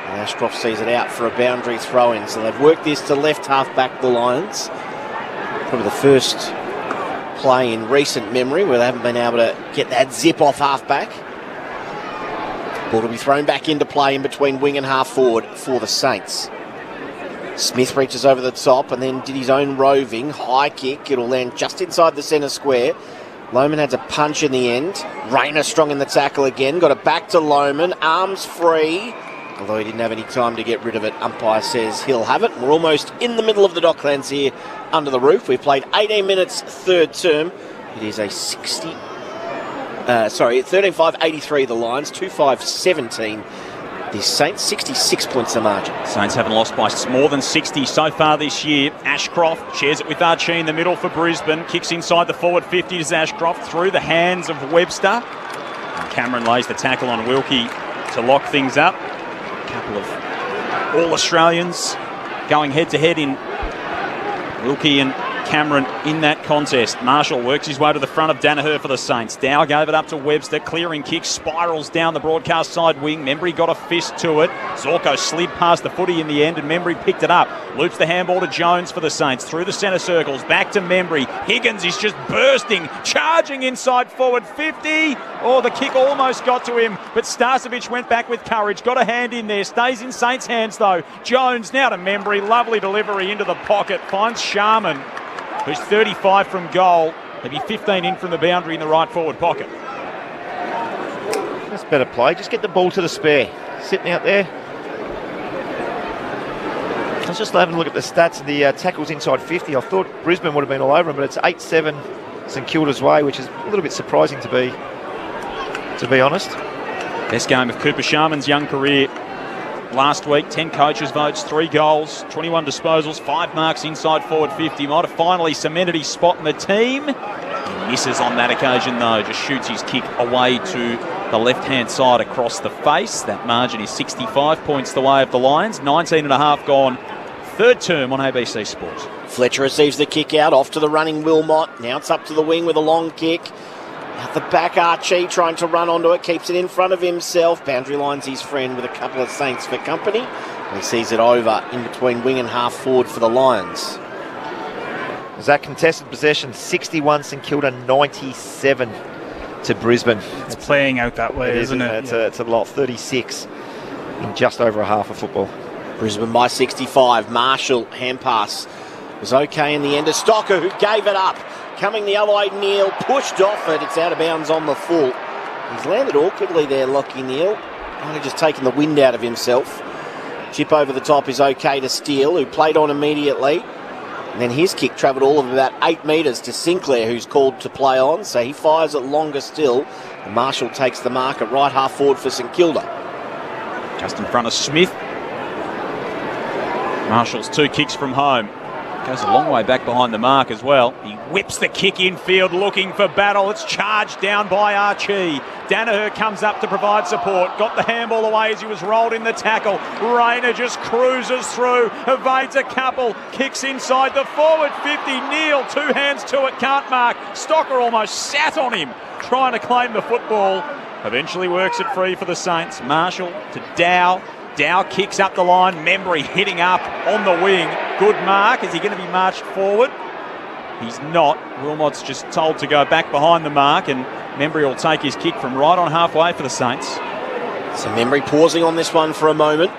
And Ashcroft sees it out for a boundary throw-in. So they've worked this to left half-back, the Lions. Probably the first play in recent memory where they haven't been able to get that zip off half-back. Ball to be thrown back into play in between wing and half-forward for the Saints. Smith reaches over the top and then did his own roving. High kick. It'll land just inside the centre square. Lohman has a punch in the end. Rayner strong in the tackle again. Got it back to Lohman. Arms free. Although he didn't have any time to get rid of it. Umpire says he'll have it. We're almost in the middle of the Docklands here under the roof. We've played 18 minutes third term. It is a 13-5-83 the Lions. 2-5-17. The Saints, 66 points the margin. Saints haven't lost by more than 60 so far this year. Ashcroft shares it with Archie in the middle for Brisbane. Kicks inside the forward 50 as Ashcroft through the hands of Webster. And Cameron lays the tackle on Wilkie to lock things up. A couple of All-Australians going head-to-head in Wilkie and Cameron in that contest. Marshall works his way to the front of Danaher for the Saints. Dow gave it up to Webster. Clearing kick, spirals down the broadcast side wing. Membry got a fist to it. Zorko slid past the footy in the end and Membry picked it up. Loops the handball to Jones for the Saints. Through the centre circles, back to Membry. Higgins is just bursting, charging inside forward 50. Oh, the kick almost got to him, but Starcevic went back with courage. Got a hand in there. Stays in Saints' hands though. Jones now to Membry. Lovely delivery into the pocket. Finds Sharman, who's 35 from goal, maybe 15 in from the boundary in the right forward pocket. That's better play. Just get the ball to the spare. Sitting out there. I was just having a look at the stats of the tackles inside 50. I thought Brisbane would have been all over them, but it's 8-7 St Kilda's way, which is a little bit surprising to be honest. Best game of Cooper Sharman's young career. Last week, 10 coaches' votes, 3 goals, 21 disposals, 5 marks inside forward 50. Might have finally cemented his spot in the team. He misses on that occasion though, just shoots his kick away to the left-hand side across the face. That margin is 65 points the way of the Lions. 19.5 gone, third term on ABC Sports. Fletcher receives the kick out, off to the running Wilmot. Now it's up to the wing with a long kick. At the back, Archie trying to run onto it, keeps it in front of himself. Boundary line's his friend with a couple of Saints for company. He sees it over in between wing and half forward for the Lions. Is that contested possession? 61 St Kilda, 97 to Brisbane. It's playing out that way, isn't it? It's a lot. 36 in just over a half of football. Brisbane by 65. Marshall, hand pass was okay in the end. A Stocker who gave it up. Coming the other way, Neil pushed off it. It's out of bounds on the full. He's landed awkwardly there, Lockie Neal. Might have just taken the wind out of himself. Chip over the top is okay to Steele, who played on immediately. And then his kick travelled all of about 8 metres to Sinclair, who's called to play on. So he fires it longer still. And Marshall takes the mark at right half forward for St Kilda. Just in front of Smith. Marshall's 2 kicks from home. Goes a long way back behind the mark as well. He whips the kick infield looking for battle. It's charged down by Archie. Danaher comes up to provide support. Got the handball away as he was rolled in the tackle. Rayner just cruises through. Evades a couple. Kicks inside the forward 50. Neil, 2 hands to it. Can't mark. Stocker almost sat on him trying to claim the football. Eventually works it free for the Saints. Marshall to Dow. Dow kicks up the line. Membry hitting up on the wing. Good mark. Is he going to be marched forward? He's not. Wilmot's just told to go back behind the mark, and Membry will take his kick from right on halfway for the Saints. So Membry pausing on this one for a moment.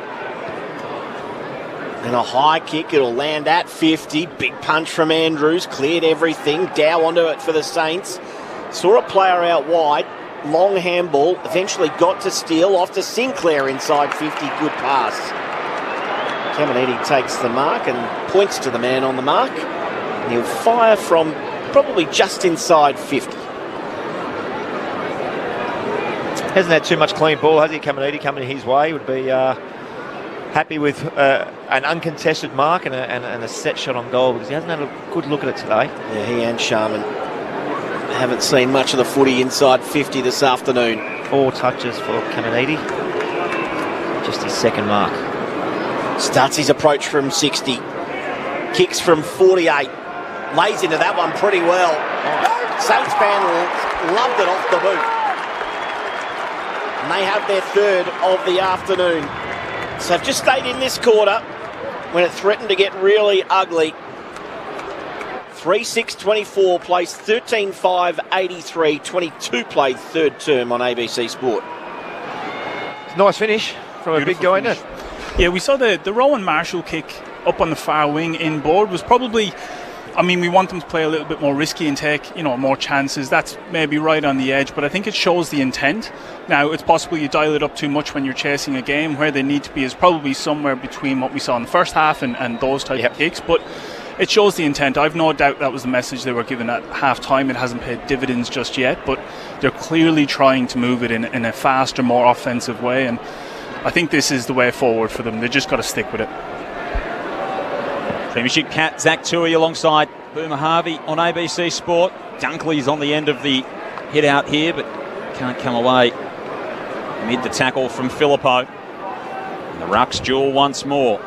And a high kick. It'll land at 50. Big punch from Andrews. Cleared everything. Dow onto it for the Saints. Saw a player out wide. Long handball, eventually got to Steele, off to Sinclair inside 50, good pass. Caminiti takes the mark and points to the man on the mark. And he'll fire from probably just inside 50. Hasn't had too much clean ball, has he? Caminiti coming his way would be happy with an uncontested mark and a set shot on goal, because he hasn't had a good look at it today. Yeah, he and Sharman haven't seen much of the footy inside 50 this afternoon. 4 touches for Caminiti. Just his second mark. Starts his approach from 60. Kicks from 48. Lays into that one pretty well. Saints fan loved it off the boot. And they have their third of the afternoon. So they've just stayed in this quarter when it threatened to get really ugly. 3-6-24 placed 13-5-83, 22 played third term on ABC Sport. Nice finish from a big guy, isn't it? Yeah, we saw the Rowan Marshall kick up on the far wing inboard was probably, I mean, we want them to play a little bit more risky and take, more chances. That's maybe right on the edge, but I think it shows the intent. Now, it's possible you dial it up too much when you're chasing a game. Where they need to be is probably somewhere between what we saw in the first half and those type of kicks, but it shows the intent. I've no doubt that was the message they were given at half-time. It hasn't paid dividends just yet, but they're clearly trying to move it in a faster, more offensive way, and I think this is the way forward for them. They just got to stick with it. Premiership cat Zach Tui alongside Boomer Harvey on ABC Sport. Dunkley's on the end of the hit out here, but can't come away amid the tackle from Filippo. And the Rucks duel once more.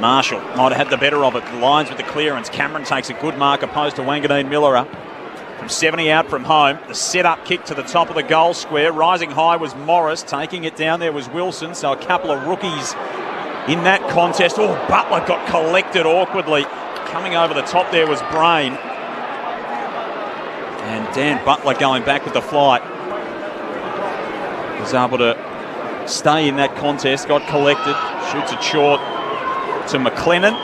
Marshall might have had the better of it. The Lions with the clearance. Cameron takes a good mark opposed to Wanganeen Millera. From 70 out from home, the set-up kick to the top of the goal square. Rising high was Morris. Taking it down there was Wilson. So a couple of rookies in that contest. Oh, Butler got collected awkwardly. Coming over the top there was Brain. And Dan Butler going back with the flight. Was able to stay in that contest. Got collected. Shoots it short to McLennan.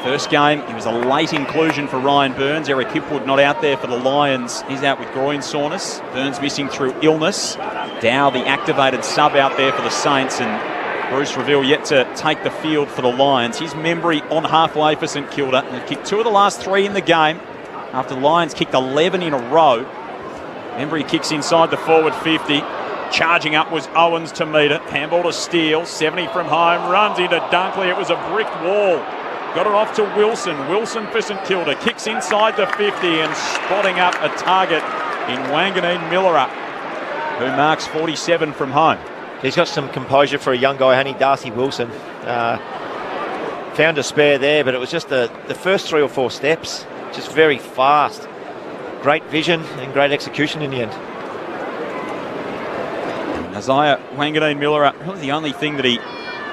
First game, he was a late inclusion for Ryan Burns. Eric Hipwood not out there for the Lions. He's out with groin soreness. Burns missing through illness. Dow, the activated sub, out there for the Saints. And Bruce Reville yet to take the field for the Lions. His memory on halfway for St Kilda. They've kicked 2 of the last 3 in the game after the Lions kicked 11 in a row. Membry kicks inside the forward 50. Charging up was Owens to meet it. Handball to Steele. 70 from home. Runs into Dunkley. It was a brick wall. Got it off to Wilson. Wilson for St Kilda. Kicks inside the 50 and spotting up a target in Wanganeen Millera, who marks 47 from home. He's got some composure for a young guy, hasn't he? Darcy Wilson. Found a spare there, but it was just the first 3 or 4 steps. Just very fast. Great vision and great execution in the end. Isaiah Wanganeen Millera, really the only thing that he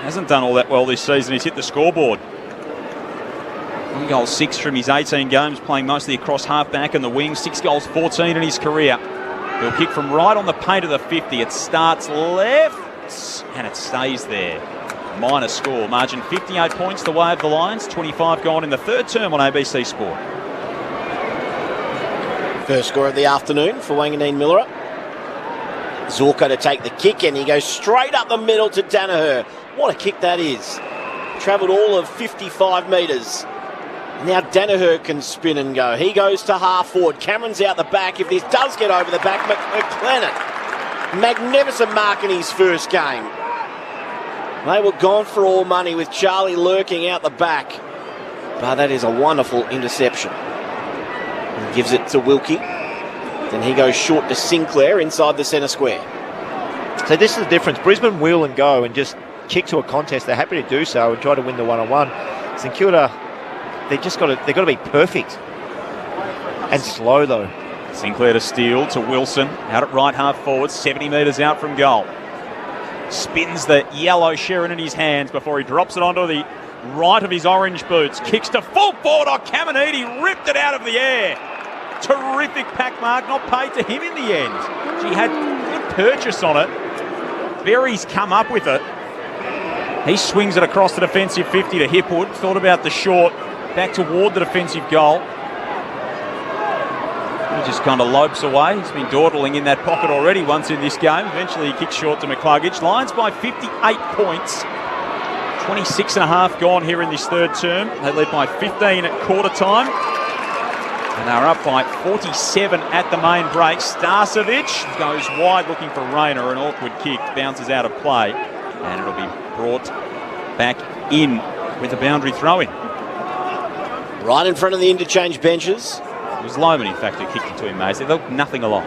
hasn't done all that well this season is hit the scoreboard. 1 goal 6 from his 18 games, playing mostly across half-back and the wing. 6 goals 14 in his career. He'll kick from right on the paint of the 50. It starts left and it stays there. Minor score. Margin 58 points the way of the Lions. 25 gone in the third term on ABC Sport. First score of the afternoon for Wanganeen Millera. Zorko to take the kick, and he goes straight up the middle to Danaher. What a kick that is. Travelled all of 55 metres. Now Danaher can spin and go. He goes to half forward. Cameron's out the back. If this does get over the back, McLennan. Magnificent mark in his first game. They were gone for all money with Charlie lurking out the back. But that is a wonderful interception. He gives it to Wilkie. Then he goes short to Sinclair inside the centre square. So this is the difference. Brisbane wheel and go and just kick to a contest. They're happy to do so and try to win the one-on-one. St Kilda, they've got to be perfect and slow though. Sinclair to Steele to Wilson, out at right half forward, 70 metres out from goal. Spins the yellow Sherrin in his hands before he drops it onto the right of his orange boots. Kicks to full forward. Caminiti ripped it out of the air. Terrific pack mark, not paid to him in the end. She had good purchase on it. Berry's come up with it. He swings it across the defensive 50 to Hipwood. Thought about the short, back toward the defensive goal. He just kind of lopes away. He's been dawdling in that pocket already once in this game. Eventually he kicks short to McCluggage. Lions by 58 points. 26 and a half gone here in this third term. They led by 15 at quarter time. And they're up by 47 at the main break. Starcevic goes wide looking for Rayner. An awkward kick bounces out of play. And it'll be brought back in with a boundary throw-in. Right in front of the interchange benches. It was Loman, in fact, who kicked it to him, Maze. They looked nothing along.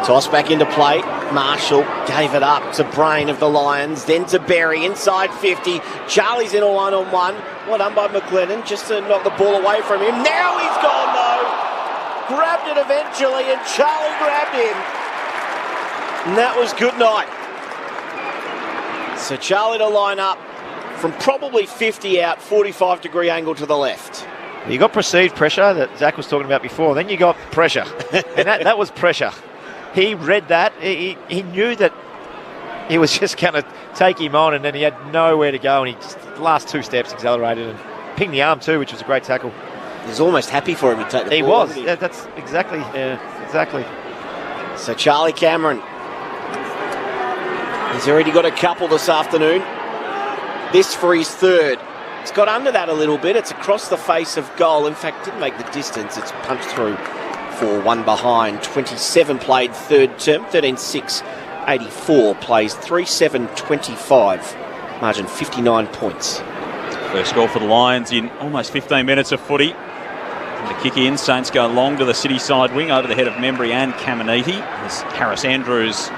Toss back into play. Marshall gave it up to Brain of the Lions, then to Berry inside 50. Charlie's in a one-on-one. Well done by McLennan, just to knock the ball away from him. Now he's gone though. Grabbed it eventually, and Charlie grabbed him. And that was good night. So Charlie to line up from probably 50 out, 45-degree angle to the left. You got perceived pressure that Zach was talking about before. Then you got pressure. And that was pressure. He read that. He knew that he was just going to take him on, and then he had nowhere to go. And he just, the last 2 steps accelerated and pinged the arm too, which was a great tackle. He was almost happy for him to take the He ball. was. Yeah, that's exactly. Yeah, exactly. So Charlie Cameron, he's already got a couple this afternoon. This for his third. It's got under that a little bit. It's across the face of goal. In fact, didn't make the distance. It's punched through for one behind. 27 played third term. 13-6, 84 plays 3-7-25. Margin 59 points. First goal for the Lions in almost 15 minutes of footy. And the kick in, Saints go long to the city side wing over the head of Membry and Caminiti. As Harris Andrews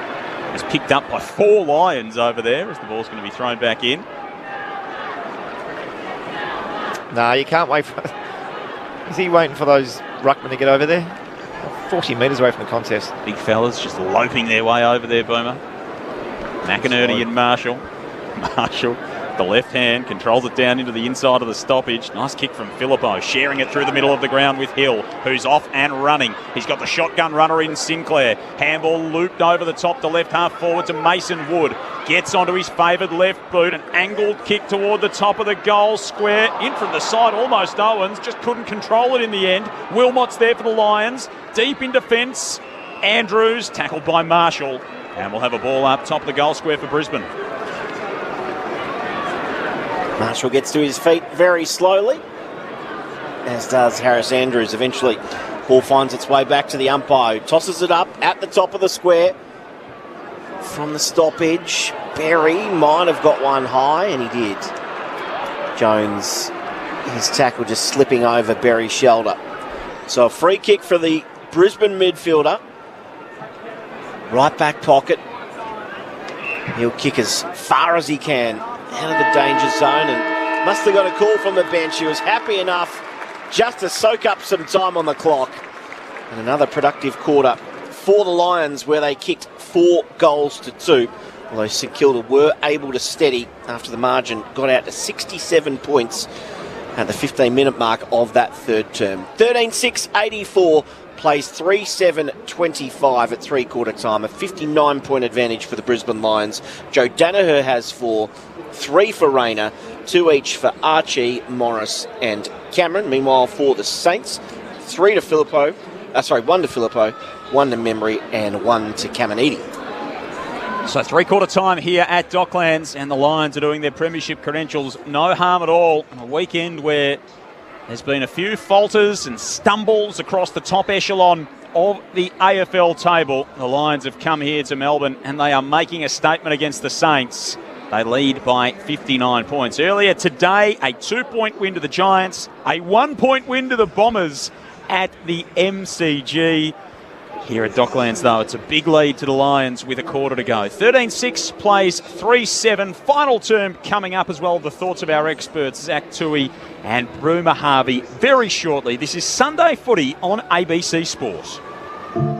is picked up by 4 Lions over there as the ball's going to be thrown back in. No, you can't wait for... Is he waiting for those ruckmen to get over there? 40 metres away from the contest. Big fellas just loping their way over there, Boomer. McInerney and Marshall. Marshall, the left hand, controls it down into the inside of the stoppage. Nice kick from Filippo, sharing it through the middle of the ground with Hill, who's off and running. He's got the shotgun runner in Sinclair. Handball looped over the top to left half forward to Mason Wood. Gets onto his favoured left boot. An angled kick toward the top of the goal square. In from the side, almost Owens. Just couldn't control it in the end. Wilmot's there for the Lions. Deep in defence. Andrews, tackled by Marshall. And we'll have a ball up top of the goal square for Brisbane. Marshall gets to his feet very slowly, as does Harris Andrews. Eventually, ball finds its way back to the umpire. Tosses it up at the top of the square. From the stoppage, Berry might have got one high, and he did. Jones, his tackle just slipping over Berry's shoulder. So a free kick for the Brisbane midfielder. Right back pocket. He'll kick as far as he can out of the danger zone, and must have got a call from the bench. He was happy enough just to soak up some time on the clock. And another productive quarter for the Lions, where they kicked 4 goals to 2, although St Kilda were able to steady after the margin got out to 67 points at the 15-minute mark of that third term. 13-6, 84 plays 3-7-25 at three-quarter time. A 59-point advantage for the Brisbane Lions. Joe Danaher has 4, 3 for Rayner, 2 each for Archie, Morris and Cameron. Meanwhile, for the Saints, 1 to Filippo, 1 to Membry and 1 to Caminiti. So three-quarter time here at Docklands, and the Lions are doing their premiership credentials no harm at all on a weekend where there's been a few falters and stumbles across the top echelon of the AFL table. The Lions have come here to Melbourne and they are making a statement against the Saints. They lead by 59 points. Earlier today, a 2-point win to the Giants, a 1-point win to the Bombers at the MCG. Here at Docklands, though, it's a big lead to the Lions with a quarter to go. 13-6 plays 3-7. Final term coming up as well. The thoughts of our experts, Zach Toohey and Bruma Harvey, very shortly. This is Sunday Footy on ABC Sport.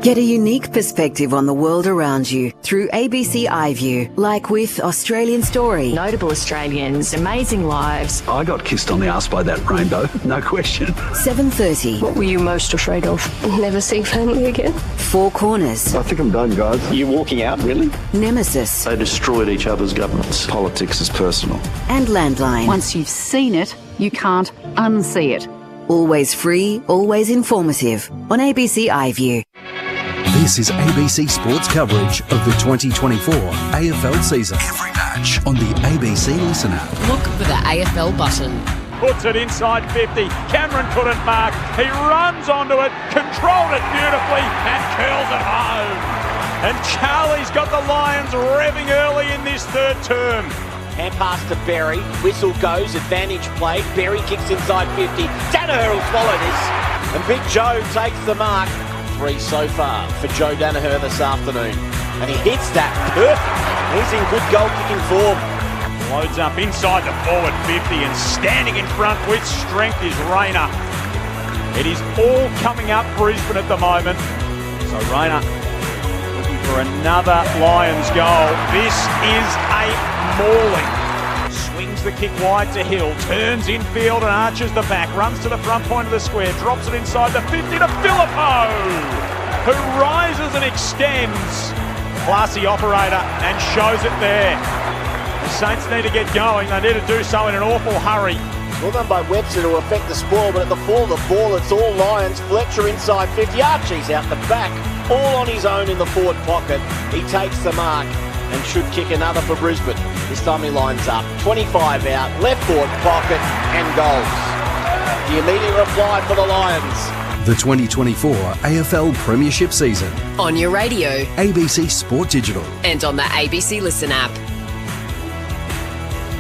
Get a unique perspective on the world around you through ABC iView, like with Australian Story. Notable Australians, amazing lives. I got kissed on the arse by that rainbow, no question. 7:30. What were you most afraid of? Never see family again. Four Corners. I think I'm done, guys. Are you walking out, really? Nemesis. They destroyed each other's governments. Politics is personal. And Landline. Once you've seen it, you can't unsee it. Always free, always informative on ABC iView. This is ABC Sports coverage of the 2024 AFL season. Every match on the ABC Listen app. Look for the AFL button. Puts it inside 50. Cameron couldn't mark. He runs onto it, controlled it beautifully, and curls it home. And Charlie's got the Lions revving early in this third term. Hand pass to Berry. Whistle goes. Advantage play. Berry kicks inside 50. Danaher will swallow this. And Big Joe takes the mark. 3 so far for Joe Danaher this afternoon. And he hits that perfect. He's in good goal-kicking form. Loads up inside the forward 50 and standing in front with strength is Rayner. It is all coming up Brisbane at the moment. So Rayner looking for another Lions goal. This is a mauling. Swings Takes the kick wide to Hill. Turns infield and arches the back. Runs to the front point of the square. Drops it inside the 50 to Filippo, who rises and extends. Classy operator and shows it there. The Saints need to get going. They need to do so in an awful hurry. Well done by Webster to affect the spoil, but at the fall of the ball, it's all Lions. Fletcher inside 50. Archie's out the back, all on his own in the forward pocket. He takes the mark and should kick another for Brisbane. This time he lines up. 25 out, left forward pocket and goals. The immediate reply for the Lions. The 2024 AFL Premiership season. On your radio. ABC Sport Digital. And on the ABC Listen app.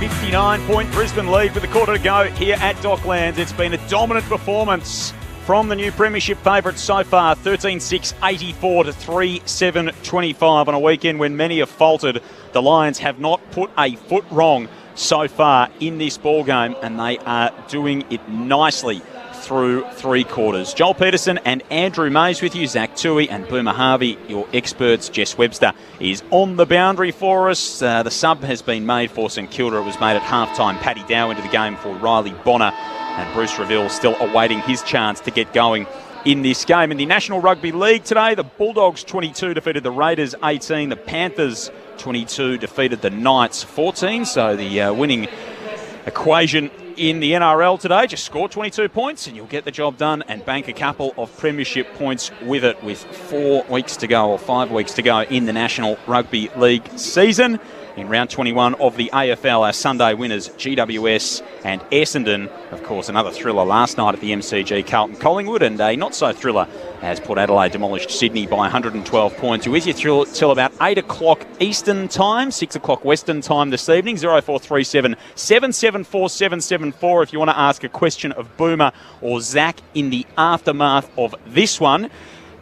59-point Brisbane lead with a quarter to go here at Docklands. It's been a dominant performance from the new Premiership favourites so far. 13-6, 84 to 3-7, 25 on a weekend when many have faltered. The Lions have not put a foot wrong so far in this ball game, and they are doing it nicely through three quarters. Joel Peterson and Andrew Mays with you. Zach Toohey and Boomer Harvey, your experts. Jess Webster is on the boundary for us. The sub has been made for St Kilda. It was made at halftime. Paddy Dow into the game for Riley Bonner, and Bruce Reville still awaiting his chance to get going in this game. In the National Rugby League today, the Bulldogs 22 defeated the Raiders 18. The Panthers 22 defeated the Knights 14. So the winning equation in the NRL today, just score 22 points and you'll get the job done and bank a couple of premiership points with it, with 4 weeks to go or 5 weeks to go in the National Rugby League season. In round 21 of the AFL, our Sunday winners, GWS and Essendon. Of course, another thriller last night at the MCG, Carlton Collingwood, and a not-so-thriller as Port Adelaide demolished Sydney by 112 points. We're with you till about 8 o'clock Eastern time, 6 o'clock Western time this evening. 0437 774 774 if you want to ask a question of Boomer or Zach in the aftermath of this one.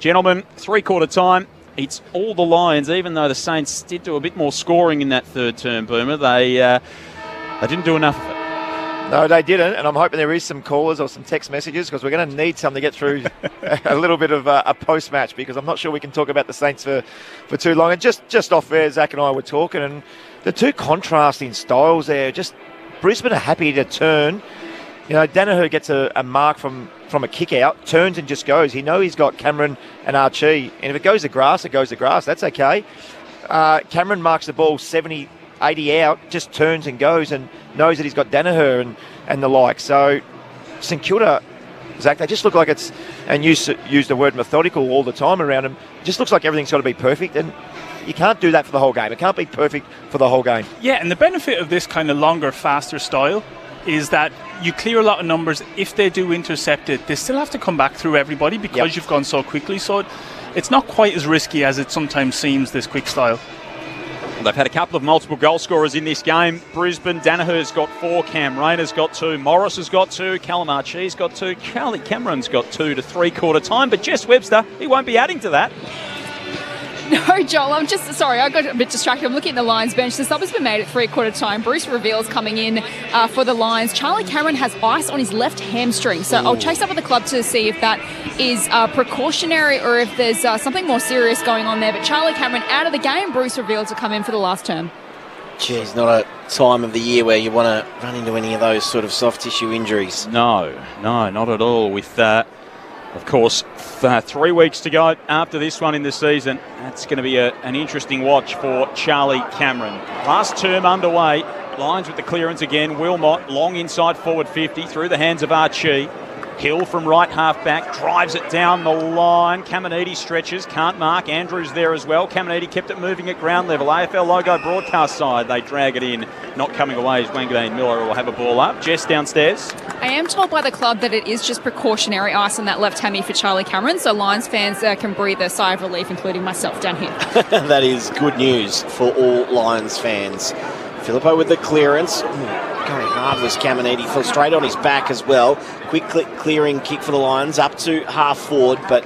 Gentlemen, three-quarter time. It's all the Lions, even though the Saints did do a bit more scoring in that third term, Boomer. They didn't do enough of it. No, they didn't, and I'm hoping there is some callers or some text messages, because we're going to need some to get through a little bit of a post-match, because I'm not sure we can talk about the Saints for too long. And just off air, Zach and I were talking, and the two contrasting styles there, just Brisbane are happy to turn. You know, Danaher gets a mark from a kick out, turns and just goes. He knows he's got Cameron and Archie, and if it goes to grass, it goes to grass. That's okay. Cameron marks the ball 70, 80 out, just turns and goes, and knows that he's got Danaher and the like. So St Kilda, Zach, they just look like it's, and use the word methodical all the time around them. It just looks like everything's got to be perfect, and you can't do that for the whole game. It can't be perfect for the whole game. Yeah, and the benefit of this kind of longer, faster style is that you clear a lot of numbers. If they do intercept it, they still have to come back through everybody because you've gone so quickly. So it's not quite as risky as it sometimes seems, this quick style. They've had a couple of multiple goal scorers in this game. Brisbane, Danaher's got 4, Cam Rayner's got 2, Morris has got 2, Callum Archie's got 2, Charlie Cameron's got 2 to three-quarter time, but Jess Webster, he won't be adding to that. No, Joel, I'm just sorry. I got a bit distracted. I'm looking at the Lions bench. The sub has been made at three-quarter time. Bruce Reveal's coming in for the Lions. Charlie Cameron has ice on his left hamstring. So I'll chase up with the club to see if that is precautionary or if there's something more serious going on there. But Charlie Cameron out of the game. Bruce Reveal to come in for the last term. Geez, not a time of the year where you want to run into any of those sort of soft tissue injuries. No, not at all. With of course, 3 weeks to go after this one in the season. That's going to be an interesting watch for Charlie Cameron. Last term underway. Lions with the clearance again. Wilmot, long inside forward 50, through the hands of Archie. Hill from right half back, drives it down the line. Caminiti stretches, can't mark. Andrews there as well. Caminiti kept it moving at ground level. AFL logo broadcast side, they drag it in. Not coming away is Wangadane Miller, who will have a ball up. Jess downstairs. I am told by the club that it is just precautionary ice on that left hammy for Charlie Cameron, so Lions fans can breathe a sigh of relief, including myself down here. That is good news for all Lions fans. Filippo with the clearance. Going hard was Caminiti. Fell straight on his back as well. Quick clearing kick for the Lions up to half forward, but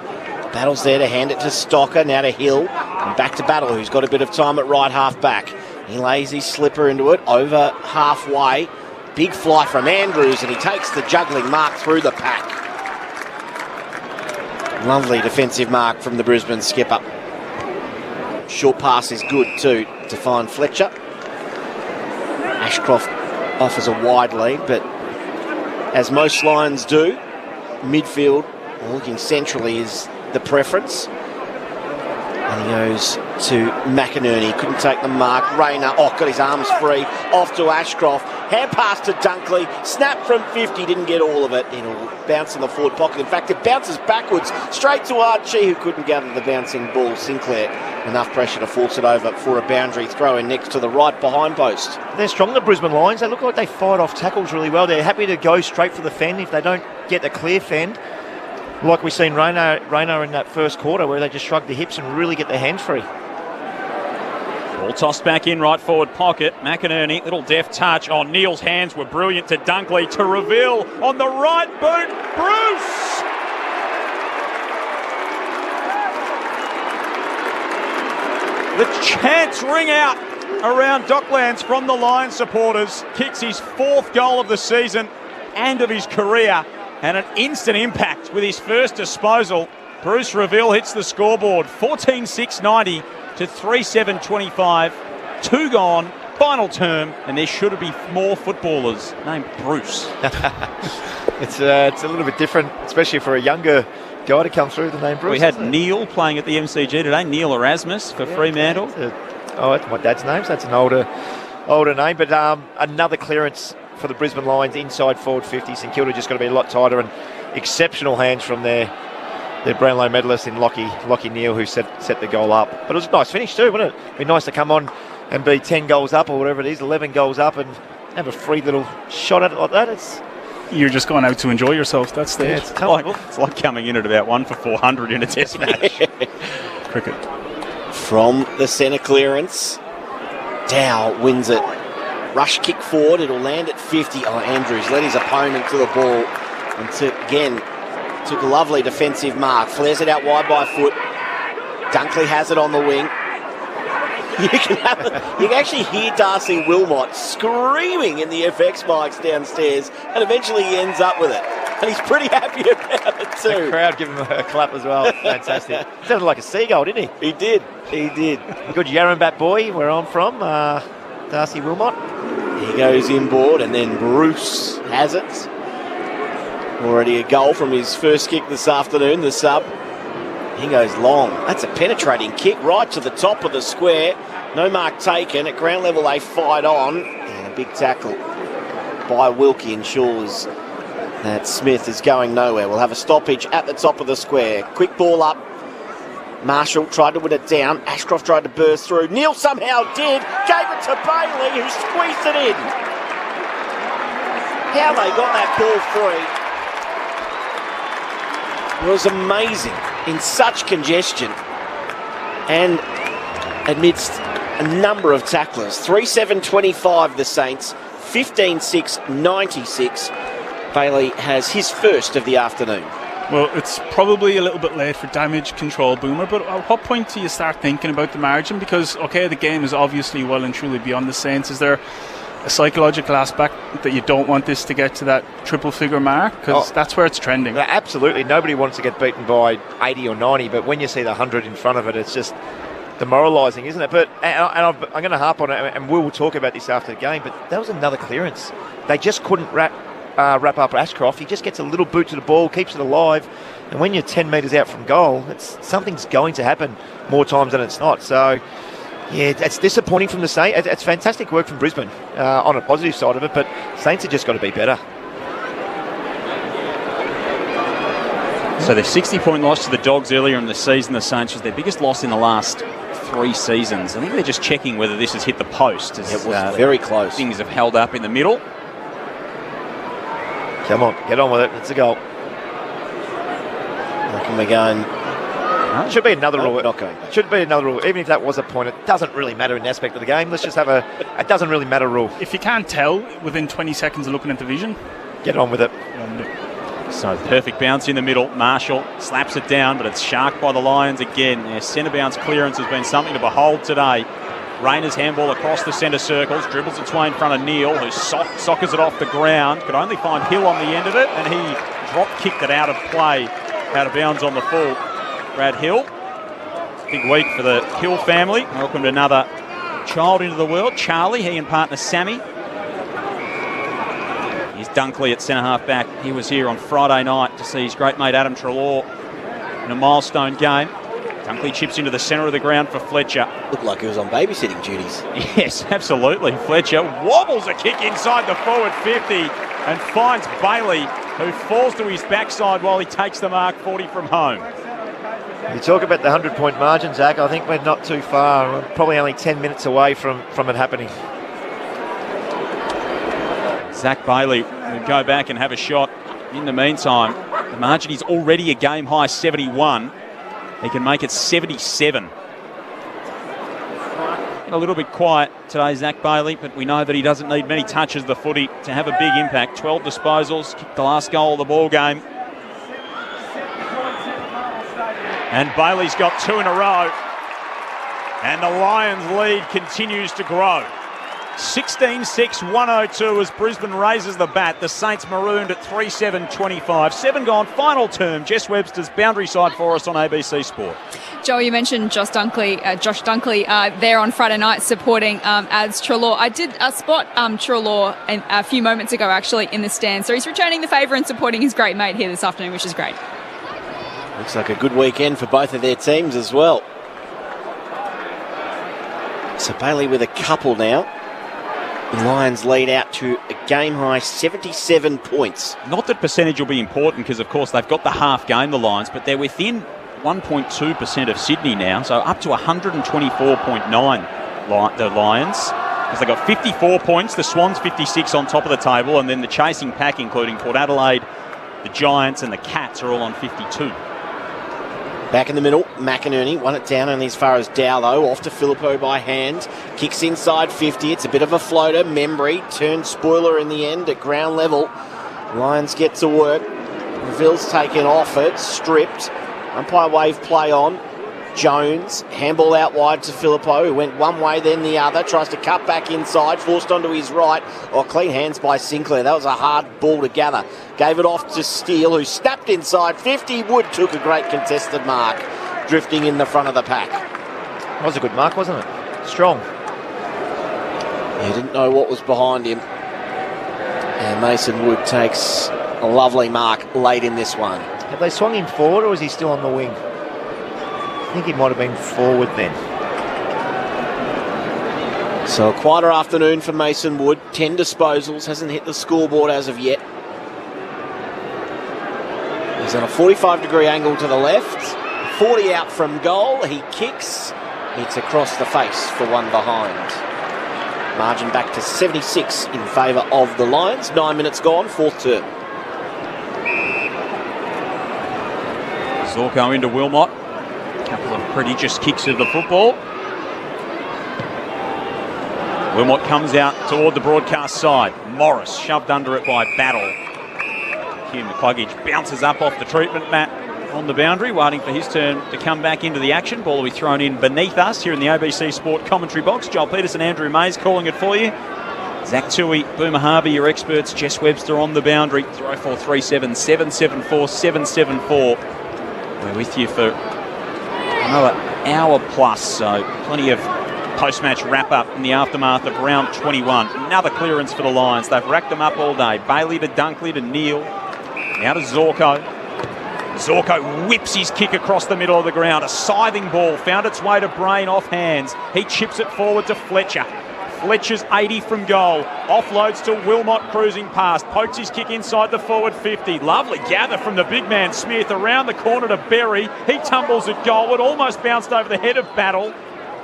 Battle's there to hand it to Stocker. Now to Hill. And back to Battle, who's got a bit of time at right half back. He lays his slipper into it over halfway. Big fly from Andrews, and he takes the juggling mark through the pack. Lovely defensive mark from the Brisbane skipper. Short pass is good too to find Fletcher. Ashcroft offers a wide lead, but as most Lions do, midfield, looking centrally, is the preference. And he goes to McInerney. Couldn't take the mark. Rayner, got his arms free. Off to Ashcroft. Hand pass to Dunkley. Snap from 50. Didn't get all of it. It'll bounce in the forward pocket. In fact, it bounces backwards straight to Archie, who couldn't gather the bouncing ball. Sinclair, enough pressure to force it over for a boundary throw in next to the right behind post. They're strong, the Brisbane Lions. They look like they fired off tackles really well. They're happy to go straight for the fend if they don't get the clear fend. Like we've seen Rayner in that first quarter, where they just shrug the hips and really get their hands free. Ball tossed back in right forward pocket. McInerney, little deft touch. Neal's hands were brilliant to Dunkley, to Reveal on the right boot. Bruce! The chants ring out around Docklands from the Lions supporters. Kicks his 4th goal of the season and of his career. And an instant impact with his first disposal. Bruce Reveal hits the scoreboard. 14-6-90 to 3-7-25. 2 gone, final term, and there should be more footballers named Bruce. It's a little bit different, especially for a younger guy to come through the name Bruce. We had Neil playing at the MCG today, Neil Erasmus for Fremantle. That's my dad's name, so that's an older name. But another clearance for the Brisbane Lions inside forward 50. St Kilda just got to be a lot tighter, and exceptional hands from their Brownlow medalist in Lockie Neal, who set the goal up. But it was a nice finish too, wouldn't it? It'd be nice to come on and be 10 goals up or whatever it is, 11 goals up, and have a free little shot at it like that. You're just going out to enjoy yourself. That's the it's like coming in at about 1 for 400 in a test match. Cricket. From the centre clearance, Dow wins it. Rush kick forward, it'll land at 50. Andrews led his opponent to the ball and took a lovely defensive mark. Flares it out wide by foot. Dunkley has it on the wing. You can actually hear Darcy Wilmot screaming in the FX mics downstairs, and eventually he ends up with it. And he's pretty happy about it too. The crowd give him a clap as well. Fantastic. Sounded like a seagull, didn't he? He did. Good Yarrambat boy, where I'm from, Darcy Wilmot. He goes inboard, and then Bruce has it. Already a goal from his first kick this afternoon, the sub. He goes long. That's a penetrating kick right to the top of the square. No mark taken. At ground level, they fight on. And a big tackle by Wilkie ensures that Smith is going nowhere. We'll have a stoppage at the top of the square. Quick ball up. Marshall tried to win it down. Ashcroft tried to burst through. Neal somehow did. Gave it to Bailey, who squeezed it in. How they got that ball free was amazing. In such congestion and amidst a number of tacklers. 3-7-25 the Saints, 15-6-96. Bailey has his first of the afternoon. Well, it's probably a little bit late for damage control, Boomer, but at what point do you start thinking about the margin? Because, okay, the game is obviously well and truly beyond the Saints. Is there a psychological aspect that you don't want this to get to that triple figure mark? Because that's where it's trending. Absolutely. Nobody wants to get beaten by 80 or 90, but when you see the 100 in front of it, it's just demoralising, isn't it? But I'm going to harp on it, and we'll talk about this after the game, but that was another clearance. They just couldn't wrap up Ashcroft. He just gets a little boot to the ball, keeps it alive, and when you're 10 metres out from goal, something's going to happen more times than it's not. So yeah, it's disappointing from the Saints. It's fantastic work from Brisbane on a positive side of it, but Saints have just got to be better. So their 60-point loss to the Dogs earlier in the season, the Saints, was their biggest loss in the last 3 seasons. I think they're just checking whether this has hit the post. As, it was very close. Things have held up in the middle. Come on, get on with it. It's a goal. Can we go and... Should be another rule. Should be another rule. Even if that was a point, it doesn't really matter in the aspect of the game. Let's just have it doesn't really matter rule. If you can't tell within 20 seconds of looking at the vision, get on with it. So perfect bounce in the middle. Marshall slaps it down, but it's sharked by the Lions again. Their centre bounce clearance has been something to behold today. Rayner's handball across the centre circles, dribbles its way in front of Neal, who sockers it off the ground. Could only find Hill on the end of it, and he drop-kicked it out of play, out of bounds on the full. Brad Hill. Big week for the Hill family. Welcomed another child into the world, Charlie, he and partner Sammy. Dunkley at centre-half back. He was here on Friday night to see his great mate Adam Treloar in a milestone game. Dunkley chips into the centre of the ground for Fletcher. Looked like he was on babysitting duties. Yes, absolutely. Fletcher wobbles a kick inside the forward 50 and finds Bailey, who falls to his backside while he takes the mark 40 from home. You talk about the 100-point margin, Zach. I think we're not too far. We're probably only 10 minutes away from it happening. Zach Bailey will go back and have a shot. In the meantime, the margin is already a game-high 71. He can make it 77. A little bit quiet today, Zach Bailey, but we know that he doesn't need many touches of the footy to have a big impact. 12 disposals, kicked the last goal of the ball game. And Bailey's got 2 in a row. And the Lions lead continues to grow. 16-6, 102 as Brisbane raises the bat. The Saints marooned at 3-7-25. 7 gone, final term. Jess Webster's boundary side for us on ABC Sport. Joel, you mentioned Josh Dunkley there on Friday night supporting as Treloar. I did spot Treloar a few moments ago actually in the stand. So he's returning the favour and supporting his great mate here this afternoon, which is great. Looks like a good weekend for both of their teams as well. So Bailey with a couple now. The Lions lead out to a game-high 77 points. Not that percentage will be important because, of course, they've got the half game, the Lions, but they're within 1.2% of Sydney now, so up to 124.9 the Lions. Because they've got 54 points, the Swans 56 on top of the table, and then the chasing pack, including Port Adelaide, the Giants and the Cats, are all on 52. Back in the middle, McInerney won it down only as far as Dowlow, off to Filippo by hand, kicks inside 50, it's a bit of a floater. Membry turns spoiler in the end at ground level. Lions get to work. Reville's taken off it, stripped. Umpire wave play on. Jones, handball out wide to Filippo, who went one way then the other, tries to cut back inside, forced onto his right. Clean hands by Sinclair. That was a hard ball to gather. Gave it off to Steele, who snapped inside 50. Wood took a great contested mark, drifting in the front of the pack. That was a good mark, wasn't it? Strong. He didn't know what was behind him. And Mason Wood takes a lovely mark late in this one. Have they swung him forward, or is he still on the wing? I think he might have been forward then. So a quieter afternoon for Mason Wood. 10 disposals, hasn't hit the scoreboard as of yet. He's on a 45-degree angle to the left. 40 out from goal. He kicks. Hits across the face for one behind. Margin back to 76 in favour of the Lions. 9 minutes gone, fourth term. Zorko into Wilmot. A couple of prodigious kicks of the football. Wilmot comes out toward the broadcast side. Morris shoved under it by Battle. Hugh McCluggage bounces up off the treatment mat on the boundary, waiting for his turn to come back into the action. Ball will be thrown in beneath us here in the ABC Sport commentary box. Joel Peterson, Andrew Mays calling it for you. Zach Tui, Boomer Harvey, your experts. Jess Webster on the boundary. 0437 774 774. We're with you for another hour plus, so plenty of post-match wrap-up in the aftermath of round 21. Another clearance for the Lions. They've racked them up all day. Bailey to Dunkley to Neal. Now to Zorko. Zorko whips his kick across the middle of the ground. A scything ball found its way to Brain off hands. He chips it forward to Fletcher. Fletcher's 80 from goal. Offloads to Wilmot cruising past. Pokes his kick inside the forward 50. Lovely gather from the big man Smith around the corner to Berry. He tumbles at goal. It almost bounced over the head of Battle.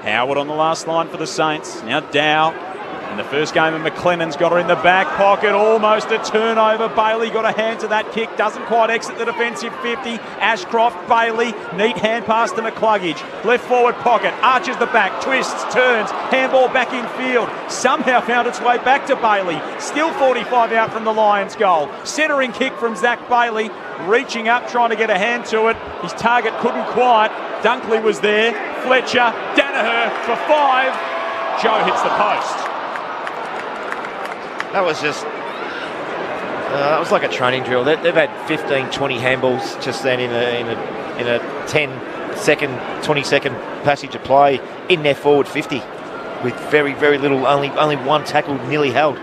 Howard on the last line for the Saints. Now Dow. In the first game of McLennan's got her in the back pocket. Almost a turnover. Bailey got a hand to that kick. Doesn't quite exit the defensive 50. Ashcroft, Bailey. Neat hand pass to McCluggage. Left forward pocket. Arches the back. Twists. Turns. Handball back in field. Somehow found its way back to Bailey. Still 45 out from the Lions goal. Centering kick from Zach Bailey. Reaching up, trying to get a hand to it. His target couldn't quite. Dunkley was there. Fletcher. Danaher for 5. Joe hits the post. That was just... that was like a training drill. They've had 15, 20 handballs just then in a 10-second, 20-second passage of play in their forward 50 with very, very little, only one tackle nearly held.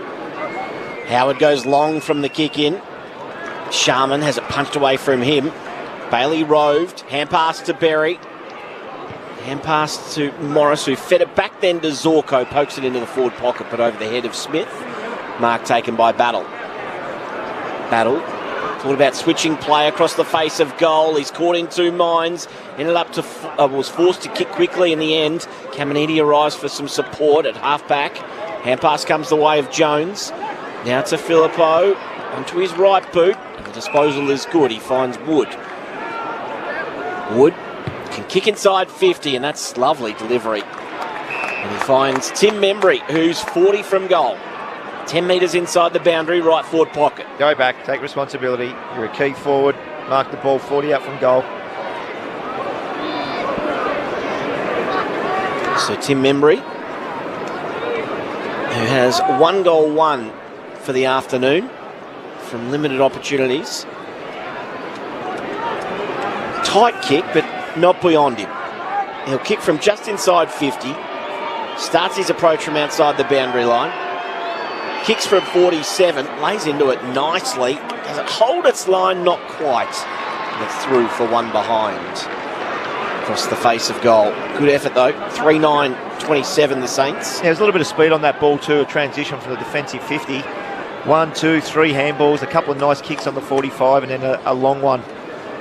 Howard goes long from the kick in. Sharman has it punched away from him. Bailey roved. Hand pass to Berry. Hand pass to Morris, who fed it back then to Zorko. Pokes it into the forward pocket, but over the head of Smith. Mark taken by Battle. Battle thought about switching play across the face of goal. He's caught in two minds. Ended up to was forced to kick quickly in the end. Caminiti arrives for some support at half-back. Hand pass comes the way of Jones. Now to Filippo. Onto his right boot. The disposal is good. He finds Wood. Wood can kick inside 50, and that's lovely delivery. And he finds Tim Membry, who's 40 from goal. 10 metres inside the boundary, right forward pocket. Go back, take responsibility. You're a key forward. Mark the ball 40 out from goal. So Tim Membry, who has 1 goal, 1 for the afternoon from limited opportunities. Tight kick, but not beyond him. He'll kick from just inside 50. Starts his approach from outside the boundary line. Kicks from 47, lays into it nicely. Does it hold its line? Not quite. And it's through for one behind. Across the face of goal. Good effort though. 3-9-27 the Saints. Yeah, there's a little bit of speed on that ball too. A transition from the defensive 50. 1, 2, 3 handballs. A couple of nice kicks on the 45 and then a long one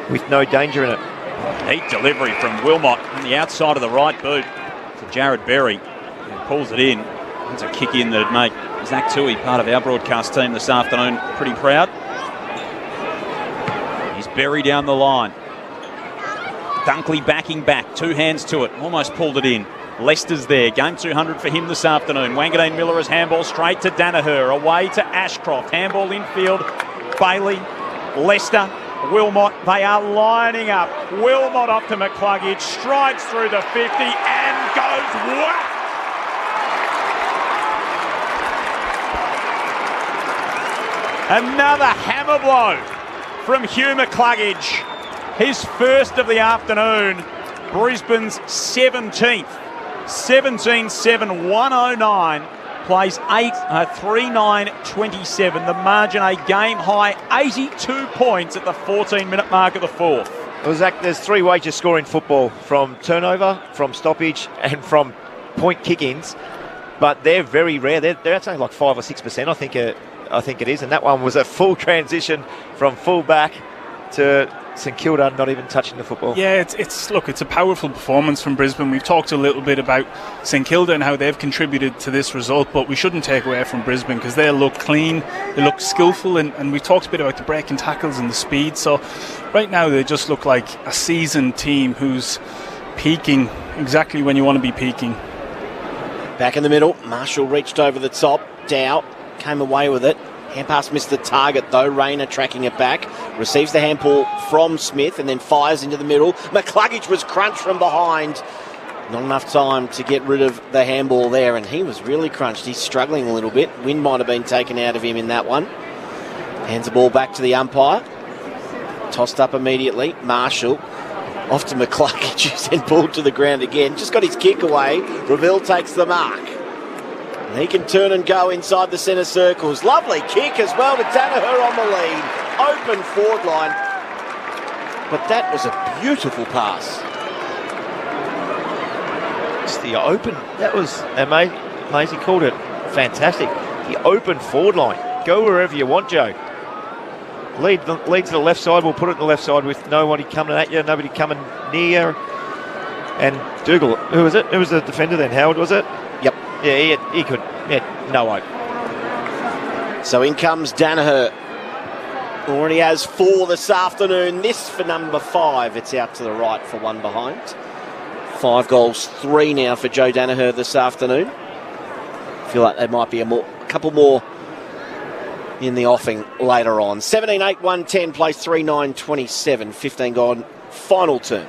with no danger in it. Neat delivery from Wilmot on the outside of the right boot to Jared Berry. And pulls it in. That's a kick in that'd make Zach Tui, part of our broadcast team this afternoon, pretty proud. He's Berry down the line. Dunkley backing back, 2 hands to it, almost pulled it in. Leicester's there, game 200 for him this afternoon. Wangadine Miller has handball straight to Danaher, away to Ashcroft. Handball infield, Bailey, Leicester, Wilmot, they are lining up. Wilmot up to McCluggage, strides through the 50 and goes whack! Another hammer blow from Hugh McCluggage. His first of the afternoon. Brisbane's 17th. 17-7, 109. Plays 3-9-27. The margin a game high 82 points at the 14-minute mark of the fourth. Well, Zach, there's 3 ways to score in football. From turnover, from stoppage and from point kick-ins. But they're very rare. That's only like 5 or 6%, I think it is, and that one was a full transition from full back to St Kilda not even touching the football. Yeah, it's a powerful performance from Brisbane. We've talked a little bit about St Kilda and how they've contributed to this result, but we shouldn't take away from Brisbane because they look clean, they look skillful, and we talked a bit about the breaking tackles and the speed. So right now they just look like a seasoned team who's peaking exactly when you want to be peaking. Back in the middle, Marshall reached over the top. Dow came away with it. Hand pass missed the target though. Rayner tracking it back. Receives the handball from Smith and then fires into the middle. McCluggage was crunched from behind. Not enough time to get rid of the handball there, and he was really crunched. He's struggling a little bit. Wind might have been taken out of him in that one. Hands the ball back to the umpire. Tossed up immediately. Marshall off to McCluggage, who's then pulled to the ground again. Just got his kick away. Reville takes the mark. And he can turn and go inside the centre circles. Lovely kick as well to Danaher on the lead. Open forward line. But that was a beautiful pass. It's the open. That was amazing. Maisie called it fantastic. The open forward line. Go wherever you want, Joe. Lead to the left side. We'll put it to the left side with nobody coming at you, nobody coming near. And Dougal, who was it? Who was the defender then? Howard, was it? Yep. Yeah, he could. Yeah, no hope. So in comes Danaher. Already has 4 this afternoon. This for number 5. It's out to the right for one behind. 5 goals, 3 now for Joe Danaher this afternoon. Feel like there might be a couple more in the offing later on. 17-8, 110, plays 3-9-27, 15 gone, final turn.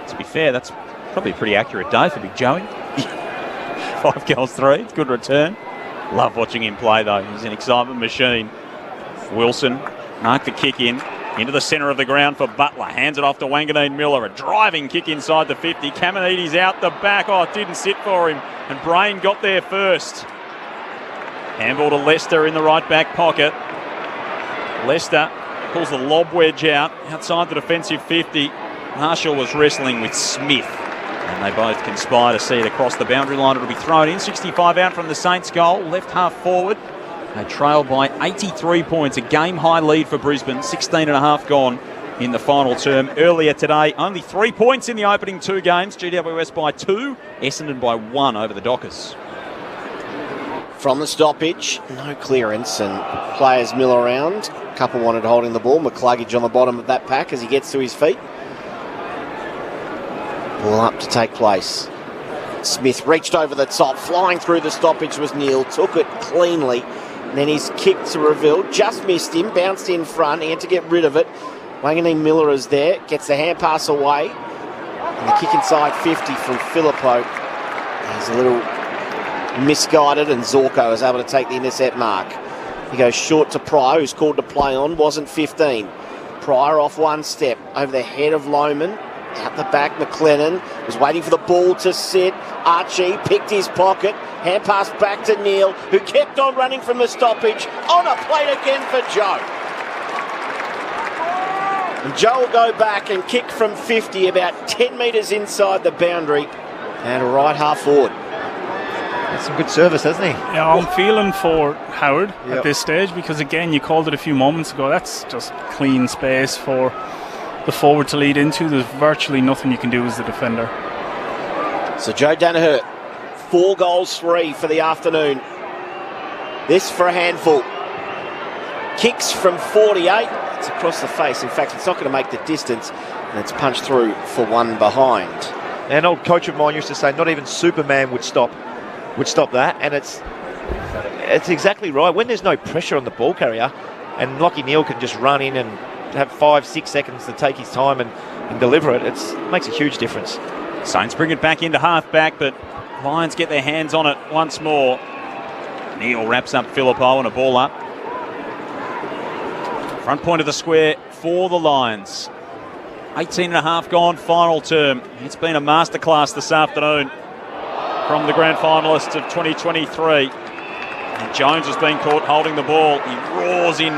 To be fair, that's probably a pretty accurate day for Big Joey. 5 goals, 3, it's good return. Love watching him play though, he's an excitement machine. Wilson, marked the kick into the centre of the ground for Butler. Hands it off to Wanganeen Miller. A driving kick inside the 50. Caminiti's out the back. Oh, it didn't sit for him. And Brain got there first. Handball to Lester in the right back pocket. Lester pulls the lob wedge out outside the defensive 50. Marshall was wrestling with Smith, and they both conspire to see it across the boundary line. It'll be thrown in. 65 out from the Saints goal. Left half forward. They trail by 83 points. A game-high lead for Brisbane. 16 and a half gone in the final term. Earlier today, only 3 points in the opening 2 games. GWS by 2, Essendon by 1 over the Dockers. From the stoppage, no clearance, and players mill around. A couple wanted holding the ball. McCluggage on the bottom of that pack as he gets to his feet. Ball up to take place. Smith reached over the top. Flying through the stoppage was Neil. Took it cleanly. And then his kick to Reveal. Just missed him. Bounced in front. He had to get rid of it. Wanganeen Miller is there. Gets the hand pass away. And the kick inside 50 from Filippo. He's a little misguided, and Zorko is able to take the intercept mark. He goes short to Pryor, who's called to play on. Wasn't 15. Pryor off one step. Over the head of Lohman. Out the back, McLennan was waiting for the ball to sit. Archie picked his pocket. Hand pass back to Neil, who kept on running from the stoppage. On a plate again for Joe. And Joe will go back and kick from 50, about 10 metres inside the boundary, and right half forward. That's some good service, hasn't he? Yeah, I'm feeling for Howard at this stage, because again, you called it a few moments ago. That's just clean space for the forward to lead into. There's virtually nothing you can do as the defender. So Joe Danaher, 4 goals, 3 for the afternoon. This for a handful. Kicks from 48. It's across the face. In fact, it's not going to make the distance, and it's punched through for 1 behind. An old coach of mine used to say, not even Superman would stop that, and it's exactly right. When there's no pressure on the ball carrier, and Lachie Neale can just run in and have 5-6 seconds to take his time and deliver it, it makes a huge difference. Saints bring it back into half-back, but Lions get their hands on it once more. Neale wraps up Filippo and a ball up. Front point of the square for the Lions. 18 and a half gone, final term. It's been a masterclass this afternoon from the grand finalists of 2023. And Jones has been caught holding the ball. He roars in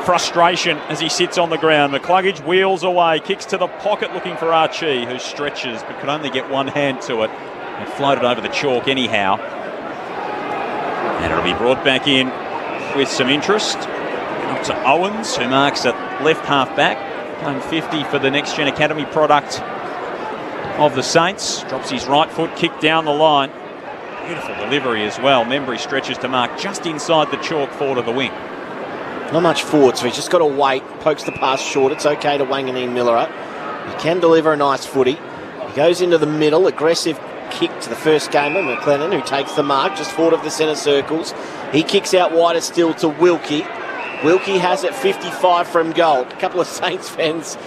frustration as he sits on the ground. McCluggage wheels away, kicks to the pocket looking for Archie, who stretches but could only get one hand to it. It floated over the chalk anyhow. And it'll be brought back in with some interest. Up to Owens, who marks at left half back, playing 50 for the Next Gen Academy product of the Saints. Drops his right foot, kick down the line. Beautiful delivery as well. Membry stretches to mark just inside the chalk forward of the wing. Not much forward, so he's just got to wait. Pokes the pass short. It's okay to Wanganeen Miller. He can deliver a nice footy. He goes into the middle. Aggressive kick to the first gamer, McLennan, who takes the mark just forward of the centre circles. He kicks out wider still to Wilkie. Wilkie has it 55 from goal. A couple of Saints fans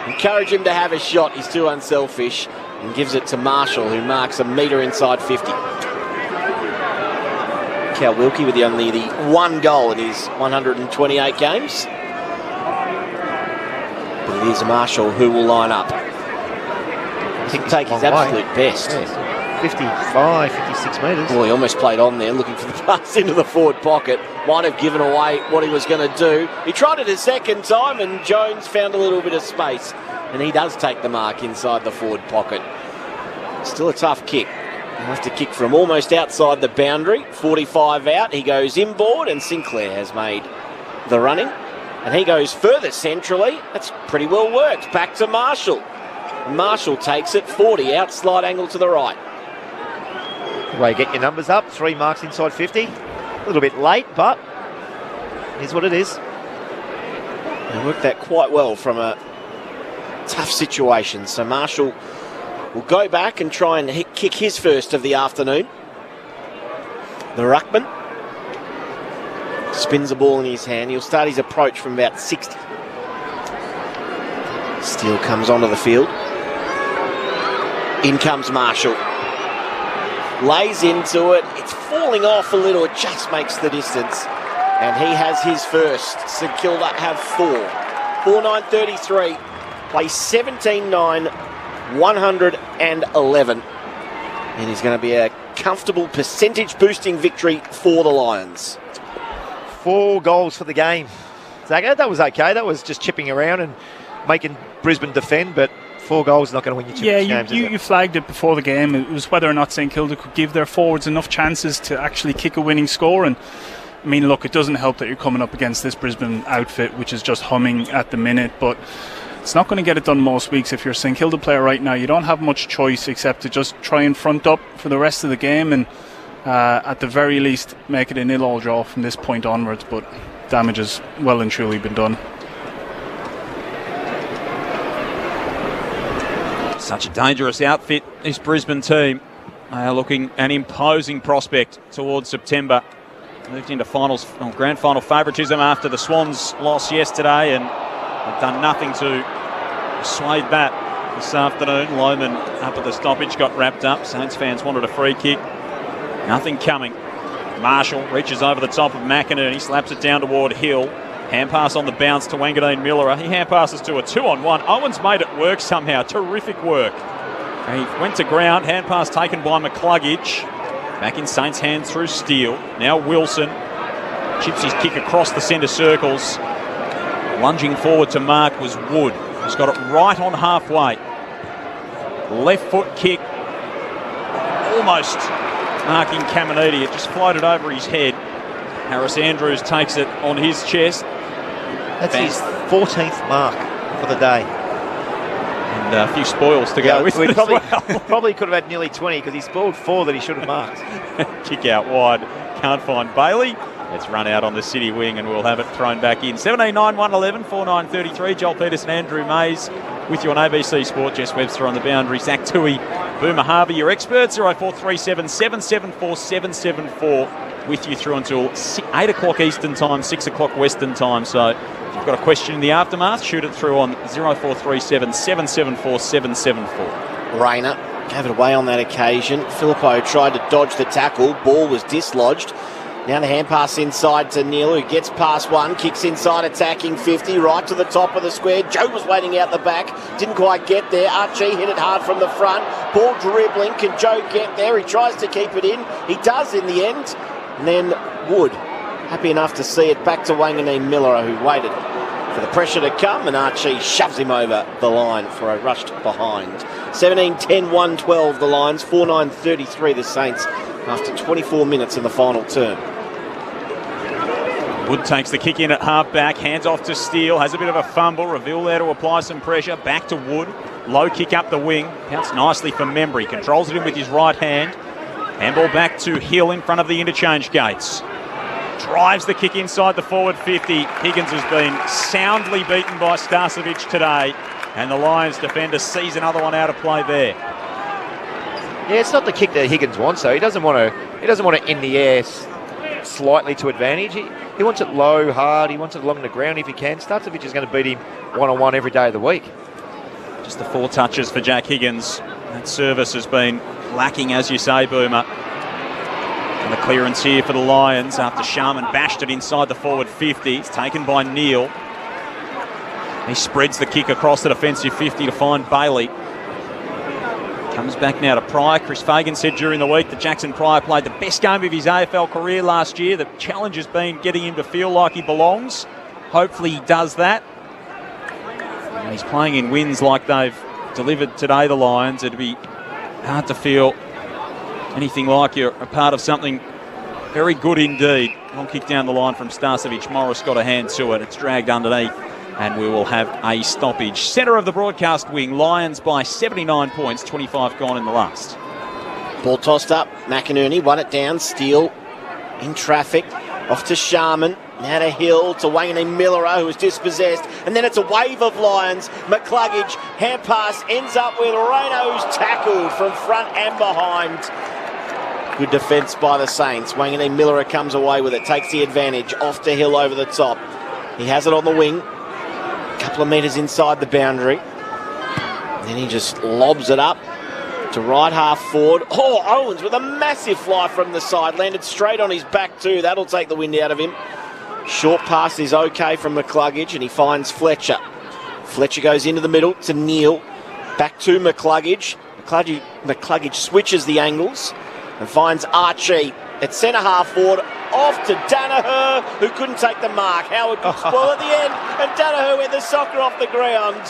encourage him to have a shot. He's too unselfish, and gives it to Marshall, who marks a metre inside 50. Cal Wilkie with only the 1 goal in his 128 games. But it is Marshall who will line up. He can take his absolute best. Yeah, 55, 56 metres. Well, he almost played on there, looking for the pass into the forward pocket. Might have given away what he was going to do. He tried it a second time, and Jones found a little bit of space. And he does take the mark inside the forward pocket. Still a tough kick. He'll have to kick from almost outside the boundary. 45 out. He goes inboard, and Sinclair has made the running. And he goes further centrally. That's pretty well worked. Back to Marshall. Marshall takes it 40 out, slide angle to the right. The way you get your numbers up, 3 marks inside 50. A little bit late, but it is what it is. They worked that quite well from a tough situation. So Marshall will go back and try and kick his first of the afternoon. The ruckman spins the ball in his hand. He'll start his approach from about 60. Steele comes onto the field. In comes Marshall. Lays into it. It's falling off a little. It just makes the distance. And he has his first. St Kilda have 4. 4-9-33. Play 17-9, 111. And he's going to be a comfortable percentage-boosting victory for the Lions. 4 goals for the game. Zagger, that was okay. That was just chipping around and making Brisbane defend, but 4 goals is not going to win you too much games. You flagged it before the game. It was whether or not St Kilda could give their forwards enough chances to actually kick a winning score. And I mean, look, it doesn't help that you're coming up against this Brisbane outfit, which is just humming at the minute, but it's not going to get it done most weeks. If you're a St Kilda player right now, you don't have much choice except to just try and front up for the rest of the game and at the very least make it a 0-0 draw from this point onwards, but damage has well and truly been done. Such a dangerous outfit, this Brisbane team. They are looking an imposing prospect towards September. Moved into grand final favouritism after the Swans loss yesterday, and have done nothing to persuade that this afternoon. Lohman up at the stoppage got wrapped up. Saints fans wanted a free kick. Nothing coming. Marshall reaches over the top of McInerney, slaps it down toward Hill. Hand pass on the bounce to Wanganeen Miller. He hand passes to a 2-on-1. Owens made it work somehow. Terrific work. He went to ground. Hand pass taken by McCluggage. Back in Saints' hands through Steele. Now Wilson chips his kick across the centre circles. Lunging forward to mark was Wood. He's got it right on halfway. Left foot kick. Almost marking Caminiti. It just floated over his head. Harris Andrews takes it on his chest. That's his 14th mark for the day. And a few spoils to go with it probably could have had nearly 20 because he spoiled 4 that he should have marked. Kick out wide. Can't find Bailey. It's run out on the city wing and we'll have it thrown back in. 17-9-1-11, 4-9-33. Joel Peterson, Andrew Mays with you on ABC Sport. Jess Webster on the boundary. Zach Tui, Boomer Harvey, your experts. 0437 774 774 with you through until 8 o'clock Eastern time, 6 o'clock Western time. So if you've got a question in the aftermath, shoot it through on 0437 774 774. Rayner gave it away on that occasion. Filippo tried to dodge the tackle. Ball was dislodged. Now the hand pass inside to Neil, who gets past one, kicks inside, attacking 50, right to the top of the square. Joe was waiting out the back, didn't quite get there. Archie hit it hard from the front. Ball dribbling, can Joe get there? He tries to keep it in. He does in the end. And then Wood, happy enough to see it back to Wanganeen Miller, who waited for the pressure to come, and Archie shoves him over the line for a rushed behind. 17-10-1-12 the Lions, 4-9-33 the Saints after 24 minutes in the final term. Wood takes the kick in at half-back, hands off to Steele, has a bit of a fumble. Reveal there to apply some pressure. Back to Wood. Low kick up the wing. Counts nicely for Membry. Controls it in with his right hand. Handball back to Hill in front of the interchange gates. Drives the kick inside the forward 50. Higgins has been soundly beaten by Starcevic today. And the Lions defender sees another one out of play there. Yeah, it's not the kick that Higgins wants, though. He doesn't want to in the air slightly to advantage. He wants it low, hard. He wants it along the ground if he can. Starcevic is going to beat him one-on-one every day of the week. Just the 4 touches for Jack Higgins. That service has been lacking, as you say, Boomer. And the clearance here for the Lions after Sharman bashed it inside the forward 50. It's taken by Neil. He spreads the kick across the defensive 50 to find Bailey. Comes back now to Pryor. Chris Fagan said during the week that Jackson Pryor played the best game of his AFL career last year. The challenge has been getting him to feel like he belongs. Hopefully he does that. And he's playing in wins like they've delivered today, the Lions. It'd be hard to feel anything like you're a part of something very good indeed. Long kick down the line from Starcevic. Morris got a hand to it. It's dragged underneath. And we will have a stoppage. Centre of the broadcast wing, Lions by 79 points, 25 gone in the last. Ball tossed up, McInerney won it down, Steele in traffic, off to Sharman, now to Hill, to Wanganeen Miller, who was dispossessed, and then it's a wave of Lions. McCluggage, hand pass, ends up with Reno, who's tackled from front and behind. Good defence by the Saints. Wanganeen Miller comes away with it, takes the advantage, off to Hill over the top. He has it on the wing. Couple of metres inside the boundary. And then he just lobs it up to right half forward. Oh, Owens with a massive fly from the side. Landed straight on his back too. That'll take the wind out of him. Short pass is okay from McCluggage and he finds Fletcher. Fletcher goes into the middle to Neil. Back to McCluggage. McCluggage switches the angles. and finds Archie at centre half forward, off to Danaher, who couldn't take the mark. Howard could spoil at the end, and Danaher with the soccer off the ground.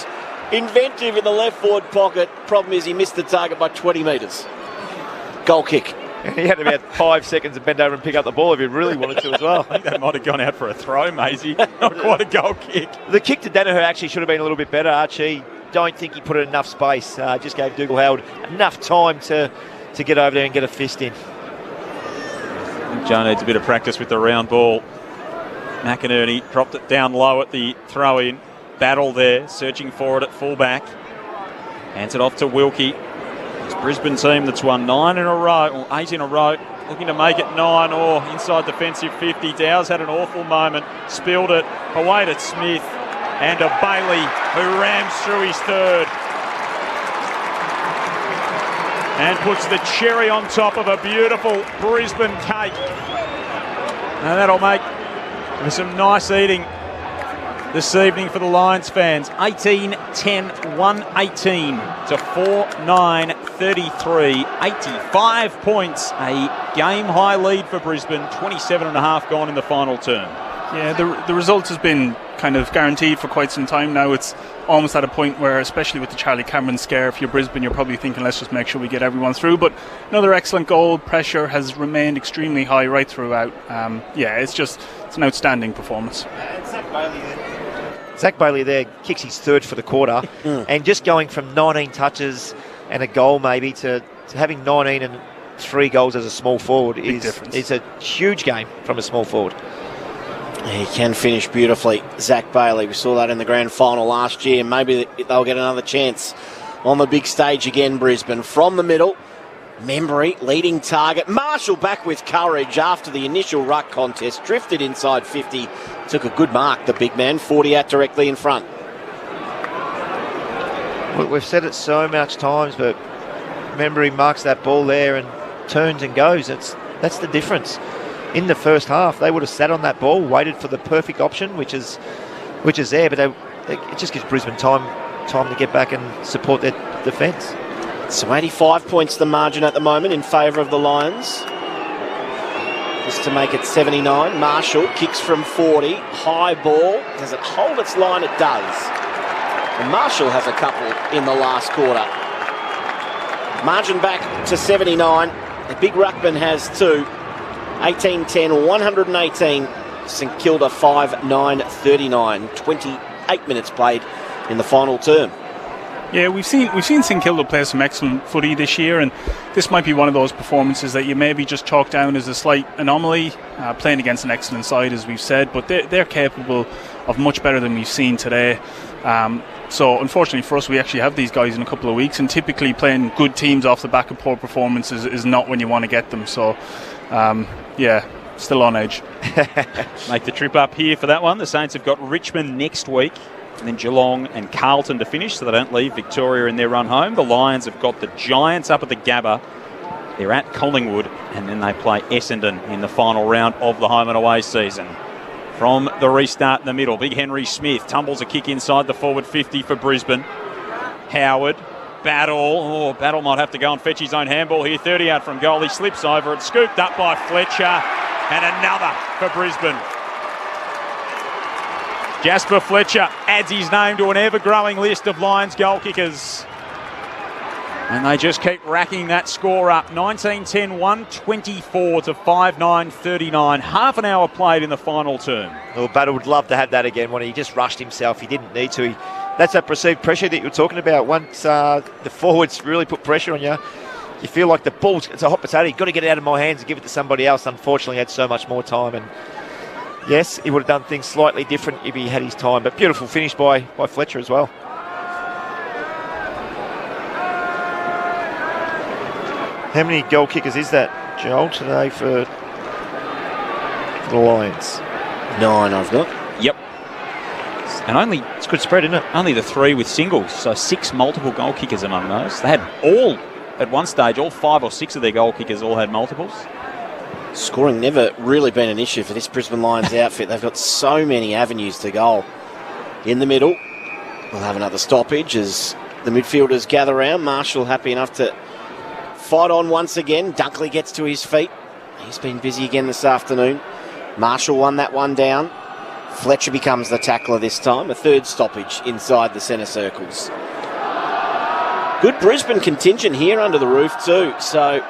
Inventive in the left forward pocket. Problem is he missed the target by 20 metres. Goal kick. He had about 5 seconds to bend over and pick up the ball if he really wanted to as well. I think that might have gone out for a throw, Maisie. Not quite a goal kick. The kick to Danaher actually should have been a little bit better, Archie. Don't think he put in enough space. Just gave Dougal Howard enough time to get over there and get a fist in. Joe needs a bit of practice with the round ball. McInerney dropped it down low at the throw-in. Battle there, searching for it at fullback. Hands it off to Wilkie. It's Brisbane team that's won 9 in a row, or 8 in a row, looking to make it 9 or inside defensive 50. Dow's had an awful moment, spilled it away to Smith, and a Bailey who rams through his third and puts the cherry on top of a beautiful Brisbane cake. And that'll make for some nice eating this evening for the Lions fans. 18-10, 118 to 4-9-33. 85 points, a game-high lead for Brisbane. 27.5 gone in the final term. Yeah, the result has been kind of guaranteed for quite some time now. It's almost at a point where, especially with the Charlie Cameron scare, if you're Brisbane, you're probably thinking, let's just make sure we get everyone through. But another excellent goal. Pressure has remained extremely high right throughout. It's an outstanding performance. Zach Bailey there kicks his third for the quarter, and just going from 19 touches and a goal maybe to having 19 and 3 goals as a small forward is a huge game from a small forward. He can finish beautifully, Zach Bailey. We saw that in the grand final last year. Maybe they'll get another chance on the big stage again, Brisbane. From the middle, Membry leading target. Marshall back with courage after the initial ruck contest. Drifted inside 50. Took a good mark, the big man. 40 out directly in front. We've said it so much times, but Membry marks that ball there and turns and goes. That's the difference. In the first half, they would have sat on that ball, waited for the perfect option, which is there, but it just gives Brisbane time to get back and support their defence. So 85 points the margin at the moment in favour of the Lions. Just to make it 79. Marshall kicks from 40. High ball. Does it hold its line? It does. And Marshall has a couple in the last quarter. Margin back to 79. The big ruckman has 2. 18-10, 118. St Kilda 5-9-39. 28 minutes played in the final term. Yeah, we've seen St Kilda play some excellent footy this year, and this might be one of those performances that you maybe just chalk down as a slight anomaly, playing against an excellent side, as we've said, but they're capable of much better than we've seen today. So unfortunately for us, we actually have these guys in a couple of weeks, and typically playing good teams off the back of poor performances is not when you want to get them. So still on edge. Make the trip up here for that one. The Saints have got Richmond next week, and then Geelong and Carlton to finish, so they don't leave Victoria in their run home. The Lions have got the Giants up at the Gabba. They're at Collingwood, and then they play Essendon in the final round of the home and away season. From the restart in the middle, Big Henry Smith tumbles a kick inside the forward 50 for Brisbane. Howard, Battle. Battle might have to go and fetch his own handball here. 30 out from goal. He slips over it, scooped up by Fletcher, and another for Brisbane. Jasper Fletcher adds his name to an ever-growing list of Lions goal kickers. And they just keep racking that score up. 19-10, 124 to 5-9-39. Half an hour played in the final term. Well, Battle would love to have that again when he just rushed himself. He didn't need to. That's that perceived pressure that you were talking about. Once the forwards really put pressure on you, you feel like the ball's, it's a hot potato. You've got to get it out of my hands and give it to somebody else. Unfortunately, he had so much more time. And yes, he would have done things slightly different if he had his time. But beautiful finish by Fletcher as well. How many goal kickers is that, Joel, today for the Lions? 9 I've got. Yep. And it's good spread, isn't it? Only the 3 with singles, so 6 multiple goal kickers among those. They had all, at one stage, all 5 or 6 of their goal kickers all had multiples. Scoring never really been an issue for this Brisbane Lions outfit. They've got so many avenues to goal. In the middle, we'll have another stoppage as the midfielders gather around. Marshall happy enough to fight on once again. Dunkley gets to his feet. He's been busy again this afternoon. Marshall won that one down. Fletcher becomes the tackler this time. A third stoppage inside the centre circles. Good Brisbane contingent here under the roof too. So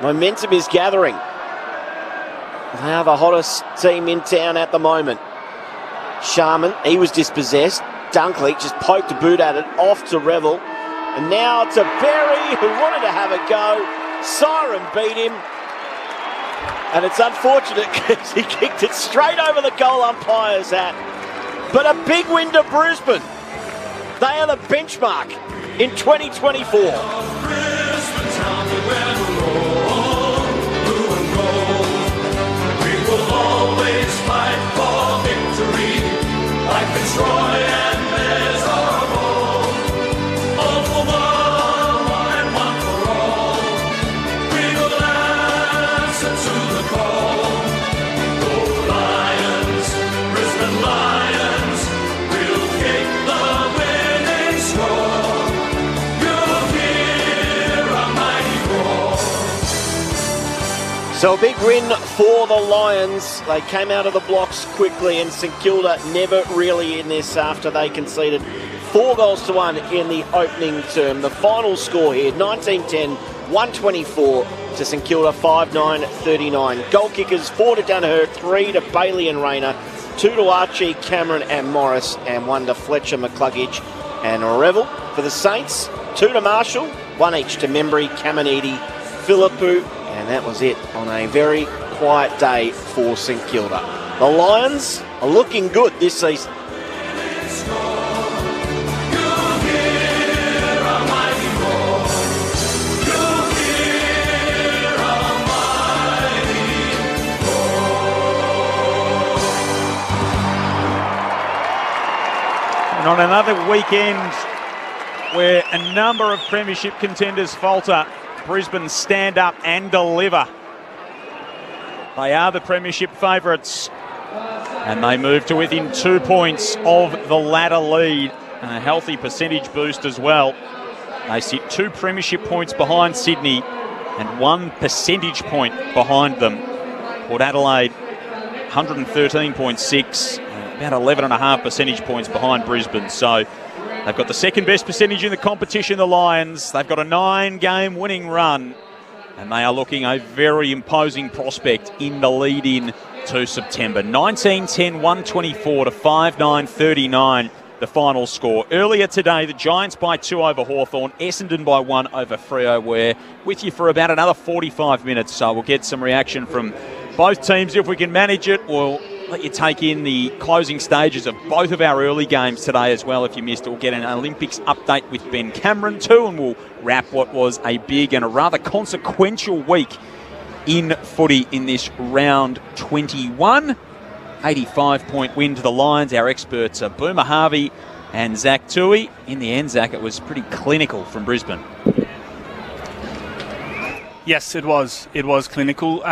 momentum is gathering. They are the hottest team in town at the moment. Sharman, he was dispossessed. Dunkley just poked a boot at it, off to Revel. And now to Berry, who wanted to have a go. Siren beat him. And it's unfortunate because he kicked it straight over the goal umpire's hat. But a big win to Brisbane. They are the benchmark in 2024. So a big win for the Lions. They came out of the blocks quickly, and St Kilda never really in this after they conceded 4-1 in the opening term. The final score here, 19-10, 124 to St Kilda, 5-9-39. Goal kickers, 4 to Danaher, 3 to Bailey and Rayner, 2 to Archie, Cameron and Morris, and 1 to Fletcher, McCluggage and Revel. For the Saints, 2 to Marshall, 1 each to Membry, Caminiti, Philippou, and that was it on a very quiet day for St Kilda. The Lions are looking good this season. And on another weekend where a number of premiership contenders falter, Brisbane stand up and deliver. They are the premiership favourites, and they move to within 2 points of the ladder lead, and a healthy percentage boost as well. They sit 2 premiership points behind Sydney and 1 percentage point behind them. Port Adelaide, 113.6, about 11.5 percentage points behind Brisbane. So they've got the second best percentage in the competition, the Lions. They've got a 9-game winning run, and they are looking a very imposing prospect in the lead-in to September. 19-10, 124 to 5-9-39, the final score. Earlier today, the Giants by 2 over Hawthorn, Essendon by 1 over Freo. We're with you for about another 45 minutes, so we'll get some reaction from both teams if we can manage it. We'll let you take in the closing stages of both of our early games today as well. If you missed it, we'll get an Olympics update with Ben Cameron too, and we'll wrap what was a big and a rather consequential week in footy in this round 21. 85-point win to the Lions. Our experts are Boomer Harvey and Zach Toohey. In the end, Zach, it was pretty clinical from Brisbane. Yes, it was. It was clinical.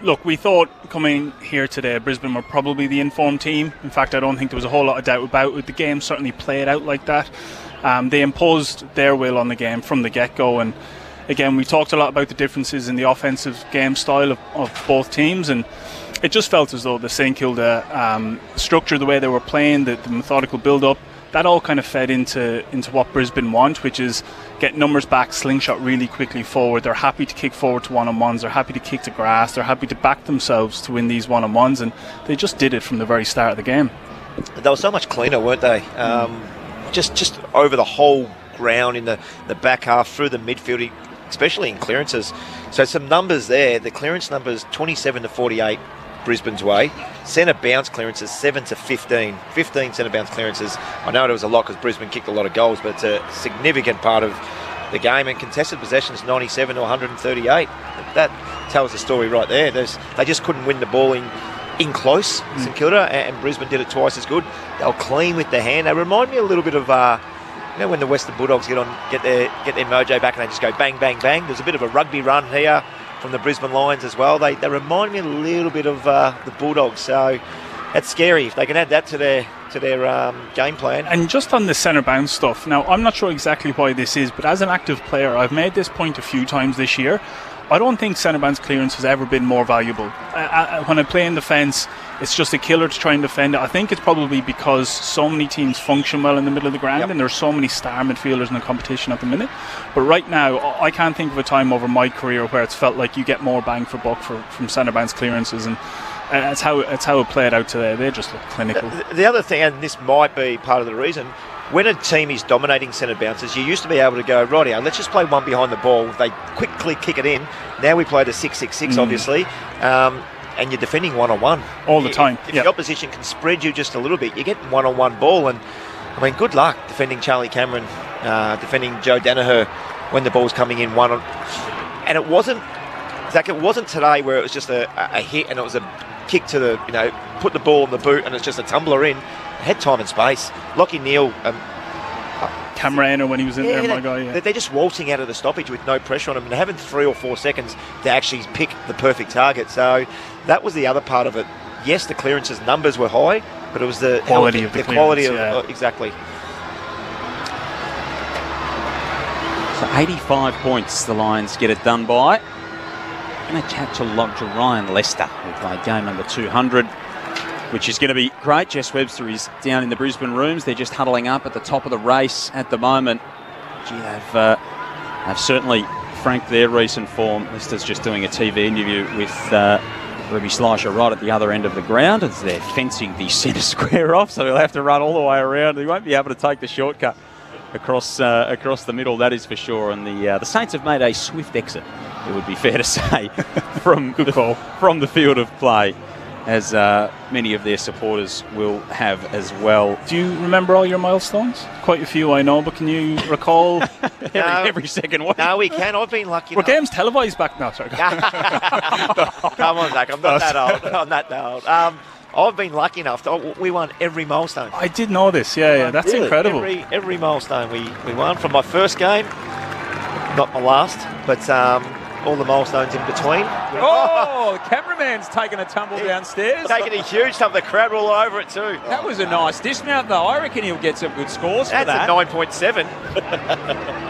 Look, we thought coming here today, Brisbane were probably the informed team. In fact, I don't think there was a whole lot of doubt about it. The game certainly played out like that. They imposed their will on the game from the get-go. And again, we talked a lot about the differences in the offensive game style of both teams. And it just felt as though the St Kilda structure, the way they were playing, the methodical build-up, that all kind of fed into what Brisbane want, which is get numbers back, slingshot really quickly forward. They're happy to kick forward to one-on-ones. They're happy to kick to grass. They're happy to back themselves to win these one-on-ones, and they just did it from the very start of the game. They were so much cleaner, weren't they? Just over the whole ground in the back half, through the midfield, especially in clearances. So some numbers there. The clearance numbers 27 to 48. Brisbane's way. Centre bounce clearances 7 to 15. 15 centre bounce clearances. I know it was a lot because Brisbane kicked a lot of goals, but it's a significant part of the game. And contested possessions 97 to 138. That tells the story right there. They just couldn't win the ball in close, St Kilda, and Brisbane did it twice as good. They were clean with the hand. They remind me a little bit of when the Western Bulldogs get their mojo back and they just go bang, bang, bang. There's a bit of a rugby run here from the Brisbane Lions as well. They remind me a little bit of the Bulldogs, so that's scary. If they can add that to their to their game plan. And just on the centre bounce stuff, now I'm not sure exactly why this is, but as an active player, I've made this point a few times this year. I don't think centre bounce clearance has ever been more valuable. When I play in defence, it's just a killer to try and defend it. I think it's probably because so many teams function well in the middle of the ground, and there's so many star midfielders in the competition at the minute. But right now, I can't think of a time over my career where it's felt like you get more bang for buck from centre bounce clearances, and it's how it played out today. They just look clinical. The other thing, and this might be part of the reason, when a team is dominating centre bounces, you used to be able to go, rightio, let's just play one behind the ball. They quickly kick it in. Now we play the 6-6-6, obviously, and you're defending one-on-one. All the time. If the opposition can spread you just a little bit, you get one-on-one ball. And, I mean, good luck defending Charlie Cameron, defending Joe Danaher when the ball's coming in one-on. And it wasn't, Zach, it wasn't today where it was just a hit and it was a kick to the, put the ball in the boot and it's just a tumbler in. It had time and space. Lockie Neal... Camerano when he was in there, my guy. Yeah. They're just waltzing out of the stoppage with no pressure on them and having 3 or 4 seconds to actually pick the perfect target. So that was the other part of it. Yes, the clearances numbers were high, but it was the quality of the quality of exactly. So 85 points the Lions get it done by. I'm going to chat to Ryan Lester, who played game number 200. Which is going to be great. Jess Webster is down in the Brisbane rooms. They're just huddling up at the top of the race at the moment. Gee, they've certainly franked their recent form. Lester's just doing a TV interview with Ruby Slisher right at the other end of the ground as they're fencing the centre square off, so he'll have to run all the way around. He won't be able to take the shortcut across the middle, that is for sure. And the Saints have made a swift exit, it would be fair to say, from the field of play, as many of their supporters will have as well. Do you remember all your milestones? Quite a few, I know, but can you recall every second one? No, we can. I've been lucky. Were games televised back now? Sorry. Come on, Zach. I'm not that old. I'm not that old. I've been lucky enough. We won every milestone. I did know this. Yeah, that's really incredible. Every milestone we won. From my first game, not my last, but... all the milestones in between. Oh, the cameraman's taking a tumble downstairs. Taking a huge tumble. The crowd were all over it too. That was a nice dismount, though. I reckon he'll get some good scores for that. That's a 9.7.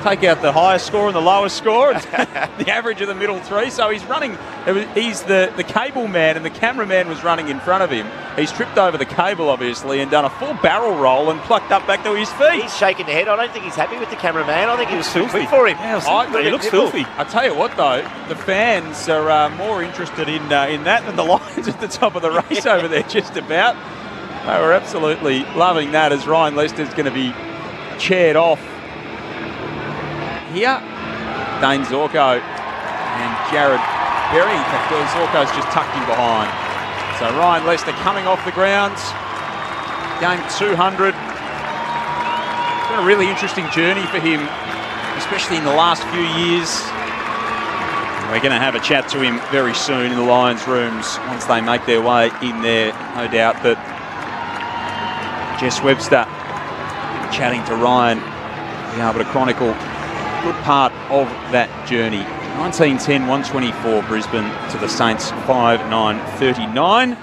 Take out the highest score and the lowest score, the average of the middle three. So he's running. He's the cable man, and the cameraman was running in front of him. He's tripped over the cable, obviously, and done a full barrel roll and plucked up back to his feet. He's shaking the head. I don't think he's happy with the cameraman. I think he was too quick for him. Yeah, he looks filthy. I tell you what, though, the fans are more interested in that than the Lions at the top of the race over there, just about. They were absolutely loving that as Ryan Lester's going to be chaired off here. Dane Zorko and Jared Berry. In fact, Zorko's just tucked in behind. So Ryan Lester coming off the ground. Game 200. It's been a really interesting journey for him, especially in the last few years. We're going to have a chat to him very soon in the Lions rooms once they make their way in there, no doubt. But Jess Webster chatting to Ryan, being able to chronicle good part of that journey. 1910-124 Brisbane to the Saints 5-9-39.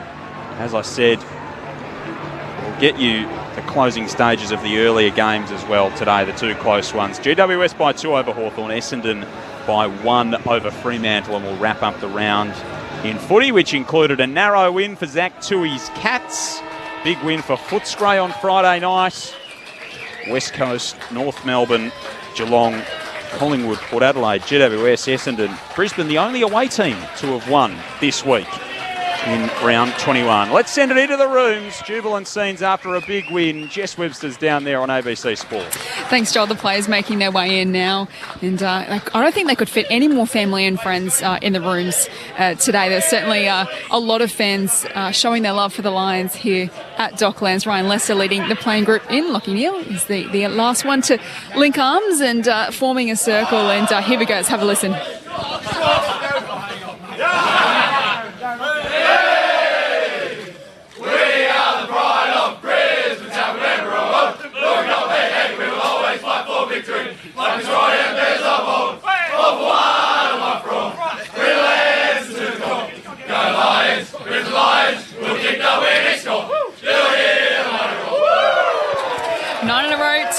As I said, we'll get you the closing stages of the earlier games as well today, the two close ones. GWS by 2 over Hawthorn, Essendon by 1 over Fremantle, and we'll wrap up the round in footy, which included a narrow win for Zach Tui's Cats, big win for Footscray on Friday night, West Coast, North Melbourne, Geelong, Collingwood, Port Adelaide, GWS, Essendon, Brisbane, the only away team to have won this week in round 21. Let's send it into the rooms. Jubilant scenes after a big win. Jess Webster's down there on ABC Sport. Thanks, Joel. The players making their way in now. And I don't think they could fit any more family and friends in the rooms today. There's certainly a lot of fans showing their love for the Lions here at Docklands. Ryan Lester leading the playing group in. Lockie Neal is the last one to link arms and forming a circle. And here we go. Let's have a listen.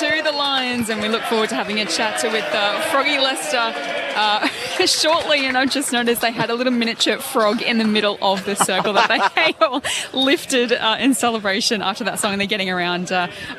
to the Lions, and we look forward to having a chat with Froggy Lester shortly. And I've just noticed they had a little miniature frog in the middle of the circle that they all lifted in celebration after that song, and they're getting around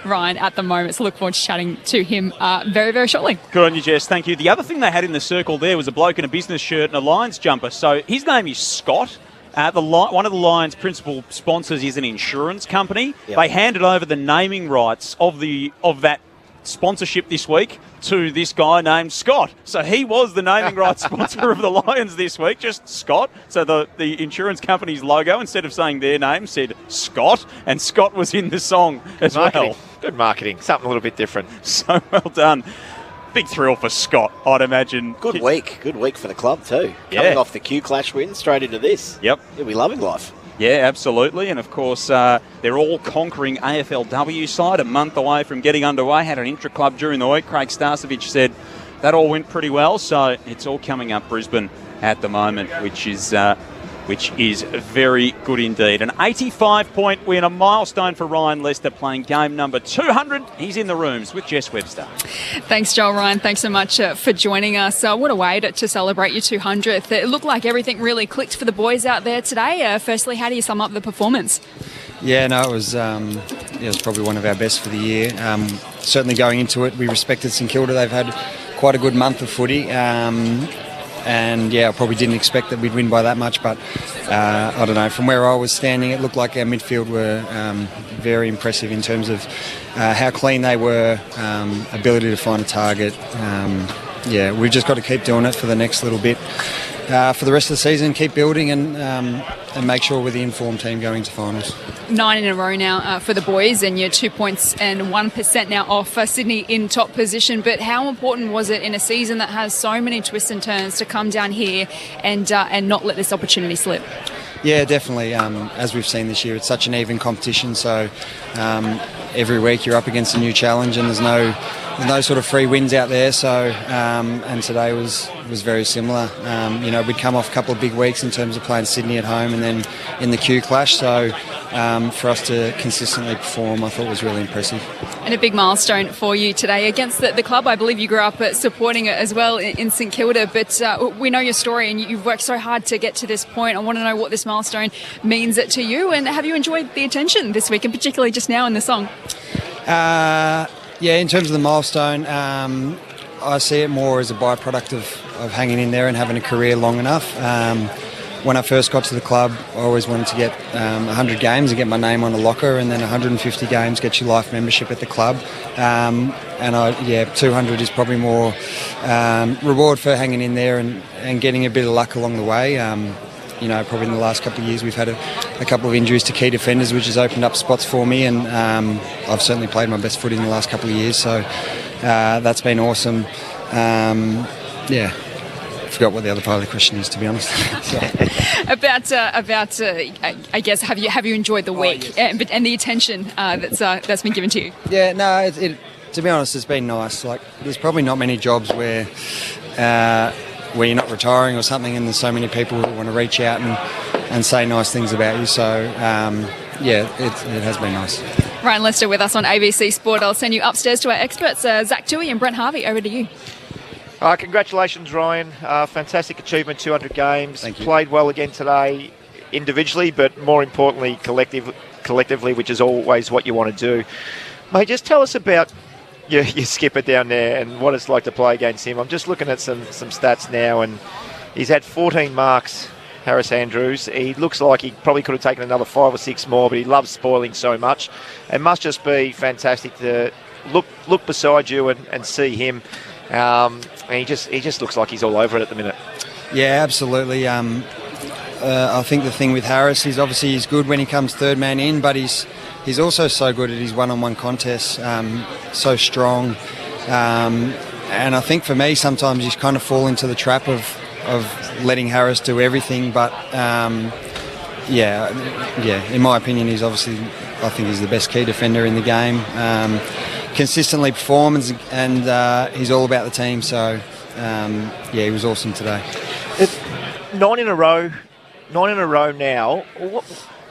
Ryan at the moment. So look forward to chatting to him very, very shortly. Good on you, Jess. Thank you. The other thing they had in the circle there was a bloke in a business shirt and a Lions jumper. So his name is Scott. One of the Lions' principal sponsors is an insurance company. Yep. They handed over the naming rights of that sponsorship this week to this guy named Scott. So he was the naming rights sponsor of the Lions this week, just Scott. So the insurance company's logo, instead of saying their name, said Scott, and Scott was in the song as well. Good marketing. Something a little bit different. So well done. Big thrill for Scott, I'd imagine. Good week for the club too. Yeah. Coming off the Q Clash win, straight into this. Yep. He'll be loving life. Yeah, absolutely. And, of course, they're all conquering AFLW side, a month away from getting underway. Had an intra-club during the week. Craig Starcevich said that all went pretty well. So it's all coming up Brisbane at the moment, which is very good indeed. An 85-point win, a milestone for Ryan Lester, playing game number 200. He's in the rooms with Jess Webster. Thanks, Joel. Ryan, thanks so much for joining us. What a way to celebrate your 200th. It looked like everything really clicked for the boys out there today. Firstly, how do you sum up the performance? Yeah, no, it was probably one of our best for the year. Certainly going into it, we respected St Kilda. They've had quite a good month of footy. And yeah, I probably didn't expect that we'd win by that much, but I don't know. From where I was standing, it looked like our midfield were very impressive in terms of how clean they were, ability to find a target. Yeah, we've just got to keep doing it for the next little bit. For the rest of the season, keep building and make sure we're the informed team going to finals. 9 in a row now for the boys, and you're 2 points and 1% now off Sydney in top position. But how important was it in a season that has so many twists and turns to come down here and not let this opportunity slip? Yeah, definitely. As we've seen this year, it's such an even competition. So every week you're up against a new challenge, and there's no sort of free wins out there. So and today was very similar. We'd come off a couple of big weeks in terms of playing Sydney at home and then in the Q Clash. So for us to consistently perform, I thought was really impressive. And a big milestone for you today against the club. I believe you grew up supporting it as well in St Kilda, but we know your story and you've worked so hard to get to this point. I want to know what this milestone means to you, and have you enjoyed the attention this week, and particularly just now in the song? Yeah, in terms of the milestone, I see it more as a byproduct of hanging in there and having a career long enough. When I first got to the club, I always wanted to get 100 games and get my name on a locker, and then 150 games get you life membership at the club. 200 is probably more reward for hanging in there and getting a bit of luck along the way. Probably in the last couple of years we've had a couple of injuries to key defenders, which has opened up spots for me, and I've certainly played my best footy in the last couple of years, so that's been awesome. Forgot what the other part of the question is, to be honest. about I guess have you enjoyed the week and the attention that's been given to you? Yeah, no, it to be honest, it's been nice. Like, there's probably not many jobs where you're not retiring or something, and there's so many people who want to reach out and say nice things about you. So it has been nice. Ryan Lester with us on ABC Sport. I'll send you upstairs to our experts, Zach Toohey and Brent Harvey. Over to you. Congratulations, Ryan. Fantastic achievement, 200 games. Thank you. Played well again today individually, but more importantly, collectively, which is always what you want to do. Mate, just tell us about your skipper down there and what it's like to play against him. I'm just looking at some stats now, and he's had 14 marks, Harris Andrews. He looks like he probably could have taken another 5 or 6 more, but he loves spoiling so much. It must just be fantastic to look beside you and see him. And he just looks like he's all over it at the minute. Yeah, absolutely. I think the thing with Harris is obviously he's good when he comes third man in, but he's also so good at his one-on-one contests, so strong. And I think for me, sometimes you kind of fall into the trap of letting Harris do everything. But in my opinion, I think he's the best key defender in the game. Consistently performs, and he's all about the team. So he was awesome today. 9 in a row now.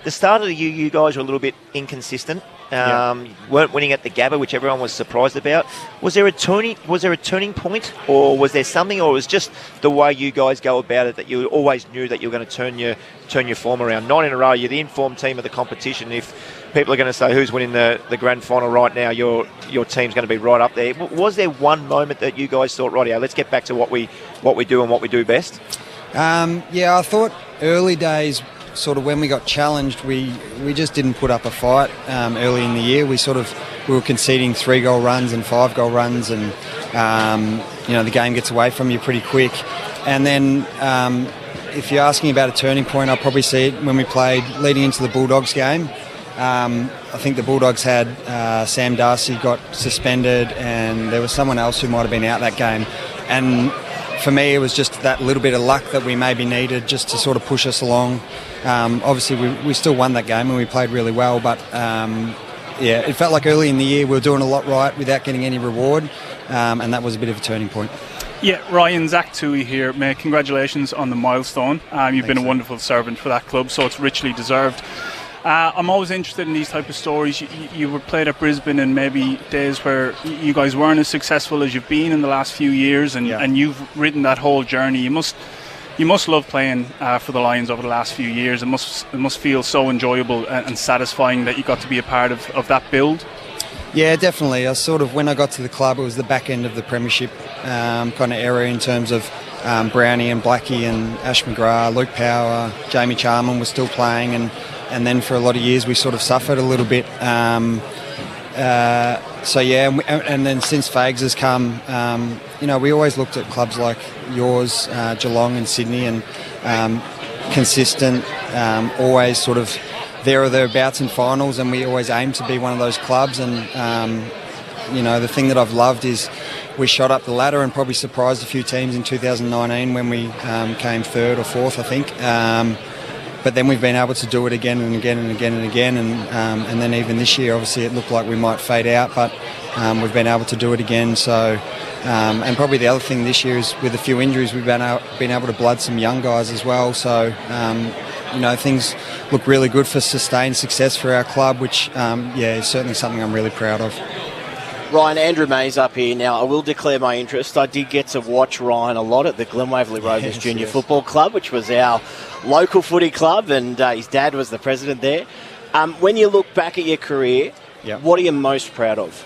The start of the year, you guys were a little bit inconsistent. Weren't winning at the Gabba, which everyone was surprised about. Was there a turning point, or was there something, or was it just the way you guys go about it that you always knew that you were going to turn your form around? 9 in a row, you're the informed team of the competition. If people are going to say who's winning the grand final right now, your team's going to be right up there. Was there one moment that you guys thought, right, let's get back to what we do and what we do best? I thought early days, sort of when we got challenged, we just didn't put up a fight early in the year. We were conceding 3-goal runs and 5-goal runs, and the game gets away from you pretty quick. And then if you're asking about a turning point, I'll probably see it when we played leading into the Bulldogs game. I think the Bulldogs had Sam Darcy got suspended, and there was someone else who might have been out that game. And for me, it was just that little bit of luck that we maybe needed just to sort of push us along. Obviously, we still won that game and we played really well, but it felt like early in the year we were doing a lot right without getting any reward, and that was a bit of a turning point. Yeah, Ryan, Zach Toohey here. Mate, congratulations on the milestone. You've been a wonderful servant for that club, so it's richly deserved. I'm always interested in these type of stories. You were played at Brisbane in maybe days where you guys weren't as successful as you've been in the last few years, and you've ridden that whole journey. You must love playing for the Lions over the last few years. It must feel so enjoyable and satisfying that you got to be a part of that build. Yeah, definitely. When I got to the club, it was the back end of the premiership kind of era in terms of Brownie and Blackie and Ash McGrath, Luke Power, Jamie Charman was still playing, and then for a lot of years we sort of suffered a little bit. And then since Fags has come, we always looked at clubs like yours, Geelong and Sydney, and consistent, always sort of there or thereabouts in finals, and we always aim to be one of those clubs. And the thing that I've loved is we shot up the ladder and probably surprised a few teams in 2019 when we came third or fourth, I think. But then we've been able to do it again and again and again and again, and then even this year, obviously, it looked like we might fade out, but we've been able to do it again. So, and probably the other thing this year is with a few injuries, we've been able to blood some young guys as well. So, things look really good for sustained success for our club, which, is certainly something I'm really proud of. Ryan, Andrew May's up here. Now, I will declare my interest. I did get to watch Ryan a lot at the Glen Waverley Rovers Junior Football Club, which was our local footy club, and his dad was the president there. When you look back at your career, what are you most proud of?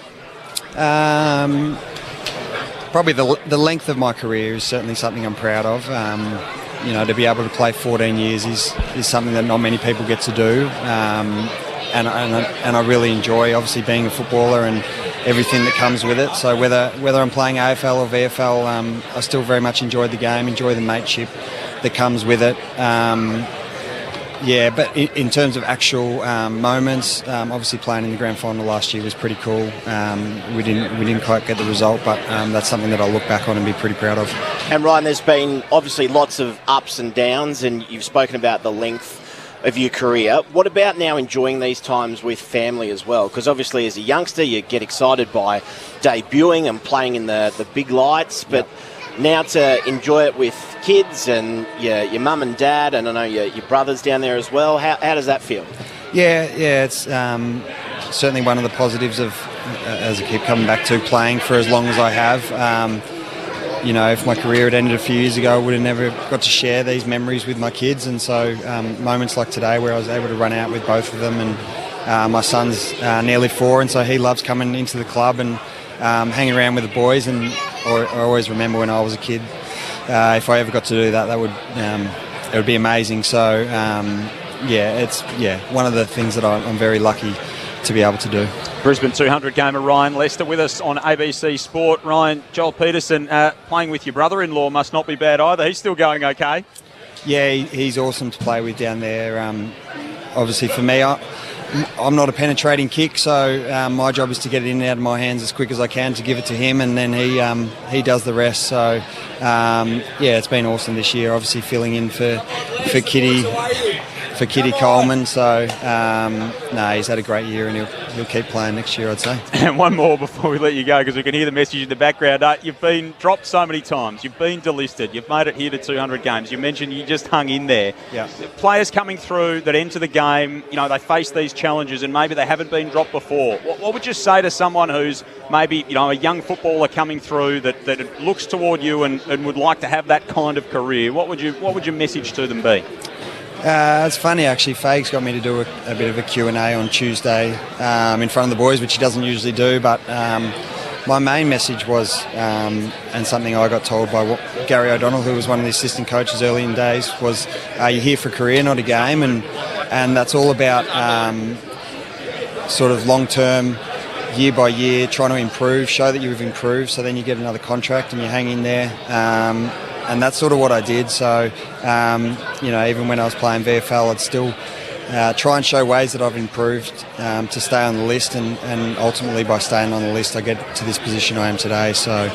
Probably the length of my career is certainly something I'm proud of. To be able to play 14 years is something that not many people get to do. And I really enjoy, obviously, being a footballer and everything that comes with it. So whether I'm playing AFL or VFL, I still very much enjoy the game, enjoy the mateship that comes with it. But in terms of actual moments, obviously playing in the grand final last year was pretty cool. We didn't quite get the result, but that's something that I'll look back on and be pretty proud of. And Ryan, there's been obviously lots of ups and downs, and you've spoken about the length of your career. What about now enjoying these times with family as well? Because obviously as a youngster you get excited by debuting and playing in the big lights, but now to enjoy it with kids and your mum and dad, and I know your brother's down there as well, how does that feel? It's certainly one of the positives of, as I keep coming back to, playing for as long as I have. If my career had ended a few years ago, I would have never got to share these memories with my kids. And so moments like today where I was able to run out with both of them, and my son's nearly 4, and so he loves coming into the club and hanging around with the boys. And I always remember when I was a kid, if I ever got to do that, it would be amazing. So, it's one of the things that I'm very lucky to be able to do. Brisbane 200 gamer Ryan Lester with us on ABC Sport. Ryan, Joel Peterson playing with your brother-in-law must not be bad either. He's still going okay. Yeah, he's awesome to play with down there. Obviously for me, I'm not a penetrating kick, so my job is to get it in and out of my hands as quick as I can to give it to him, and then he does the rest. So it's been awesome this year. Obviously filling in for Kitty for Kitty Coleman. So, he's had a great year and he'll keep playing next year, I'd say. And one more before we let you go, because we can hear the message in the background. You've been dropped so many times. You've been delisted. You've made it here to 200 games. You mentioned you just hung in there. Yeah. Players coming through that enter the game, they face these challenges and maybe they haven't been dropped before. What would you say to someone who's maybe, a young footballer coming through that looks toward you and would like to have that kind of career? What would your message to them be? It's funny, actually. Fags got me to do a bit of a Q&A on Tuesday in front of the boys, which he doesn't usually do. But my main message was, and something I got told by Gary O'Donnell, who was one of the assistant coaches early in days, was you're here for a career, not a game. And that's all about sort of long-term, year by year, trying to improve, show that you've improved, so then you get another contract and you hang in there. And that's sort of what I did. So, even when I was playing VFL, I'd still try and show ways that I've improved to stay on the list. And ultimately, by staying on the list, I get to this position I am today. So,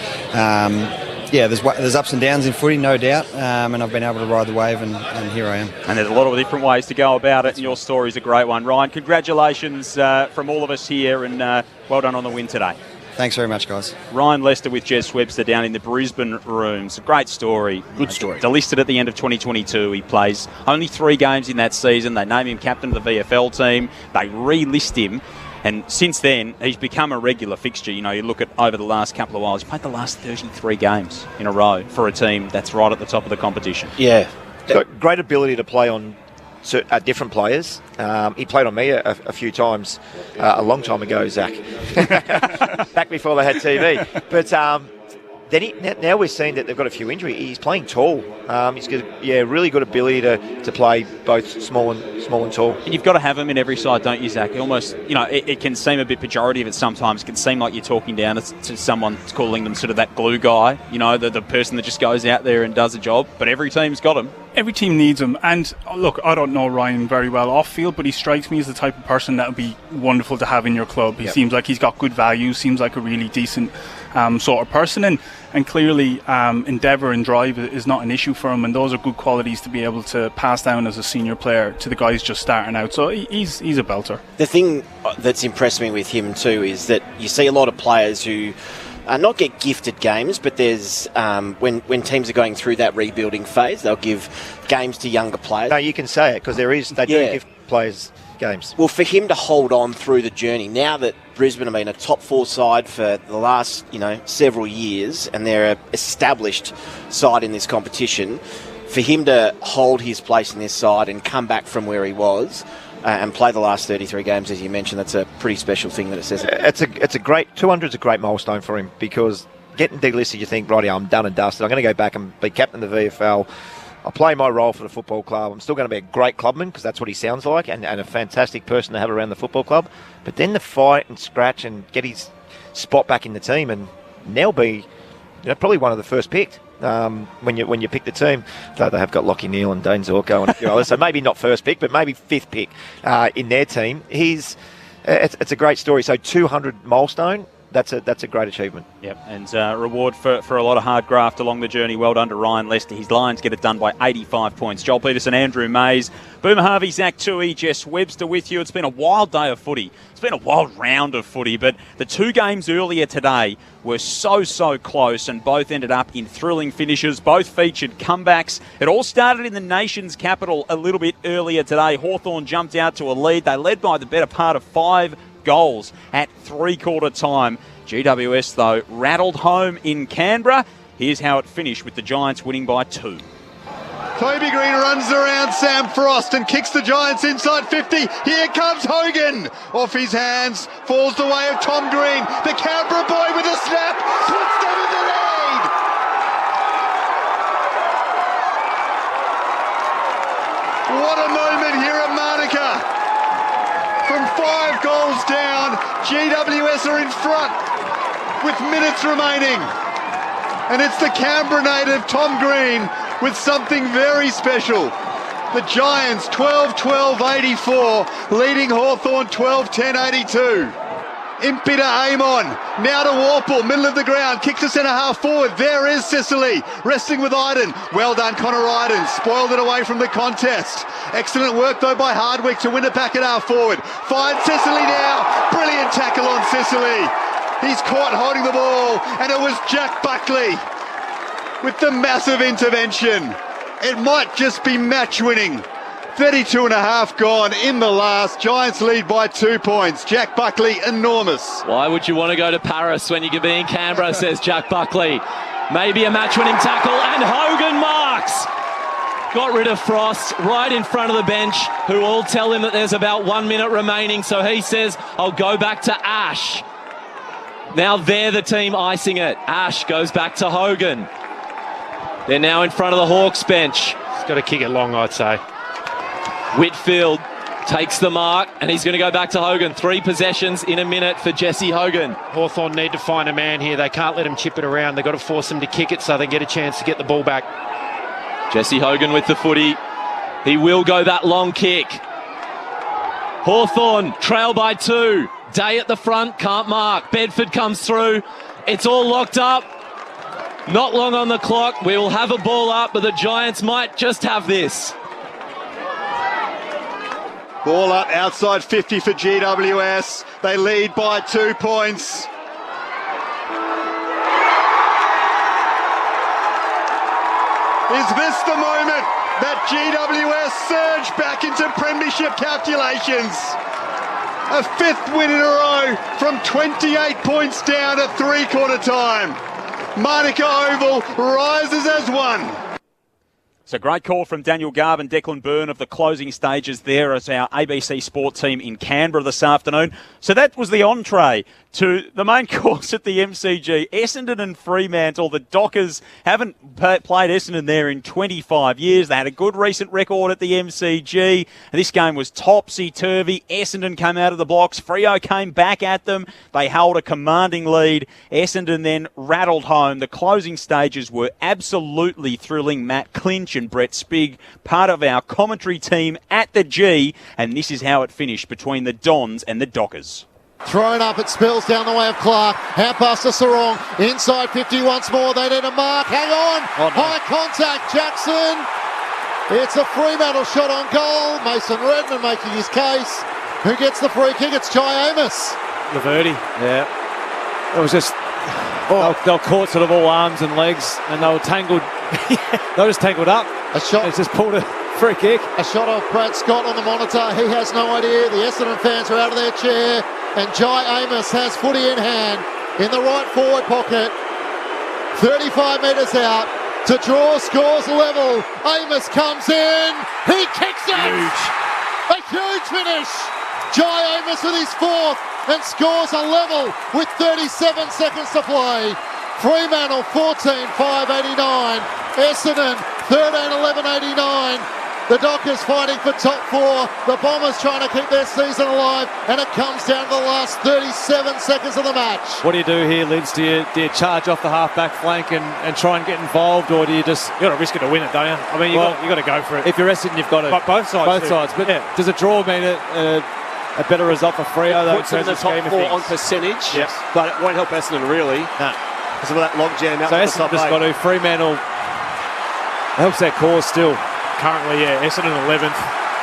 there's ups and downs in footy, no doubt. And I've been able to ride the wave, and here I am. And there's a lot of different ways to go about it, and your story's a great one. Ryan, congratulations from all of us here, and well done on the win today. Thanks very much, guys. Ryan Lester with Jez Webster down in the Brisbane rooms. A great story. Good story. Delisted at the end of 2022. He plays only 3 games in that season. They name him captain of the VFL team. They relist him. And since then, he's become a regular fixture. You look at over the last couple of whiles, he's played the last 33 games in a row for a team that's right at the top of the competition. Yeah. Got great ability to play on different players. He played on me a few times a long time ago, Zach. Back before they had TV. But now we're seeing that they've got a few injuries. He's playing tall. He's got really good ability to play both small and tall. And you've got to have him in every side, don't you, Zach? Almost, it can seem a bit pejorative at sometimes. It can seem like you're talking down to someone, calling them sort of that glue guy, the person that just goes out there and does a job. But every team's got him. Every team needs him. And look, I don't know Ryan very well off field, but he strikes me as the type of person that would be wonderful to have in your club. He seems like he's got good value, seems like a really decent sort of person, and clearly endeavour and drive is not an issue for him, and those are good qualities to be able to pass down as a senior player to the guys just starting out. So he's a belter. The thing that's impressed me with him too is that you see a lot of players who not get gifted games, but there's when teams are going through that rebuilding phase, they'll give games to younger players. No, you can say it, because they do give players games. Well, for him to hold on through the journey, now that Brisbane have been a top 4 side for the last several years, and they're an established side in this competition, for him to hold his place in this side and come back from where he was and play the last 33 games, as you mentioned, that's a pretty special thing that it says. It's a great 200's a great milestone for him, because getting delisted, you think, righty, I'm done and dusted. I'm going to go back and be captain of the VFL. I'll play my role for the football club. I'm still going to be a great clubman, because that's what he sounds like, and a fantastic person to have around the football club. But then to fight and scratch and get his spot back in the team, and now be probably one of the first picked. When you pick the team, though they have got Lockie Neal and Dane Zorko and a few others, so maybe not first pick, but maybe 5th pick in their team. It's a great story. So 200 milestone. That's a great achievement. Yep, and reward for a lot of hard graft along the journey. Well done to Ryan Lester. His Lions get it done by 85 points. Joel Peterson, Andrew Mays, Boomer Harvey, Zach Toohey, Jess Webster with you. It's been a wild day of footy. It's been a wild round of footy, but the 2 games earlier today were so close, and both ended up in thrilling finishes. Both featured comebacks. It all started in the nation's capital a little bit earlier today. Hawthorn jumped out to a lead. They led by the better part of 5 goals at 3/4 time. GWS, though, rattled home in Canberra. Here's how it finished, with the Giants winning by 2. Toby Green runs around Sam Frost and kicks the Giants inside 50. Here comes Hogan. Off his hands, falls the way of Tom Green. The Canberra boy with a snap, puts them in the lead. What a moment here at Monica. From 5 goals down, GWS are in front with minutes remaining. And it's the Canberra native Tom Green with something very special. The Giants 12-12-84, leading Hawthorn 12-10-82. Impey to Amon. Now to Warple, middle of the ground. Kick to centre half forward. There is Sicily. Resting with Iden. Well done, Connor Iden. Spoiled it away from the contest. Excellent work, though, by Hardwick to win it back at half forward. Finds Sicily now. Brilliant tackle on Sicily. He's caught holding the ball, and it was Jack Buckley with the massive intervention. It might just be match winning. 32 and a half gone in the last. Giants lead by 2 points. Jack Buckley, enormous. Why would you want to go to Paris when you could be in Canberra, says Jack Buckley. Maybe a match-winning tackle, and Hogan marks. Got rid of Frost right in front of the bench, who all tell him that there's about 1 minute remaining, so he says, I'll go back to Ash. Now they're the team icing it. Ash goes back to Hogan. They're now in front of the Hawks bench. He's got to kick it long, I'd say. Whitfield takes the mark, and he's going to go back to Hogan. 3 possessions in a minute for Jesse Hogan. Hawthorn need to find a man here. They can't let him chip it around. They've got to force him to kick it so they get a chance to get the ball back. Jesse Hogan with the footy. He will go that long kick. Hawthorn trail by 2. Day at the front, can't mark. Bedford comes through. It's all locked up. Not long on the clock. We will have a ball up, but the Giants might just have this. Ball up outside 50 for GWS. They lead by 2 points. Is this the moment that GWS surge back into premiership calculations? A 5th win in a row from 28 points down at three-quarter time. Monica Oval rises as one. It's a great call from Daniel Garb and Declan Byrne of the closing stages there as our ABC Sport team in Canberra this afternoon. So that was the entree to the main course at the MCG. Essendon and Fremantle. The Dockers haven't played Essendon there in 25 years. They had a good recent record at the MCG. This game was topsy-turvy. Essendon came out of the blocks. Freo came back at them. They held a commanding lead. Essendon then rattled home. The closing stages were absolutely thrilling. Matt Clinch and Brett Spigg, part of our commentary team at the G, and this is how it finished between the Dons and the Dockers. Thrown up, it spills down the way of Clark. Hand pass to Sarong. Inside 50 once more. They need a mark. Hang on. Oh, no. High contact, Jackson. It's a Fremantle shot on goal. Mason Redmond making his case. Who gets the free kick? It's Jai Amos. Laverty. Yeah. It was just... They were caught sort of all arms and legs, and they were tangled. They were just tangled up. A shot. It's just pulled a free kick. A shot of Brad Scott on the monitor. He has no idea. The Essendon fans are out of their chair. And Jai Amos has footy in hand in the right forward pocket. 35 metres out to draw, scores level. Amos comes in. He kicks it. Huge. A huge finish. Jai Amos with his 4th and scores a level with 37 seconds to play. Fremantle 14-5-89. Essendon 13-11-89. The Dockers fighting for top 4. The Bombers trying to keep their season alive, and it comes down to the last 37 seconds of the match. What do you do here, Lids? Do you charge off the half-back flank and try and get involved, or do you just... You've got to risk it to win it, don't you? I mean, you've got to go for it. If you're Essendon, you've got to... But both sides. Both sides. But yeah. Does a draw mean a better result for Freo, though, in puts them terms in the of top scheme 4 of on percentage, yes. but it won't help Essendon, really. No. Because of that logjam out so the top Essendon just got to... Fremantle helps their cause still. Currently, yeah, Essendon 11th,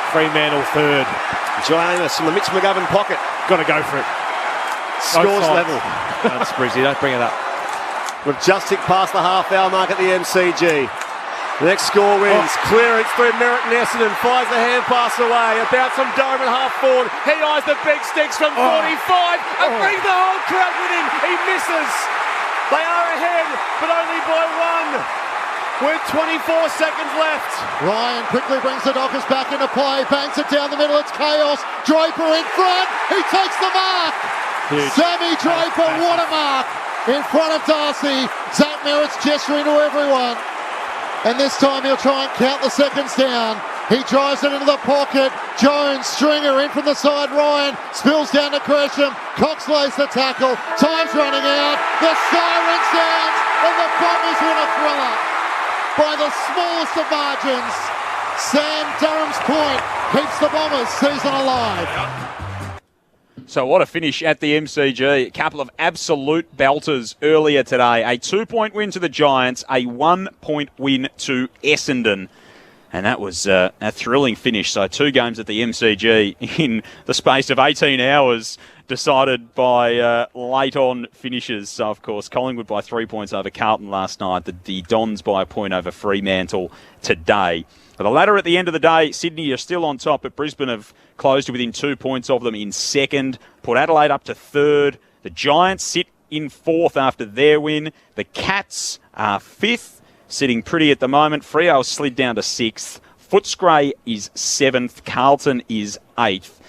Fremantle 3rd. Jai Amos from the Mitch McGovern pocket. Got to go for it. Scores level. That's Brizzy, don't bring it up. We've just ticked past the half-hour mark at the MCG. The next score wins. Clearance through Merritt and Essendon. Fires the hand pass away. About from Durham at half forward. He eyes the big sticks from 45 and brings the whole crowd with him. He misses. They are ahead, but only by 1. With 24 seconds left. Ryan quickly brings the Dockers back into play. Bangs it down the middle. It's chaos. Draper in front. He takes the mark. Huge. Sammy Draper, what a mark. In front of Darcy. Zach Merritt's gesturing to everyone. And this time he'll try and count the seconds down. He drives it into the pocket. Jones, Stringer in from the side. Ryan spills down to Gresham. Cox lays the tackle. Time's running out. The siren sounds. And the Bombers win a thriller by the smallest of margins. Sam Durham's point keeps the Bombers' season alive. So what a finish at the MCG. A couple of absolute belters earlier today. A 2-point win to the Giants, a 1-point win to Essendon. And that was a thrilling finish. So 2 games at the MCG in the space of 18 hours, decided by late-on finishes. So, of course, Collingwood by 3 points over Carlton last night. The Dons by a point over Fremantle today. But the ladder at the end of the day, Sydney are still on top, but Brisbane have closed within 2 points of them in second. Put Adelaide up to third. The Giants sit in fourth after their win. The Cats are fifth, sitting pretty at the moment. Freo slid down to sixth. Footscray is seventh. Carlton is eighth.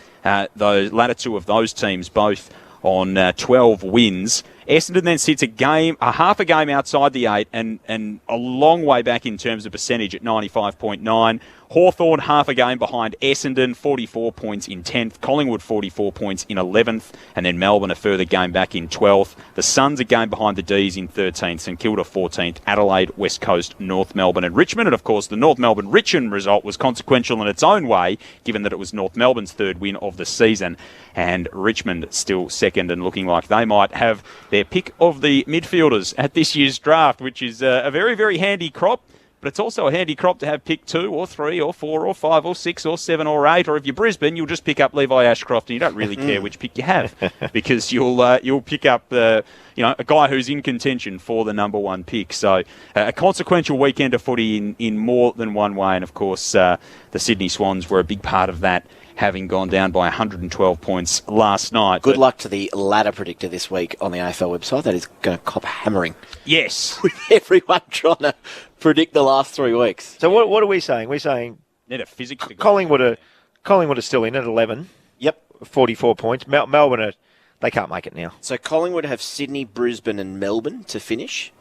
Those latter 2 of those teams both on 12 wins. Essendon then sits a half a game outside the 8 and a long way back in terms of percentage at 95.9. Hawthorn half a game behind Essendon, 44 points in 10th. Collingwood 44 points in 11th. And then Melbourne a further game back in 12th. The Suns a game behind the D's in 13th. St Kilda 14th. Adelaide, West Coast, North Melbourne and Richmond. And of course the North Melbourne-Richmond result was consequential in its own way, given that it was North Melbourne's third win of the season. And Richmond still second and looking like they might have their pick of the midfielders at this year's draft, which is a very, very handy crop. But it's also a handy crop to have pick 2 or 3 or 4 or 5 or 6 or 7 or 8. Or if you're Brisbane, you'll just pick up Levi Ashcroft and you don't really care which pick you have, because you'll pick up a guy who's in contention for the number 1 pick. So a consequential weekend of footy in more than one way. And of course, the Sydney Swans were a big part of that, having gone down by 112 points last night. Good luck to the ladder predictor this week on the AFL website. That is going to cop hammering. Yes. With everyone trying to predict the last 3 weeks. So what are we saying? We're saying Collingwood are still in at 11. Yep. 44 points. Melbourne, they can't make it now. So Collingwood have Sydney, Brisbane and Melbourne to finish.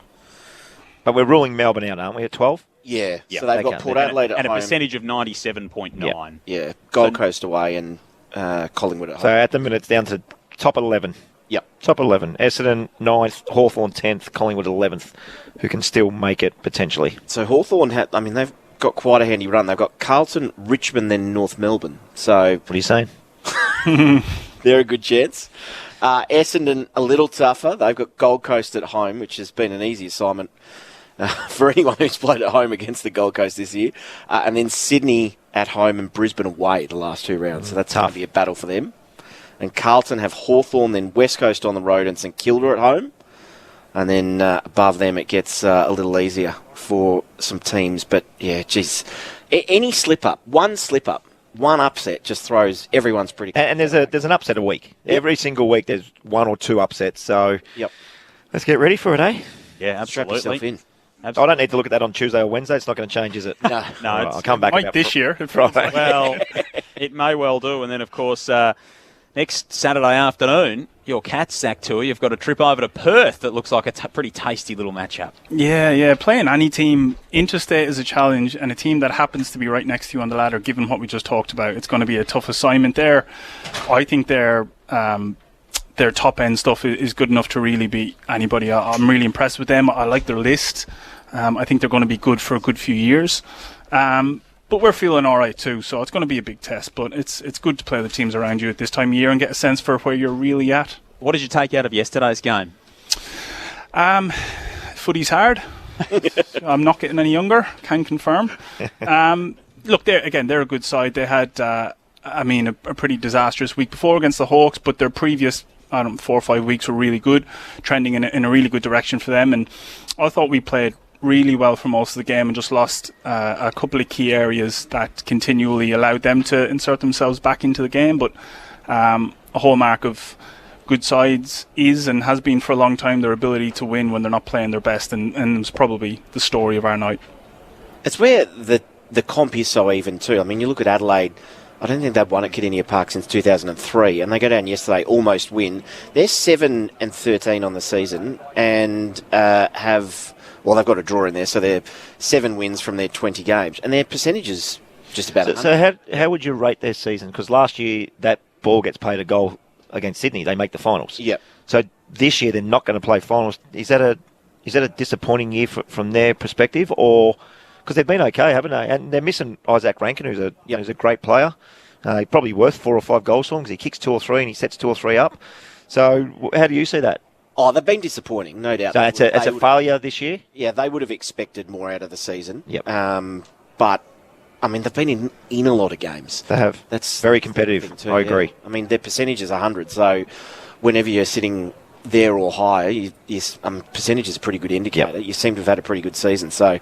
But we're ruling Melbourne out, aren't we, at 12? Yeah. Yep. So they've got Port Adelaide at home. And a percentage of 97.9. Yeah. Gold Coast away and Collingwood at home. So at the minute it's down to top 11. Yep. Top 11. Essendon 9th, Hawthorn 10th, Collingwood 11th, who can still make it potentially. So Hawthorn they've got quite a handy run. They've got Carlton, Richmond, then North Melbourne. So what are you saying? They're a good chance. Essendon a little tougher. They've got Gold Coast at home, which has been an easy assignment for anyone who's played at home against the Gold Coast this year. And then Sydney at home and Brisbane away the last 2 rounds. So that's going to be a battle for them. And Carlton have Hawthorn, then West Coast on the road and St Kilda at home. And then above them it gets a little easier for some teams. But yeah, geez, any slip-up, one upset just throws everyone's pretty... And there's an upset a week. Yep. Every single week there's 1 or 2 upsets. So let's get ready for it, eh? Yeah, absolutely. Strap yourself in. Absolutely. I don't need to look at that on Tuesday or Wednesday. It's not going to change, is it? No, I'll come back. Might this year. Friday. Well, it may well do. And then, of course, next Saturday afternoon, your Cats sack tour, you've got a trip over to Perth that looks like a pretty tasty little matchup. Yeah. Playing any team interstate is a challenge, and a team that happens to be right next to you on the ladder, given what we just talked about, it's going to be a tough assignment there. I think their top end stuff is good enough to really beat anybody. I'm really impressed with them. I like their list. I think they're going to be good for a good few years. But we're feeling all right too, so it's going to be a big test. But it's good to play the teams around you at this time of year and get a sense for where you're really at. What did you take out of yesterday's game? Footy's hard. I'm not getting any younger, can confirm. Look, they're a good side. They had, a pretty disastrous week before against the Hawks, but their previous 4 or 5 weeks were really good, trending in a really good direction for them. And I thought we played really well for most of the game and just lost a couple of key areas that continually allowed them to insert themselves back into the game. But a hallmark of good sides is and has been for a long time their ability to win when they're not playing their best, and it was probably the story of our night. It's where the comp is so even too. I mean, you look at Adelaide, I don't think they've won at Kardinia Park since 2003, and they go down yesterday, almost win. They're 7-13 on the season and they've got a draw in there, so they're 7 wins from their 20 games, and their percentage is just about 100. So how would you rate their season? Because last year that ball gets paid a goal against Sydney, they make the finals. Yep. So this year they're not going to play finals. Is that a disappointing year from their perspective, or because they've been okay, haven't they? And they're missing Isaac Rankin, who's a great player. Probably worth 4 or 5 goals for him because he kicks 2 or 3 and he sets 2 or 3 up. So how do you see that? Oh, they've been disappointing, no doubt. So it's a failure this year? Yeah, they would have expected more out of the season. Yep. But, I mean, they've been in a lot of games. They have. That's very competitive. I agree. Yeah. I mean, their percentage is 100, so whenever you're sitting there or higher, percentage is a pretty good indicator. Yep. You seem to have had a pretty good season. So,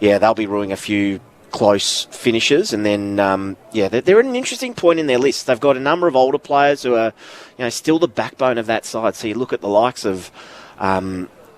yeah, they'll be ruining a few close finishes, and then they're at an interesting point in their list. They've got a number of older players who are still the backbone of that side. So you look at the likes of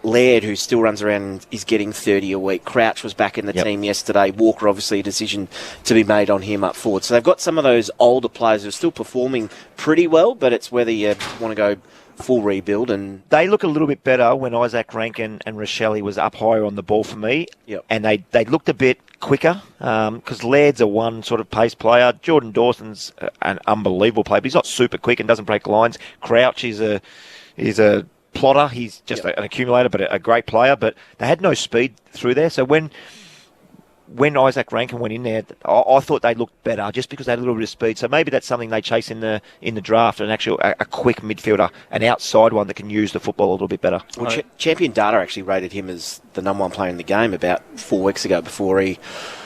Laird, who still runs around and is getting 30 a week. Crouch was back in the team yesterday. Walker, obviously a decision to be made on him up forward. So they've got some of those older players who are still performing pretty well, but it's whether you want to go full rebuild. And they look a little bit better when Isaac Rankin and Rochelle was up higher on the ball for me. Yep. And they looked a bit quicker because Laird's a one sort of pace player. Jordan Dawson's an unbelievable player, but he's not super quick and doesn't break lines. Crouch is a plotter. He's just an accumulator, but a great player. But they had no speed through there. So when Isaac Rankin went in there, I thought they looked better just because they had a little bit of speed. So maybe that's something they chase in the draft, a quick midfielder, an outside one that can use the football a little bit better. Well, Champion Data actually rated him as the number 1 player in the game about 4 weeks ago before he...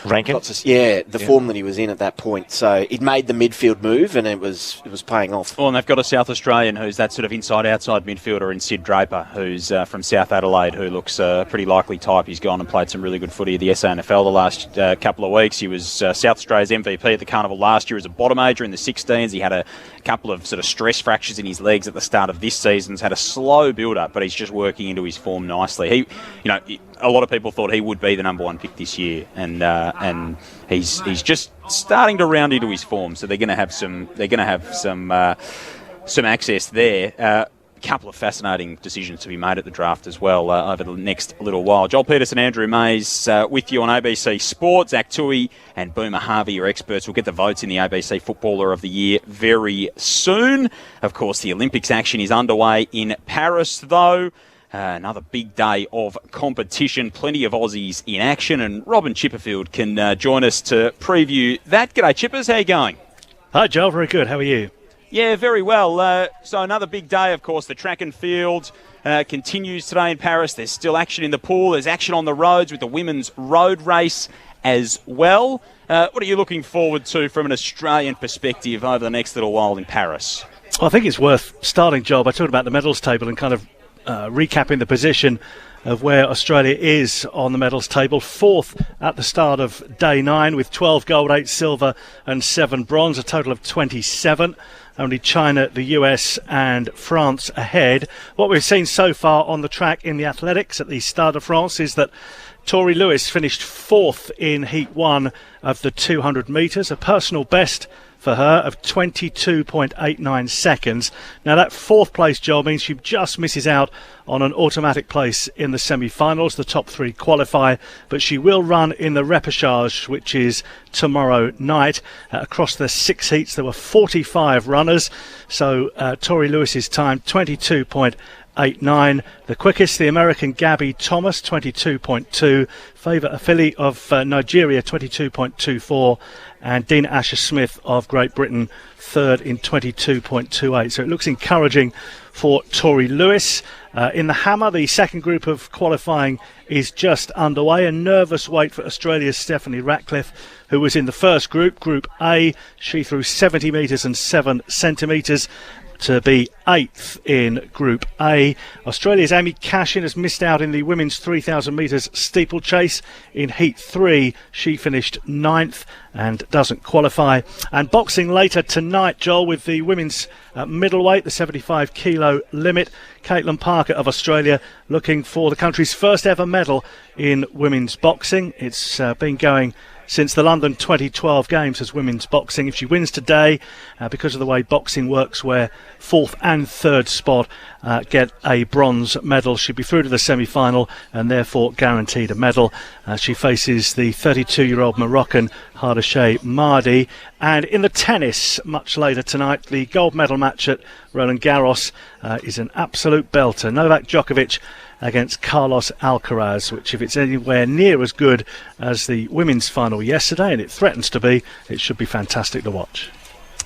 Rankin? Form that he was in at that point. So it made the midfield move, and it was paying off. Well, and they've got a South Australian who's that sort of inside-outside midfielder in Sid Draper, who's from South Adelaide, who looks a pretty likely type. He's gone and played some really good footy at the SANFL the last couple of weeks. He was South Australia's MVP at the Carnival last year as a bottom major in the 16s. He had a couple of sort of stress fractures in his legs at the start of this season. He's had a slow build-up, but he's just working into his form nicely. A lot of people thought he would be the number 1 pick this year, and he's just starting to round into his form. So they're going to have some access there. A couple of fascinating decisions to be made at the draft as well over the next little while. Joel Peterson, Andrew Mays with you on ABC Sport. Zach Tui and Boomer Harvey, your experts. We'll get the votes in the ABC Footballer of the Year very soon. Of course, the Olympics action is underway in Paris, though. Another big day of competition, plenty of Aussies in action, and Robin Chipperfield can join us to preview that. G'day, Chippers. How you going? Hi, Joel. Very good. How are you? Yeah, very well. So another big day, of course. The track and field continues today in Paris. There's still action in the pool. There's action on the roads with the women's road race as well. What are you looking forward to from an Australian perspective over the next little while in Paris? Well, I think it's worth starting, Joel, by talking about the medals table and kind of recapping the position of where Australia is on the medals table. 4th at the start of day 9 with 12 gold, 8 silver and 7 bronze, a total of 27. Only China, the US and France ahead. What we've seen so far on the track in the athletics at the Stade de France is that Tori Lewis finished 4th in Heat 1 of the 200 metres, a personal best for her of 22.89 seconds. Now that 4th place, Joel, means she just misses out on an automatic place in the semi-finals. The top 3 qualify, but she will run in the repechage, which is tomorrow night. Across the 6 heats, there were 45 runners, so Tori Lewis's time, 22.89. The quickest, the American Gabby Thomas, 22.2. Favour Afili of Nigeria, 22.24. And Dean Asher-Smith of Great Britain, 3rd in 22.28. So it looks encouraging for Tori Lewis. In the hammer, the second group of qualifying is just underway. A nervous wait for Australia's Stephanie Ratcliffe, who was in the first group, Group A. She threw 70 metres and 7 centimetres to be 8th in Group A. Australia's Amy Cashin has missed out in the women's 3,000 metres steeplechase. In Heat 3, she finished 9th and doesn't qualify. And boxing later tonight, Joel, with the women's middleweight, the 75 kilo limit. Caitlin Parker of Australia looking for the country's first ever medal in women's boxing. It's been going since the London 2012 Games as women's boxing. If she wins today, because of the way boxing works, where 4th and 3rd spot get a bronze medal, she'll be through to the semi-final and therefore guaranteed a medal. She faces the 32-year-old Moroccan Hardeshay Mahdi. And in the tennis, much later tonight, the gold medal match at Roland Garros is an absolute belter. Novak Djokovic against Carlos Alcaraz, which, if it's anywhere near as good as the women's final yesterday, and it threatens to be, it should be fantastic to watch.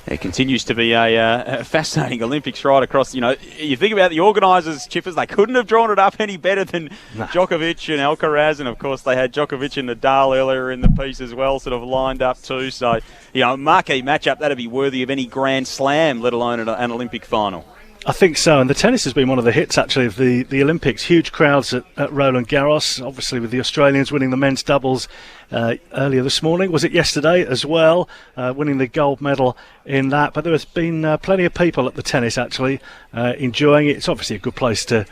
It continues to be a fascinating Olympics right across. You think about the organisers, Chippers, they couldn't have drawn it up any better than Djokovic and Alcaraz, and of course they had Djokovic and Nadal earlier in the piece as well, sort of lined up too. So, marquee matchup, that'd be worthy of any Grand Slam, let alone an Olympic final. I think so, and the tennis has been one of the hits actually of the Olympics. Huge crowds at Roland Garros, obviously with the Australians winning the men's doubles earlier this morning. Was it yesterday as well, winning the gold medal in that? But there has been plenty of people at the tennis actually enjoying it. It's obviously a good place to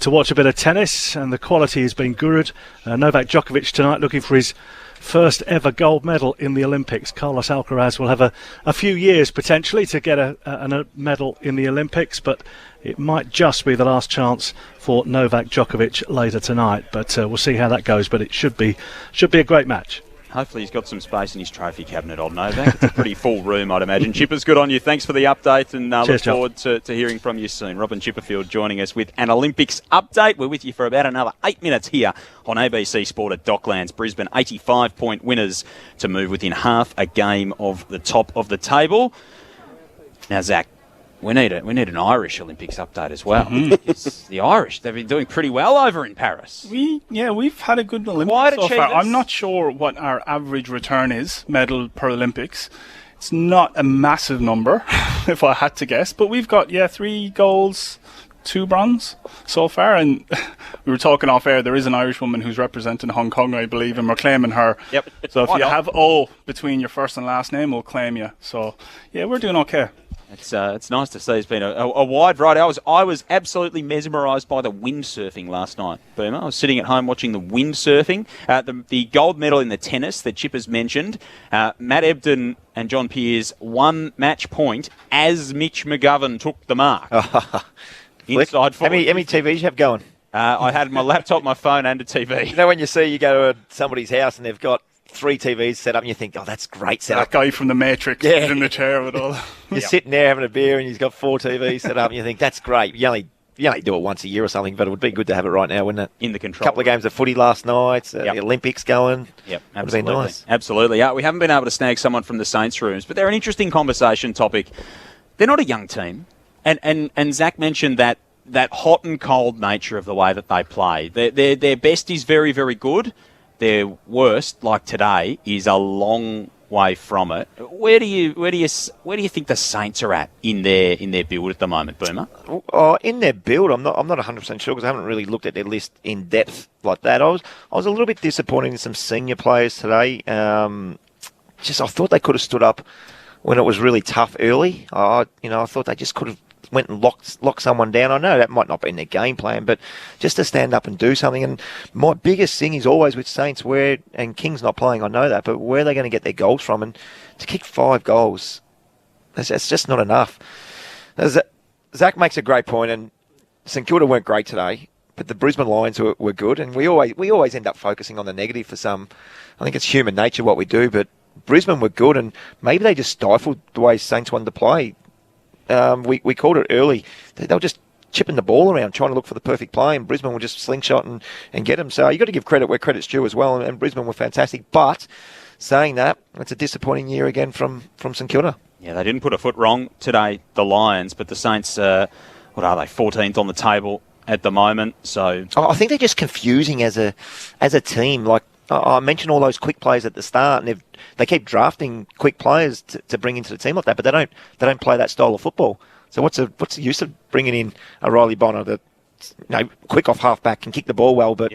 watch a bit of tennis, and the quality has been good. Novak Djokovic tonight looking for his first ever gold medal in the Olympics. Carlos Alcaraz will have a few years potentially to get a medal in the Olympics, but it might just be the last chance for Novak Djokovic later tonight. But we'll see how that goes. But it should be a great match. Hopefully he's got some space in his trophy cabinet, old Novak. It's a pretty full room, I'd imagine. Chippers, good on you. Thanks for the update, and look forward to hearing from you soon. Robin Chipperfield joining us with an Olympics update. We're with you for about another 8 minutes here on ABC Sport at Docklands. Brisbane 85-point winners to move within half a game of the top of the table. Now, Zach, we need an Irish Olympics update as well. It's the Irish, they've been doing pretty well over in Paris. We've had a good Olympics so far. I'm not sure what our average return is, medal per Olympics. It's not a massive number, if I had to guess, but we've got 3 golds, 2 bronze so far, and we were talking off air, there is an Irish woman who's representing Hong Kong, I believe, and we're claiming her. Yep. So if you have O between your first and last name, we'll claim you. So, we're doing okay. It's nice to see. It's been a wide variety. I was absolutely mesmerised by the windsurfing last night, Boomer. I was sitting at home watching the windsurfing. The gold medal in the tennis that Chippers mentioned. Matt Ebden and John Peers won match point as Mitch McGovern took the mark. Inside how many TVs you have going? I had my laptop, my phone, and a TV. You know when you go to somebody's house and they've got 3 TVs set up and you think, oh, that's great set up. That guy from The Matrix is in the chair with all. You're sitting there having a beer and he's got 4 TVs set up and you think, that's great. You only do it once a year or something, but it would be good to have it right now, wouldn't it? In the control. A couple of games of footy last night, the Olympics going. Yep, absolutely. Would have been nice. Absolutely. We haven't been able to snag someone from the Saints rooms, but they're an interesting conversation topic. They're not a young team. And Zach mentioned that hot and cold nature of the way that they play. Their best is very, very good. Their worst, like today, is a long way from it. Where do you think the Saints are at in their build at the moment, Boomer? In their build, I'm not 100% sure because I haven't really looked at their list in depth like that. I was a little bit disappointed in some senior players today. I thought they could have stood up when it was really tough early. I thought they just could have went and locked someone down. I know that might not be in their game plan, but just to stand up and do something. And my biggest thing is always with Saints, and King's not playing, I know that, but where are they going to get their goals from? And to kick 5 goals, that's just not enough. Zach makes a great point, and St Kilda weren't great today, but the Brisbane Lions were good, and we always end up focusing on the negative for some. I think it's human nature what we do, but Brisbane were good, and maybe they just stifled the way Saints wanted to play. We called it early. They were just chipping the ball around, trying to look for the perfect play, and Brisbane will just slingshot and get them. So you've got to give credit where credit's due as well, and Brisbane were fantastic. But saying that, it's a disappointing year again from St Kilda. Yeah, they didn't put a foot wrong today, the Lions, but the Saints, what are they, 14th on the table at the moment. So I think they're just confusing as a team. Like I mentioned all those quick players at the start, and they keep drafting quick players to bring into the team like that, but they don't play that style of football. So what's the use of bringing in a Riley Bonner that quick off half back can kick the ball well, but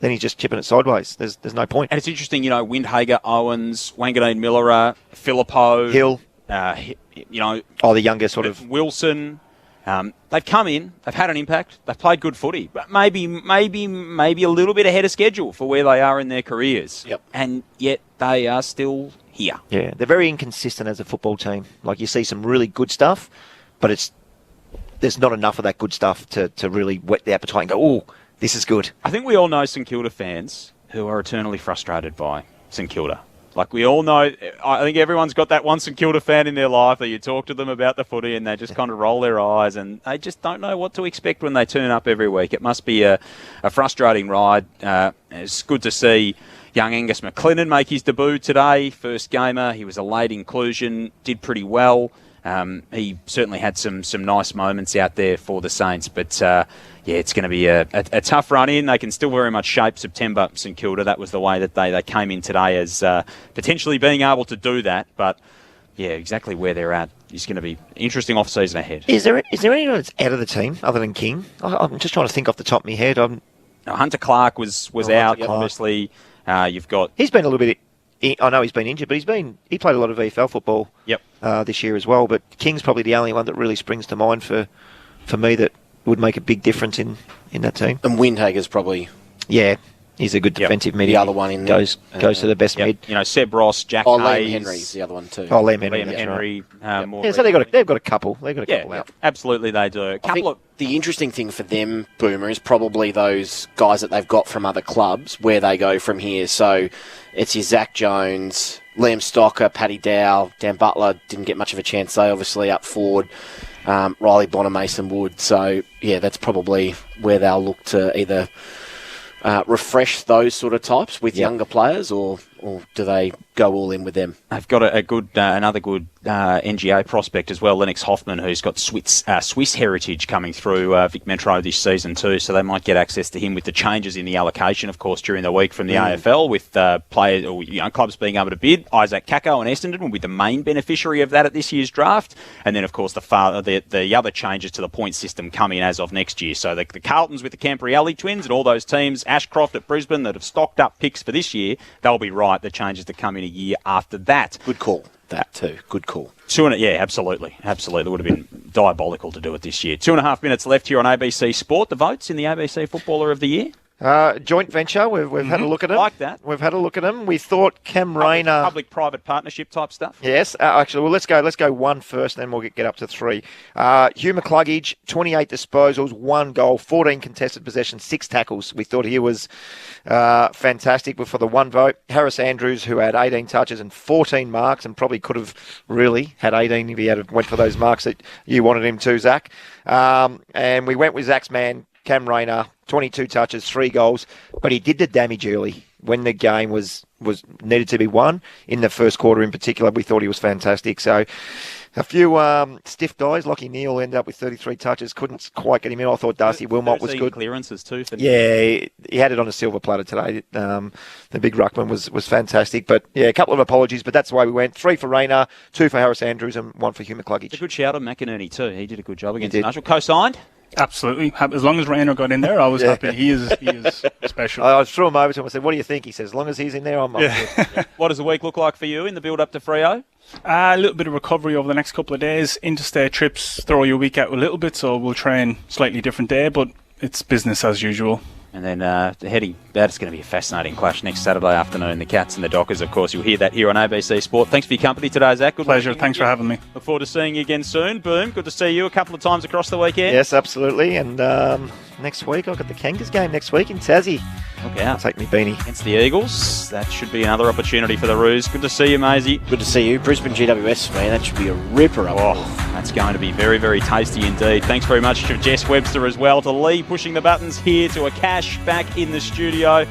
then he's just chipping it sideways. There's no point. And it's interesting, Windhager, Owens, Wanganeen Millerer, Philippou, Hill, the younger sort of Wilson. They've come in, they've had an impact, they've played good footy, but maybe a little bit ahead of schedule for where they are in their careers. Yep. And yet they are still here. Yeah, they're very inconsistent as a football team. Like you see some really good stuff, but there's not enough of that good stuff to really whet the appetite and go, oh, this is good. I think we all know St Kilda fans who are eternally frustrated by St Kilda. Like we all know, I think everyone's got that one St Kilda fan in their life that you talk to them about the footy and they just kind of roll their eyes and they just don't know what to expect when they turn up every week. It must be a frustrating ride. It's good to see young Angus McLennan make his debut today. First gamer, he was a late inclusion, did pretty well. He certainly had some nice moments out there for the Saints, but it's going to be a tough run in. They can still very much shape September, St Kilda. That was the way that they came in today as potentially being able to do that, but exactly where they're at is going to be interesting off-season ahead. Is there anyone that's out of the team other than King? I'm just trying to think off the top of my head. Hunter Clark was out, obviously. You've got... He's been a little bit... I know he's been injured, but he played a lot of VFL football this year as well. But King's probably the only one that really springs to mind for me that would make a big difference in that team. And Windhager's probably... Yeah, he's a good defensive mid. The other one in goes to the best mid. You know, Seb Ross, Jack Liam Hayes. Henry's the other one too. Liam Henry. Right. So they've got a couple. They've got a couple out. Absolutely, they do. The interesting thing for them, Boomer, is probably those guys that they've got from other clubs, where they go from here. So it's your Zach Jones, Liam Stocker, Paddy Dow, Dan Butler didn't get much of a chance, they obviously up forward. Riley Bonner, Mason Wood. So, that's probably where they'll look to either refresh those sort of types with younger players, or do they go all in with them? They've got another good NGA prospect as well, Lennox Hoffman, who's got Swiss heritage coming through Vic Metro this season too, so they might get access to him with the changes in the allocation, of course, during the week from the AFL, with players or clubs being able to bid. Isaac Kako and Essendon will be the main beneficiary of that at this year's draft, and then of course the other changes to the point system come in as of next year. So the Carltons with the Cambrielli twins and all those teams, Ashcroft at Brisbane, that have stocked up picks for this year, they'll be right. The changes to come in a year after that. Good call. That too. Good call. Absolutely. It would have been diabolical to do it this year. 2.5 minutes left here on ABC Sport. The votes in the ABC Footballer of the Year. Joint venture. We've had a look at them. Like that. We've had a look at them. We thought Cam Rayner... Public-private partnership type stuff. Yes. Actually, well, let's go one first, then we'll get up to three. Hugh McCluggage, 28 disposals, 1 goal, 14 contested possessions, 6 tackles. We thought he was fantastic, but for the 1 vote. Harris Andrews, who had 18 touches and 14 marks, and probably could have really had 18 if he had went for those marks that you wanted him to, Zach. And we went with Zach's man, Cam Rayner, 22 touches, 3 goals, but he did the damage early when the game was needed to be won. In the first quarter in particular, we thought he was fantastic. So a few stiff guys. Lockie Neal ended up with 33 touches, couldn't quite get him in. I thought Darcy Wilmot was good. Clearances too. He had it on a silver platter today. The big ruckman was fantastic. But a couple of apologies, but that's the way we went. 3 for Rayner, 2 for Harris Andrews, and 1 for Hugh McCluggage. It's a good shout on McInerney too. He did a good job against Nigel. Co-signed? Absolutely. As long as Rayner got in there, I was happy. He is special. I threw him over to him and said, "What do you think?" He says, "As long as he's in there, I'm good." What does the week look like for you in the build-up to Freo? A little bit of recovery over the next couple of days. Interstate trips throw your week out a little bit, so we'll train slightly different day, but it's business as usual. And then that's going to be a fascinating clash next Saturday afternoon. The Cats and the Dockers, of course. You'll hear that here on ABC Sport. Thanks for your company today, Zach. Good pleasure. Thanks for having me. Look forward to seeing you again soon. Boom. Good to see you a couple of times across the weekend. Yes, absolutely. And next week, I've got the Kangas game next week in Tassie. Look out. I'll take me beanie. Against the Eagles. That should be another opportunity for the Roos. Good to see you, Maisie. Good to see you. Brisbane GWS, man. That should be a ripper up. That's going to be very, very tasty indeed. Thanks very much to Jess Webster as well, to Lee pushing the buttons here, to Akash back in the studio.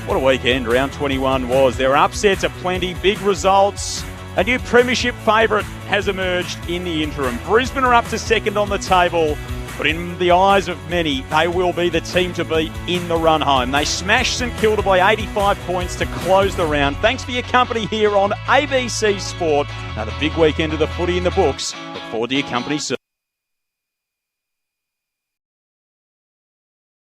What a weekend round 21 was. There were upsets aplenty, big results. A new premiership favourite has emerged in the interim. Brisbane are up to second on the table, but in the eyes of many, they will be the team to beat in the run home. They smashed St Kilda by 85 points to close the round. Thanks for your company here on ABC Sport. Another big weekend of the footy in the books. Look forward to your company soon.